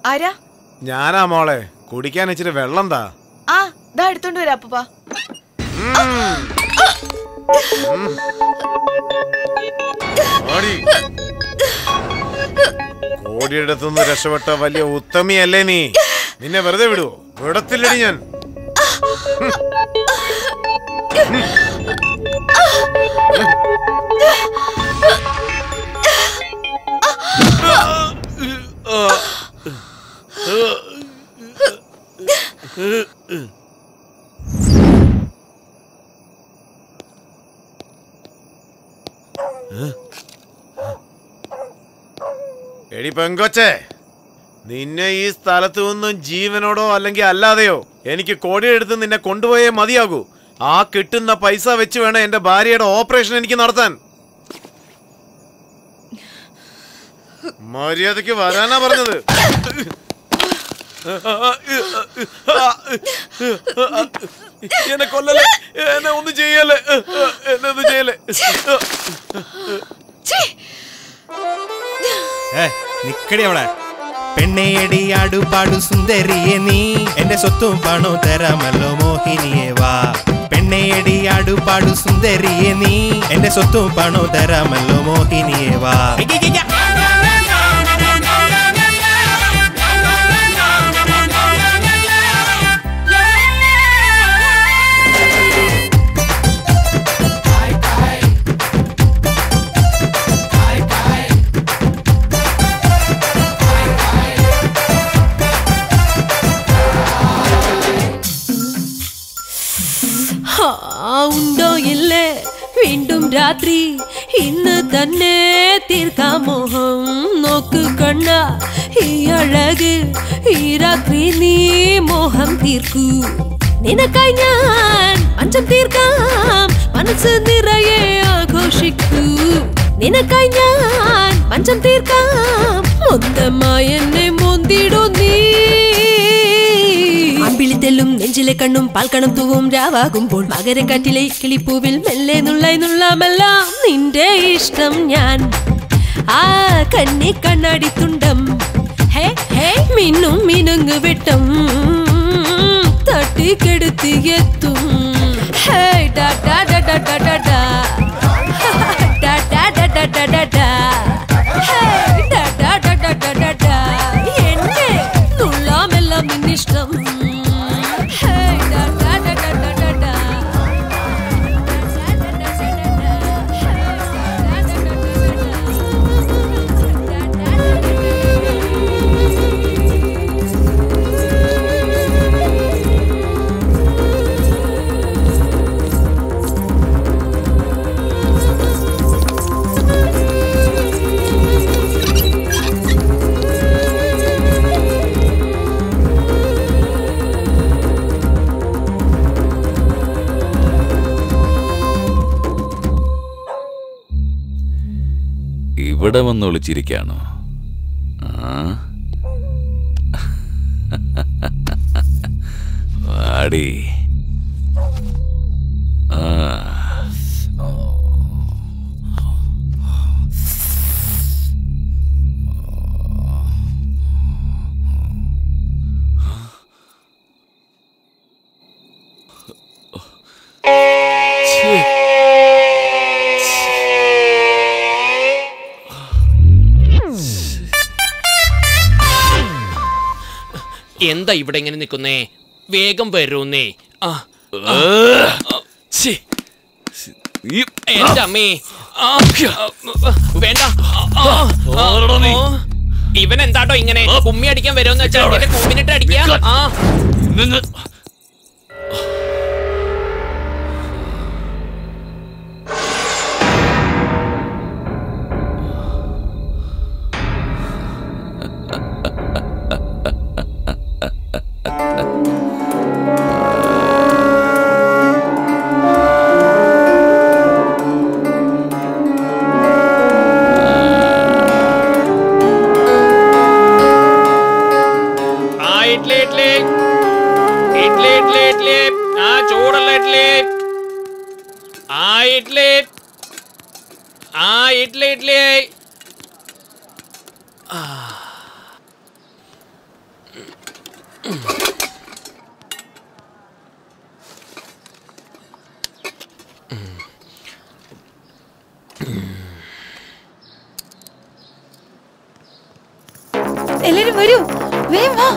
Speaker 2: ആരാ?
Speaker 1: ഞാനാ മോളെ. കുടിക്കാൻ ഇച്ചിരി വെള്ളം താ.
Speaker 2: ആ ദാ എടുത്തോണ്ട് വരാ അപ്പൂപ്പ.
Speaker 1: കോടിയെടുത്തുനിന്ന് രക്ഷപ്പെട്ട വലിയ ഉത്തമിയല്ലേ നീ? നിന്നെ വെറുതെ വിടുവോ? വിടത്തില്ലടി ഞാൻ. എടി പെങ്കൊച്ചേ, നിന്നെ ഈ സ്ഥലത്ത് നിന്നും ജീവനോടോ അല്ലെങ്കിൽ അല്ലാതെയോ എനിക്ക് കോടിയെടുത്ത് നിന്നെ കൊണ്ടുപോയേ മതിയാകൂ. ആ കിട്ടുന്ന പൈസ വെച്ച് വേണം എന്റെ ഭാര്യയുടെ ഓപ്പറേഷൻ എനിക്ക് നടത്താൻ. മര്യാദക്ക് വരാനാ പറഞ്ഞത്. എന്നെ കൊല്ലല്ലേ, എന്നെ ഒന്നും ചെയ്യല്ലേ, എന്നെ ഒന്നും ചെയ്യല്ലേ.
Speaker 15: നിക്കടി അവിടെ. പെണ്ണേടി ആടുപാടു സുന്ദരിയെ നീ എന്റെ സ്വത്തും പണവും തരാമല്ലോ മോഹിനിയെ വാ. പെണ്ണേടി ആടുപാടു സുന്ദരിയെ നീ എന്റെ സ്വത്തും പണവും തരാമല്ലോ മോഹിനിയെ വാ.
Speaker 9: ഉണ്ടോ ഇല്ലേ വീണ്ടും രാത്രി ഇന്ന് തന്നെ തീർക്കാം മോഹം. നോക്ക് കണ്ണ ഈ അഴക് ഈ രാത്രി നീ മോഹം തീർക്കൂ. നിനക്കായി ഞാൻ പഞ്ചം തീർക്കാം മനസ്സ് നിറയെ ആഘോഷിക്കൂ. നിനക്കായി ഞാൻ പഞ്ചം തീർക്കാം മൊത്തമായി എന്നെ മോന്തിടൂ നീ. അമ്പിളിത്തെല്ലും നെഞ്ചിലെ കണ്ണും പാൽക്കണം തൂവും രാവാകുമ്പോൾ മകരക്കാറ്റിലെ കിളിപ്പൂവിൽ മെല്ലെ നുള്ളാമെല്ലാം നിന്റെ ഇഷ്ടം ഞാൻ. ആ കണ്ണി കണ്ണാടി തുണ്ടം മിന്നും മിനുങ്ങ് വെട്ടം തട്ടിക്കെടുത്തിയെത്തും. എന്നെ നുള്ളാമെല്ലാം നിന്നിഷ്ടം.
Speaker 3: ഇവിടെ വന്ന് ഒളിച്ചിരിക്കാണോ? വാടി.
Speaker 7: എന്താ ഇവിടെ ഇങ്ങനെ നിൽക്കുന്നേ? വേഗം വരൂന്നേ. എന്റെ അമ്മേ, വേണ്ട. ഇവൻ എന്താട്ടോ ഇങ്ങനെ കുമ്മി അടിക്കാൻ വരുമെന്ന് വെച്ചാൽ കുമ്മിനിട്ട് അടിക്കുക.
Speaker 14: എല്ലാരും വരൂ, വേഗം വാ.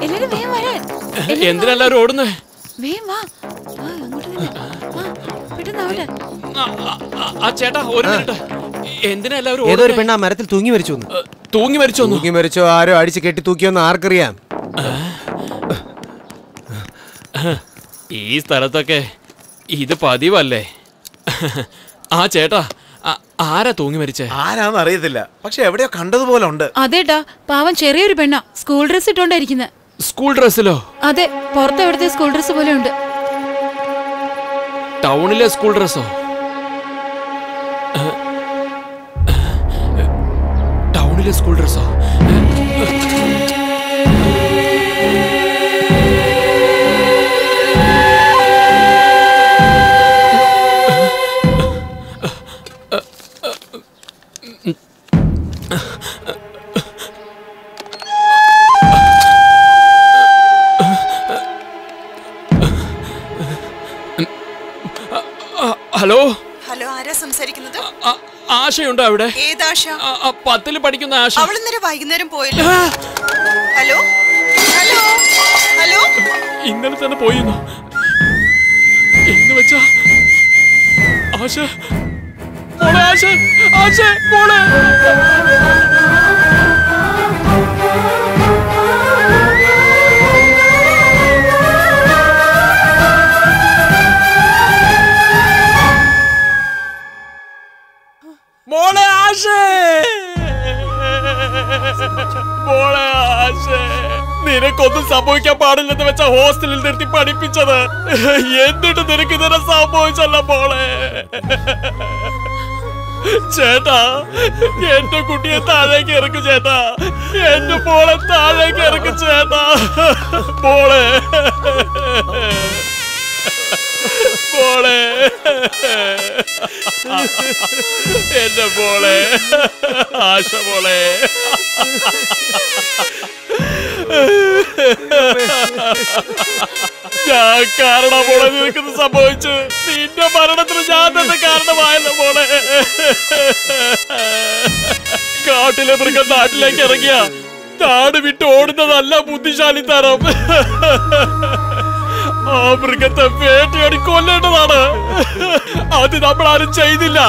Speaker 14: എല്ലാരും വേഗം വരാൻ.
Speaker 7: എന്തിനെല്ലാരും ഓടുന്നേ?
Speaker 14: വേഗം വാ. പെട്ടെന്നാവട്ടെ.
Speaker 7: ആ ചേട്ടാ ഒരു മിനിറ്റ്. എന്തിനാ എല്ലാവരും
Speaker 12: ഏതോ ഒരു പെണ്ണ് ആ മരത്തിൽ തൂങ്ങി മരിച്ചു.
Speaker 7: തൂങ്ങി
Speaker 12: മരിച്ചോ ആരോ അടിച്ച് കെട്ടി തൂക്കിയോന്ന് ആർക്കറിയാം?
Speaker 7: ഈ സ്ഥലത്തൊക്കെ ഇത് പതിവല്ലേ? ആ ചേട്ടാ, ആരാ തൂങ്ങി മരിച്ചേ?
Speaker 1: ആരാന്ന് അറിയത്തില്ല, പക്ഷെ എവിടെയോ കണ്ടതുപോലെ ഉണ്ട്.
Speaker 14: അതേട്ടാ, പാവം ചെറിയൊരു പെണ്ണ, സ്കൂൾ ഡ്രസ് ഇട്ടോണ്ടായിരിക്കുന്നത്.
Speaker 7: സ്കൂൾ ഡ്രസ്സിലോ?
Speaker 14: അതെ, പുറത്ത് എവിടത്തെ സ്കൂൾ ഡ്രസ് പോലെ ഉണ്ട്.
Speaker 7: ടൗണിലെ സ്കൂൾ ഡ്രസ്സോ? ടൗണിലെ സ്കൂൾ ഡ്രസ്സോ? ഹലോ
Speaker 11: ഹലോ, ആരാ സംസാരിക്കുന്നത്?
Speaker 7: ആശയുണ്ടോ അവിടെ?
Speaker 11: ഏതാശ?
Speaker 7: 10ൽ പഠിക്കുന്ന ആശ.
Speaker 11: അവൾ ഇന്നലെ വൈകുന്നേരം പോയല്ലോ. ഹലോ ഹലോ ഹലോ,
Speaker 7: ഇന്നലെ തന്നെ പോയിരുന്നു എന്ന് വെച്ചാ ആശ മോളെ, ആശ ആശ മോളെ. മോളെ ആശേ, മോളെ ആശേ, നിനക്കൊന്നും സംഭവിക്കാൻ പാടില്ലെന്ന് വെച്ച ഹോസ്റ്റലിൽ നിർത്തി പഠിപ്പിച്ചത്, എന്നിട്ട് നിനക്ക് ഇതിനെ സംഭവിച്ചല്ല മോളെ. ചേട്ടാ, എന്റെ കുട്ടിയെ താഴേക്ക് ഇറക്കും ചേട്ടാ, എന്റെ മോളെ താഴേക്ക് ഇറക്കും ചേട്ടാ. മോളെ മോളെ, എന്റെ മോളെ ആശ മോളെ. ഞാൻ കാരണം മോളെ നിനക്കിത് സംഭവിച്ചു. നിന്റെ മരണത്തിന് ഞാൻ തന്നെ കാരണമായല്ലോ മോളെ. കാട്ടിലെ മൃഗം നാട്ടിലേക്ക് ഇറങ്ങിയ നാട് വിട്ട് ഓടുന്നതല്ല ബുദ്ധിശാലിത്തരം. ആ മൃഗത്തെ വേട്ടയാടി കൊല്ലേണ്ടതാണ്. അത് നമ്മൾ ആരും ചെയ്തില്ല.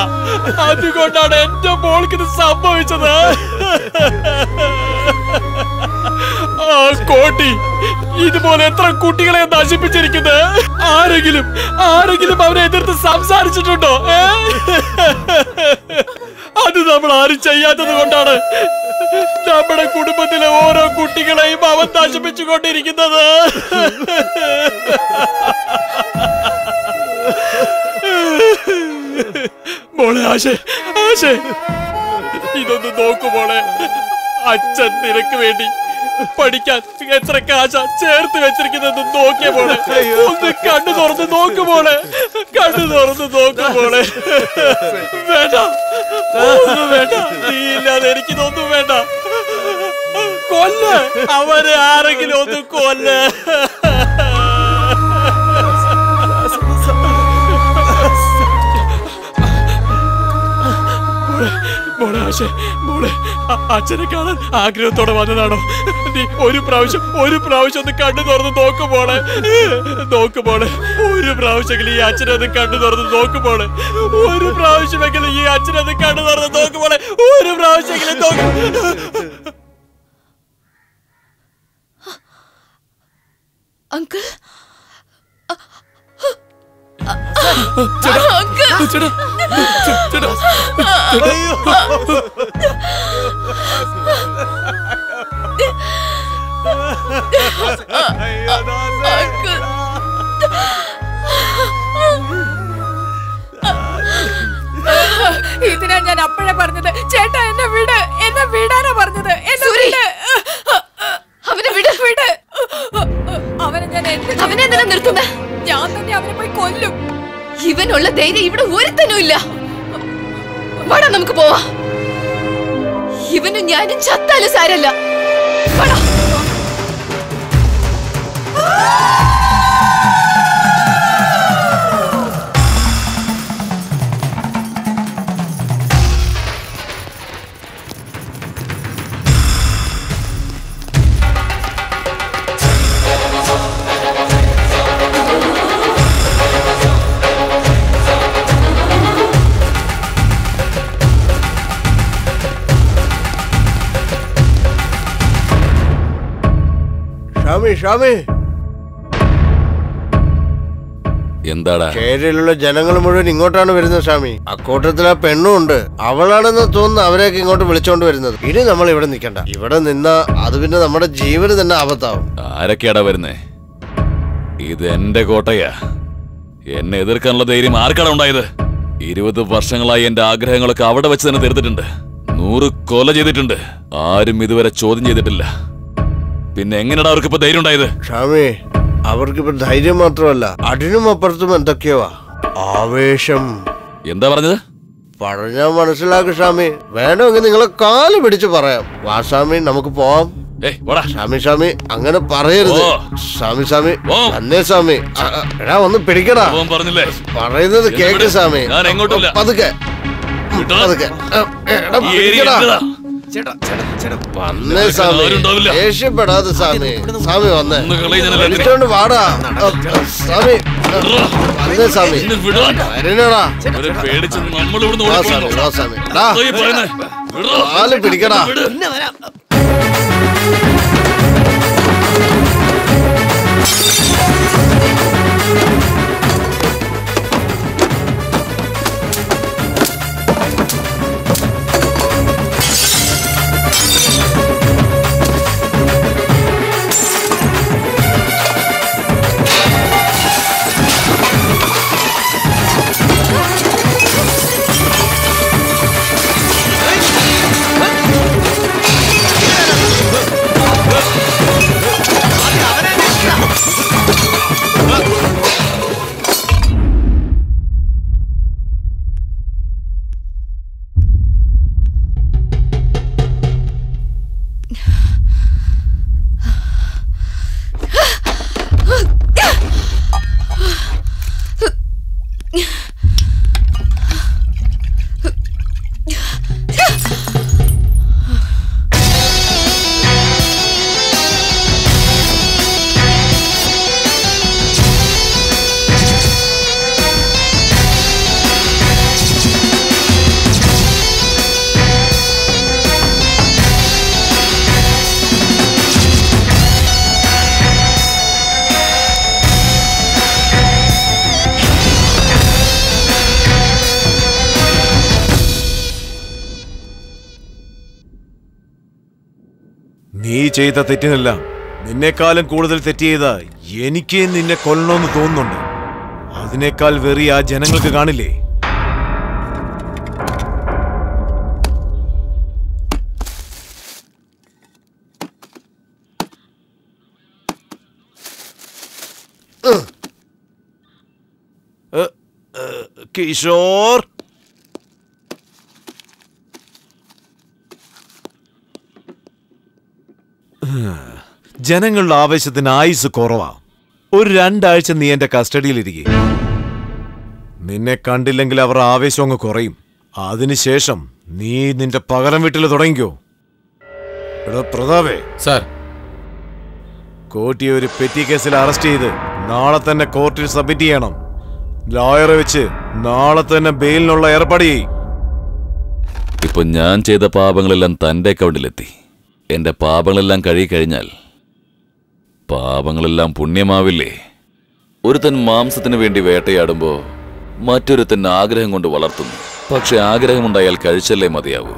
Speaker 7: അതുകൊണ്ടാണ് എന്റെ മോൾക്ക് ഇത് സംഭവിച്ചത്. ആ കോട്ടി ഇതുപോലെ എത്ര കുട്ടികളെ നശിപ്പിച്ചിരിക്കുന്നത്. ആരെങ്കിലും അവരെ എതിർത്ത് സംസാരിച്ചിട്ടുണ്ടോ? അത് നമ്മൾ ആരും ചെയ്യാത്തത് കൊണ്ടാണ് നമ്മുടെ കുടുംബത്തിലെ ഓരോ കുട്ടികളെയും അവൻ നശിപ്പിച്ചുകൊണ്ടിരിക്കുന്നത്. മോളെ ആശേ, ഇതൊന്ന് നോക്കു മോളെ. അച്ഛൻ നിനക്ക് വേണ്ടി പഠിക്കാൻ എത്ര കാശ ചേർത്ത് വെച്ചിരിക്കുന്നത് നോക്കിയ മോളെ. ഒന്ന് കണ്ണു തുറന്ന് നോക്കു മോളെ, കണ്ണു തുറന്ന് നോക്കു മോളെ. വേണ്ട, ഒന്നും വേണ്ട, നീ ഇല്ലാതെ എനിക്കിതൊന്നും വേണ്ട. കൊല്ല് അവരെ, ആരെങ്കിലും ഒന്ന് കൊല്ല്. മോളെ മോളെ ആശേ, മോളെ അച്ഛനെ കാണാൻ ആഗ്രഹത്തോടെ വന്നതാണോ? നീ ഒരു പ്രാവശ്യം ഒന്ന് കണ്ണു തുറന്ന് നോക്ക് മോളെ. ഒരു പ്രാവശ്യമെങ്കിലും ഈ അച്ഛനെ ഒന്ന് കണ്ണു തുറന്ന് നോക്ക് മോളെ. ഒരു പ്രാവശ്യമെങ്കിലും ഈ അച്ഛനെ ഒന്ന് കണ്ണു തുറന്ന് നോക്ക് മോളെ. ഒരു പ്രാവശ്യമെങ്കിലും നോക്ക്.
Speaker 14: അങ്കിൾ
Speaker 6: ഇതിനാ ഞാൻ അപ്പോഴേ പറഞ്ഞത്. ചേട്ടാ എന്നെ വിടാനാ പറഞ്ഞത്. അവനെ വിട്. അവനെ എന്തിനാ നിർത്തുന്നേ? ഞാൻ തന്നെ അവനെ പോയി കൊല്ലും. ഇവനുള്ള ധൈര്യം ഇവിടെ ഒരുത്തനും ഇല്ല. വാടാ നമുക്ക് പോവാ. ഇവനും ഞാനും ചത്താലും സാരല്ല. വാടാ.
Speaker 8: ഷാമി,
Speaker 3: എന്താടാ?
Speaker 8: ചേരിയിലുള്ള ജനങ്ങൾ മുഴുവൻ ഇങ്ങോട്ടാണ് വരുന്നത് ഷാമി. അക്കൂട്ടത്തിൽ ആ പെണ്ണും ഉണ്ട്. അവളാണെന്ന് തോന്നുന്നു അവരെയൊക്കെ ഇങ്ങോട്ട് വിളിച്ചോണ്ട് വരുന്നത്. ഇനി നമ്മൾ ഇവിടെ നിൽക്കണ്ട. ഇവിടെ നിന്നാ അത് പിന്നെ നമ്മുടെ ജീവന് തന്നെ ആപത്താവും.
Speaker 3: ആരൊക്കെയാടാ വരുന്നേ? ഇത് എന്റെ കോട്ടയാ. എന്നെ എതിർക്കാനുള്ള ധൈര്യം ആർക്കാണ് ഉണ്ടായത്? 20 വർഷങ്ങളായി എന്റെ ആഗ്രഹങ്ങളൊക്കെ അവിടെ വെച്ച് തന്നെ തീർത്തിട്ടുണ്ട്. 100 കൊല ചെയ്തിട്ടുണ്ട്. ആരും ഇതുവരെ ചോദ്യം ചെയ്തിട്ടില്ല. പിന്നെ എങ്ങനെയാ അവർക്കിപ്പോ ധൈര്യം ഉണ്ടായത്?
Speaker 8: ഷാമി, അവർക്കിപ്പോ ധൈര്യം മാത്രമല്ല, അതിനും അപ്പുറത്തും എന്തൊക്കെയോ ആവേശം.
Speaker 3: എന്താ പറഞ്ഞത്?
Speaker 8: പറഞ്ഞാ മനസ്സിലാക്കും ഷാമി. വേണമെങ്കിൽ നിങ്ങളെ കാല് പിടിച്ച് പറയാം. വാ ഷാമി, നമുക്ക് പോവാം. ഷാമി അങ്ങനെ പറയരുത്. ഷാമി അന്നേ ഷാമി. എടാ ഒന്ന് പിടിക്കടാ. പറയുന്നത് കേക്ക് ഷാമി. പതുക്കെ വന്നേ ഷാമി. ദേഷ്യപ്പെടാതെ ഷാമി. വന്നേ വിളിച്ചോണ്ട് വാടാ ഷാമി. വന്നേ ഷാമി. വരണടാ. ഷാമി കാല് പിടിക്കടാ.
Speaker 1: നീ ചെയ്ത തെറ്റിനല്ല, നിന്നെക്കാളും കൂടുതൽ തെറ്റ് ചെയ്ത എനിക്ക് നിന്നെ കൊല്ലണമെന്ന് തോന്നുന്നുണ്ട്. അതിനേക്കാൾ വെറി ആ ജനങ്ങൾക്ക് കാണില്ലേ? കിഷോർ, ജനങ്ങളുടെ ആവേശത്തിന് ആയുസ് കുറവാ. ഒരു 2 ആഴ്ച നീ എന്റെ കസ്റ്റഡിയിലിരിക്കെ. നിന്നെ കണ്ടില്ലെങ്കിൽ അവർ ആവേശം അങ്ങ് കുറയും. അതിനുശേഷം നീ നിന്റെ പകരം വീട്ടിൽ തുടങ്ങിക്കോ. എടോ പ്രതാപേ
Speaker 13: സാർ,
Speaker 1: കോട്ടിയെ ഒരു പെറ്റി കേസിൽ അറസ്റ്റ് ചെയ്ത് നാളെ തന്നെ കോർട്ടിൽ സബ്മിറ്റ് ചെയ്യണം. ലോയറെ വെച്ച് നാളെ തന്നെ ബെയിലിനുള്ള ഏർപ്പാട് ചെയ്യും.
Speaker 3: ഇപ്പൊ ഞാൻ ചെയ്ത പാപങ്ങളെല്ലാം തന്റെ അക്കൗണ്ടിലെത്തി. എന്റെ പാപങ്ങളെല്ലാം കഴുകിക്കഴിഞ്ഞാൽ പാപങ്ങളെല്ലാം പുണ്യമാവില്ലേ? ഒരുത്തൻ മാംസത്തിന് വേണ്ടി വേട്ടയാടുമ്പോ മറ്റൊരുത്തൻ ആഗ്രഹം കൊണ്ട് വളർത്തുന്നു. പക്ഷെ ആഗ്രഹമുണ്ടായാൽ കഴിച്ചല്ലേ മതിയാവൂ.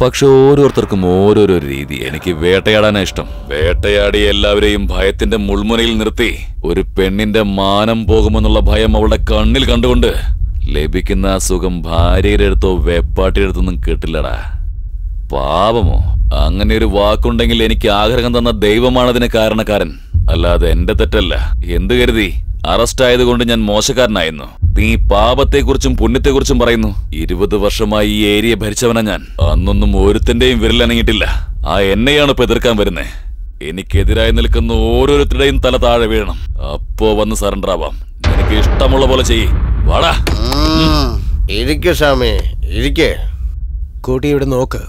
Speaker 3: പക്ഷെ ഓരോരുത്തർക്കും ഓരോരോ രീതി. എനിക്ക് വേട്ടയാടാനാ ഇഷ്ടം. വേട്ടയാടി എല്ലാവരെയും ഭയത്തിന്റെ മുൾമുനയിൽ നിർത്തി ഒരു പെണ്ണിന്റെ മാനം പോകുമെന്നുള്ള ഭയം അവളുടെ കണ്ണിൽ കണ്ടുകൊണ്ട് ലഭിക്കുന്ന ആ സുഖം ഭാര്യയുടെ അടുത്തോ വെപ്പാട്ടിയുടെ അടുത്തൊന്നും കിട്ടില്ലടാ. പാപമോ? അങ്ങനെ ഒരു വാക്കുണ്ടെങ്കിൽ എനിക്ക് ആഗ്രഹം തന്ന ദൈവമാണതിന് കാരണക്കാരൻ, അല്ലാതെ എന്റെ തെറ്റല്ല. എന്ത് കരുതി അറസ്റ്റ് ആയതുകൊണ്ട് ഞാൻ മോശക്കാരനായിരുന്നു? നീ പാപത്തെക്കുറിച്ചും പുണ്യത്തെക്കുറിച്ചും പറയുന്നു. 20 വർഷമായി ഈ ഏരിയ ഭരിച്ചവനാ ഞാൻ. അന്നൊന്നും ഒരുത്തന്റെയും വിരലനങ്ങിയിട്ടില്ല. ആ എന്നെയാണ് ഇപ്പൊ എതിർക്കാൻ വരുന്നേ. എനിക്കെതിരായി നിൽക്കുന്ന ഓരോരുത്തരുടെയും തല താഴെ വീഴണം. അപ്പോ വന്ന് സറണ്ടർ ആവാം. നിനക്ക് ഇഷ്ടമുള്ള പോലെ ചെയ്യ്. വാടാ.
Speaker 8: ഇരിക്കേ സ്വാമി, ഇരിക്കേ.
Speaker 12: കോട്ടി ഇവിടെ നോക്ക്.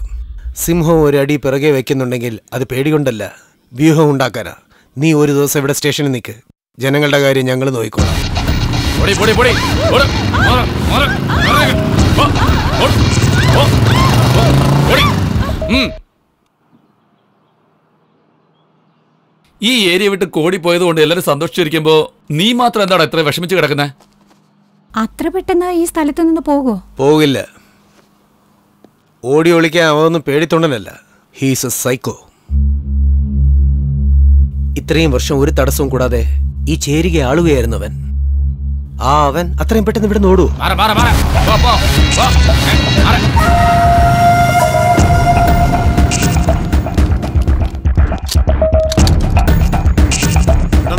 Speaker 12: സിംഹം ഒരടി പിറകെ വെക്കുന്നുണ്ടെങ്കിൽ അത് പേടികൊണ്ടല്ല, വ്യൂഹം ഉണ്ടാക്കാനാ. നീ ഒരു ദിവസം ഇവിടെ സ്റ്റേഷനിൽ നിൽക്ക്. ജനങ്ങളുടെ കാര്യം ഞങ്ങൾ നോക്കിക്കോളാം.
Speaker 3: ഈ ഏരിയ വിട്ട് കോടി പോയത് കൊണ്ട് എല്ലാരും സന്തോഷിച്ചിരിക്കുമ്പോ നീ മാത്രം എന്താണ് എത്ര വിഷമിച്ച് കിടക്കുന്നത്?
Speaker 6: അത്ര പെട്ടെന്ന് ഈ സ്ഥലത്ത് നിന്ന് പോകോ?
Speaker 12: പോകില്ല. ഓടി ഒളിക്കാൻ അവനൊന്നും പേടിത്തൊണ്ടനല്ല. He's A psycho. ഇത്രയും വർഷം ഒരു തടസ്സവും കൂടാതെ ഈ ചേരിക ആളുകയായിരുന്നു അവൻ. അവൻ അത്രയും പെട്ടെന്ന് ഇവിടെ നോടൂ.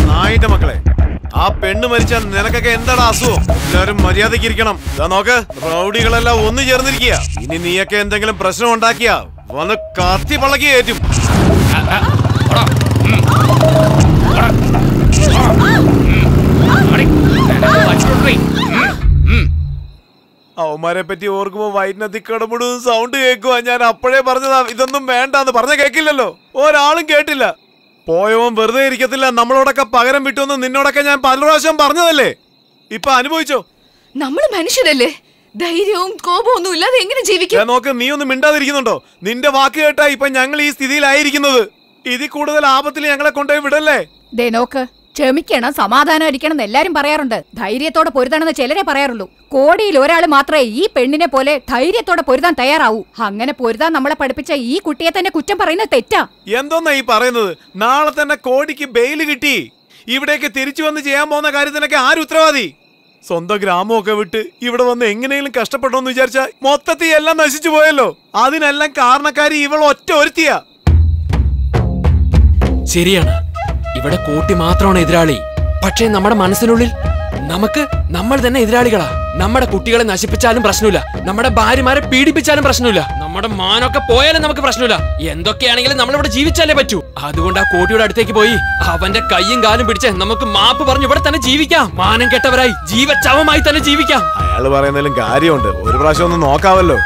Speaker 1: നായിന്റെ മക്കളെ, ആ പെണ്ണ് മരിച്ചാൽ നിനക്കൊക്കെ എന്താടാ അസുഖം? എല്ലാവരും മര്യാദയ്ക്ക് ഇരിക്കണം. ഇതാ നോക്ക്, റൗഡികളെല്ലാം ഒന്നു ചേർന്നിരിക്കുക. ഇനി നീയൊക്കെ എന്തെങ്കിലും പ്രശ്നം ഉണ്ടാക്കിയാ വന്ന് കത്തി പള്ളക്കി കയറ്റും. അവന്മാരെ പറ്റി ഓർക്കുമ്പോ വയറ്റിനകത്ത് കടമുടും സൗണ്ട് കേൾക്കുവാ. ഞാൻ അപ്പോഴേ പറഞ്ഞതാ ഇതൊന്നും വേണ്ടാന്ന്. പറഞ്ഞ കേക്കില്ലല്ലോ, ഒരാളും കേട്ടില്ല. പോയവൻ വെറുതെ ഇരിക്കത്തില്ല. നമ്മളോടൊക്കെ പകരം വിട്ടുവന്ന് നിന്നോടൊക്കെ ഞാൻ പല പ്രാവശ്യം പറഞ്ഞതല്ലേ. ഇപ്പൊ അനുഭവിച്ചോ?
Speaker 2: നമ്മൾ മനുഷ്യരല്ലേ, ധൈര്യവും കോപവും ഒന്നും ഇല്ലാതെ എങ്ങനെ ജീവിക്കും?
Speaker 1: നോക്ക്, നീ ഒന്നും മിണ്ടാതിരിക്കുന്നുണ്ടോ? നിന്റെ വാക്ക് കേട്ടാ ഇപ്പൊ ഞങ്ങൾ ഈ സ്ഥിതിയിലായിരിക്കുന്നത്. ഇതിൽ കൂടുതൽ ആപത്തിൽ ഞങ്ങളെ കൊണ്ടുപോയി വിടല്ലേ.
Speaker 6: ദേ നോക്ക്, ക്ഷമിക്കണം, സമാധാനം അടിക്കണം എന്ന് എല്ലാരും പറയാറുണ്ട്. ധൈര്യത്തോടെ പൊരുതാണെന്ന് ചിലരെ പറയാറുള്ളൂ. കോടിയിൽ ഒരാൾ മാത്രമേ ഈ പെണ്ണിനെ പോലെ ധൈര്യത്തോടെ പൊരുതാൻ തയ്യാറാവൂ. അങ്ങനെ പൊരുതാൻ നമ്മളെ പഠിപ്പിച്ച ഈ കുട്ടിയെ തന്നെ കുറ്റം പറയുന്നത് തെറ്റാ.
Speaker 1: എന്തോന്നാ ഈ പറയുന്നത്? നാളെ തന്നെ കോടിക്ക് ബെയില് കിട്ടി. ഇവിടേക്ക് തിരിച്ചു വന്ന് ചെയ്യാൻ പോകുന്ന കാര്യത്തിനൊക്കെ ആര് ഉത്തരവാദി? സ്വന്തം ഗ്രാമമൊക്കെ വിട്ട് ഇവിടെ വന്ന് എങ്ങനെയെങ്കിലും കഷ്ടപ്പെട്ടോന്ന് വിചാരിച്ച മൊത്തത്തിൽ എല്ലാം നശിച്ചു പോയല്ലോ. അതിനെല്ലാം കാരണക്കാരി ഇവൾ ഒറ്റ ഒരുത്തിയാ.
Speaker 7: ശരിയാണ്, ഇവിടെ കോട്ടി മാത്രമാണ് എതിരാളി. പക്ഷേ നമ്മുടെ മനസ്സിനുള്ളിൽ നമ്മൾ തന്നെ എതിരാളികളാ. നമ്മുടെ കുട്ടികളെ നശിപ്പിച്ചാലും പ്രശ്നമില്ല, നമ്മുടെ ഭാര്യമാരെ പീഡിപ്പിച്ചാലും പ്രശ്നമില്ല, നമ്മുടെ മാനൊക്കെ പോയാലും നമുക്ക് പ്രശ്നമില്ല. എന്തൊക്കെയാണെങ്കിലും നമ്മളിവിടെ ജീവിച്ചാലേ പറ്റൂ. അതുകൊണ്ട് ആ കോട്ടിയുടെ അടുത്തേക്ക് പോയി അവന്റെ കയ്യും കാലും പിടിച്ച് നമുക്ക് മാപ്പ് പറഞ്ഞു ഇവിടെ തന്നെ ജീവിക്കാം. മാനം കെട്ടവരായി ജീവച്ചവമായി തന്നെ ജീവിക്കാം.
Speaker 1: അയാള് പറയുന്നതിലും കാര്യമുണ്ട്. ഒരു പ്രാവശ്യം ഒന്ന് നോക്കാവല്ലോ.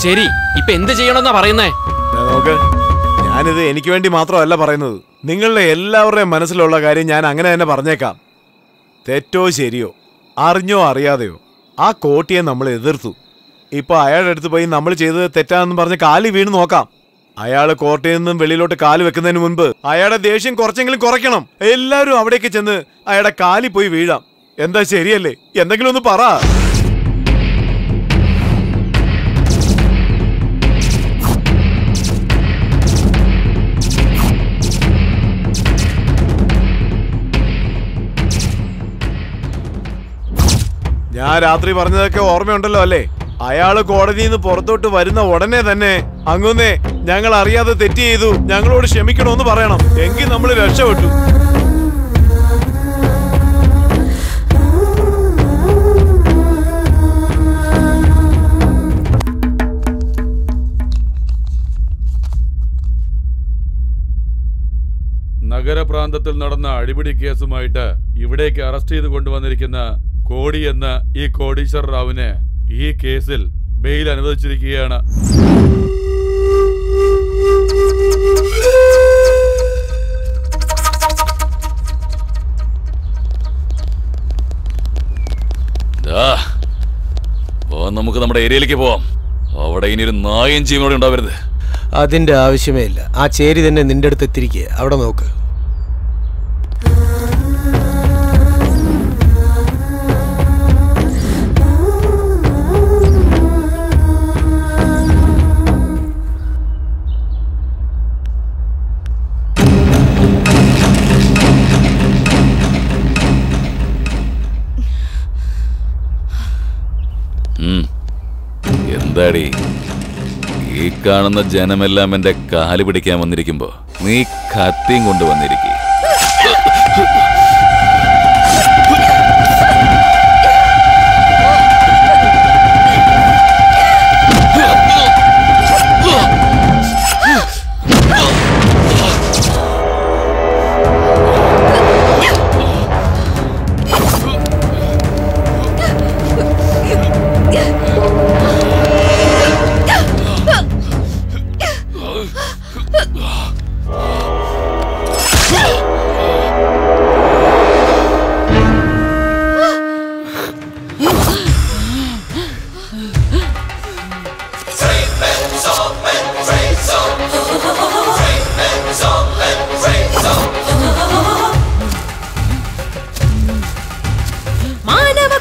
Speaker 7: ശരി, ഇപ്പൊ എന്ത് ചെയ്യണമെന്നാ പറയുന്നേ?
Speaker 1: നോക്ക്, ഞാനിത് എനിക്ക് വേണ്ടി മാത്രമല്ല പറയുന്നത്. നിങ്ങളുടെ എല്ലാവരുടെയും മനസ്സിലുള്ള കാര്യം ഞാൻ അങ്ങനെ തന്നെ പറഞ്ഞേക്കാം. തെറ്റോ ശരിയോ, അറിഞ്ഞോ അറിയാതെയോ, ആ കോട്ടിയെ നമ്മൾ എതിർത്തു. ഇപ്പൊ അയാളുടെ അടുത്ത് പോയി നമ്മൾ ചെയ്തത് തെറ്റാണെന്ന് പറഞ്ഞ് കാലി വീണ് നോക്കാം. അയാൾ കോട്ടയിൽ നിന്നും വെളിയിലോട്ട് കാല് വെക്കുന്നതിന് മുൻപ് അയാളുടെ ദേഷ്യം കുറച്ചെങ്കിലും കുറയ്ക്കണം. എല്ലാവരും അവിടേക്ക് ചെന്ന് അയാളുടെ കാലിൽ പോയി വീഴാം. എന്താ ശരിയല്ലേ? എന്തെങ്കിലും ഒന്ന് പറ. ഞാൻ രാത്രി പറഞ്ഞതൊക്കെ ഓർമ്മയുണ്ടല്ലോ അല്ലേ? അയാള് കോടതിയിൽ നിന്ന് പുറത്തോട്ട് വരുന്ന ഉടനെ തന്നെ അങ്ങുന്നേ ഞങ്ങൾ അറിയാതെ തെറ്റ് ചെയ്തു, ഞങ്ങളോട് ക്ഷമിക്കണമെന്ന് പറയണം. എങ്കിൽ നമ്മൾ രക്ഷപ്പെട്ടു.
Speaker 3: നഗരപ്രാന്തത്തിൽ നടന്ന അടിപിടി കേസുമായിട്ട് ഇവിടേക്ക് അറസ്റ്റ് ചെയ്ത് കൊണ്ടുവന്നിരിക്കുന്ന കോടി എന്ന ഈ കോടീശ്വർ റാവുവിന് ഈ കേസിൽ ബെയിൽ അനുവദിച്ചിരിക്കുകയാണ്. നമുക്ക് നമ്മുടെ ഏരിയയിലേക്ക് പോവാം. അവിടെ ഇനി ഒരു നായയും ജീവനോടെ ഉണ്ടാവരുത്.
Speaker 12: അതിന്റെ ആവശ്യമേ ഇല്ല. ആ ചേരി തന്നെ നിന്റെ അടുത്ത് എത്തിരിക്കുക. അവിടെ നോക്ക്.
Speaker 3: എന്താടി ഈ കാണുന്ന ജനമെല്ലാം എന്റെ കാല് പിടിക്കാൻ വന്നിരിക്കുമ്പോ നീ കത്തിയും കൊണ്ടുവന്നിരിക്കേ.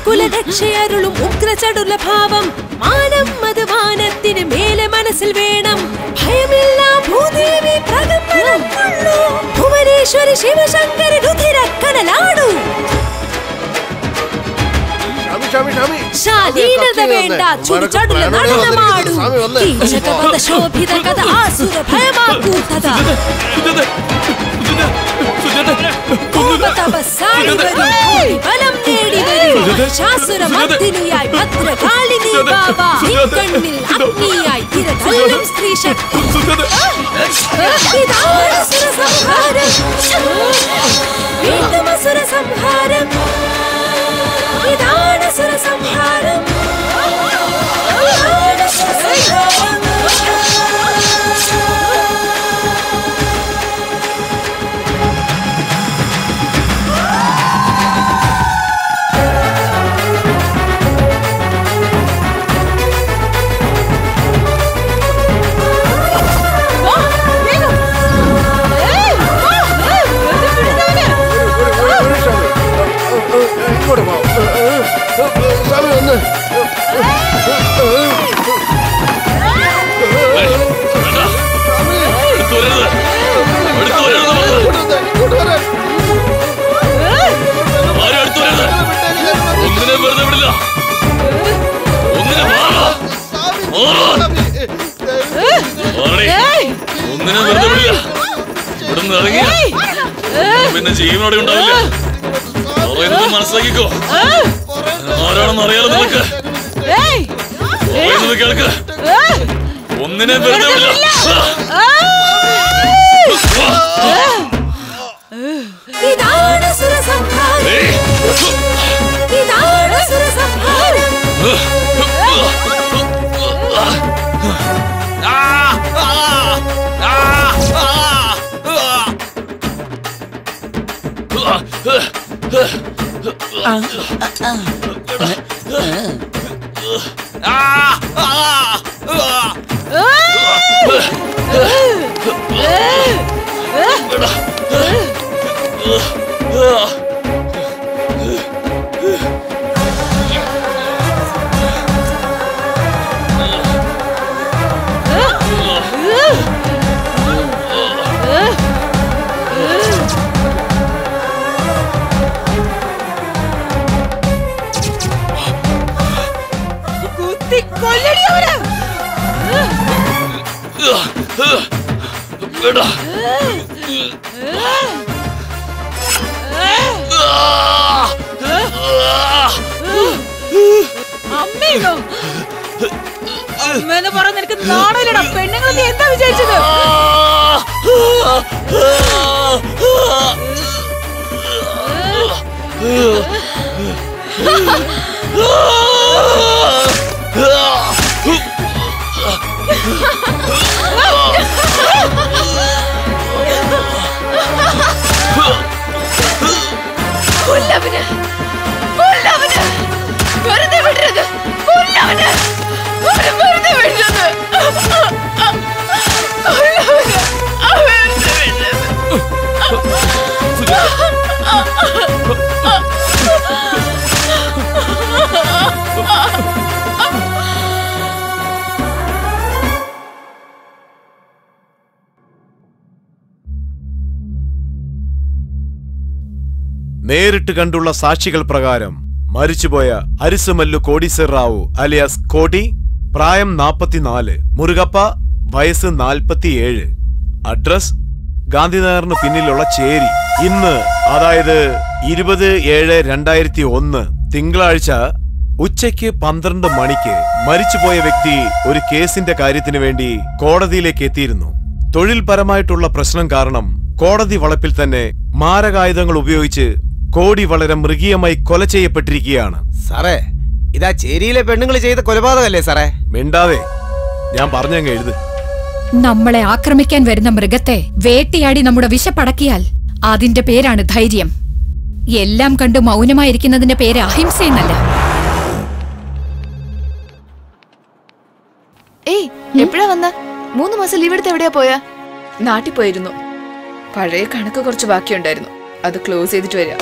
Speaker 9: കുലരക്ഷയരുളും ഉഗ്രചടുല ഭാവം മാനം അത് വാനത്തിന് മേലെ മനസ്സിൽ വേണം. ഭയമില്ല ഭൂദേവി പ്രകമ്പനം കൊള്ളൂ. ഭുവനേശ്വരി ശിവശങ്കരി രുധിരക്കടലാടു. ശാലീനത വേണ്ട ചുടുചടുല നടനമാടു. കീചകവധ ശോഭിത കഥ ആസുര ഭയമാക്കൂത്തത. കോപതപസ്സാടി വരൂ ബലം നേടി വരൂ. ശാസുരമർദ്ദിനിയായി ഭദ്രകാളിനി ബാബ. കണ്ണിൽ അഗ്നിയായി തിരതല്ലും സ്ത്രീ ശക്തി. ഇതാണ് സുരസംഹാരം. വീണ്ടും അസുരസംഹാരം. ഇതാണ് സുരസംഹാരം. ഇതാണ് സുരസംഹാരം.
Speaker 3: പിന്നെ ജീവനോടെ ഉണ്ടാവില്ല. മനസ്സിലാക്കിക്കോ. ആരാണെന്ന് അറിയാലോ നിനക്ക്. കേൾക്ക്. ഒന്നിനെ വെറുതെ വിടില്ല.
Speaker 9: ഇതാണ് സുരസംഹാരം. ഇതാണ് സുരസംഹാരം.
Speaker 14: അമ്മേന്ന് പറഞ്ഞ നിനക്ക് നാണല്ലടാ. പെണ്ണുങ്ങൾ നീ എന്താ വിചാരിച്ചത്?
Speaker 1: നേരിട്ട് കണ്ടുള്ള സാക്ഷികൾ പ്രകാരം മരിച്ചുപോയ അരിസമല്ലു കോടീശ്വർ റാവു അലിയാസ് കോടി, പ്രായം 44, മുരുകപ്പ വയസ്സ് 47, അഡ്രസ് ഗാന്ധിനഗറിന് പിന്നിലുള്ള ചേരി. ഇന്ന് അതായത് 20/7/2001 തിങ്കളാഴ്ച ഉച്ചയ്ക്ക് 12 മണിക്ക് മരിച്ചുപോയ വ്യക്തി ഒരു കേസിന്റെ കാര്യത്തിന് വേണ്ടി കോടതിയിലേക്ക് എത്തിയിരുന്നു. തൊഴിൽപരമായിട്ടുള്ള പ്രശ്നം കാരണം കോടതി വളപ്പിൽ തന്നെ മാരകായുധങ്ങൾ ഉപയോഗിച്ച് കോടി വളരെ മൃഗീയമായി കൊല ചെയ്യപ്പെട്ടിരിക്കുകയാണ്.
Speaker 12: സാറേ, ഇതാ ചേരിയിലെ പെണ്ണുങ്ങൾ ചെയ്ത കൊലപാതകല്ലേ സാറേ?
Speaker 1: മിണ്ടാതെ, ഞാൻ പറഞ്ഞങ്ങ് എഴുത്.
Speaker 6: നമ്മളെ ആക്രമിക്കാൻ വരുന്ന മൃഗത്തെ വേട്ടയാടി നമ്മുടെ വിശപ്പടക്കിയാൽ അതിന്റെ പേരാണ് ധൈര്യം. എല്ലാം കണ്ട് മൗനമായിരിക്കുന്നതിന്റെ പേര് അഹിംസയെന്നല്ല.
Speaker 2: ഏയ്, എപ്പോഴാ വന്ന? 3 മാസം ലീവ് എടുത്ത് എവിടെയാ പോയാ? നാട്ടിൽ പോയിരുന്നു. പഴയ കണക്ക് കുറച്ച് ബാക്കിയുണ്ടായിരുന്നു, അത് ക്ലോസ് ചെയ്തിട്ട് വരിക.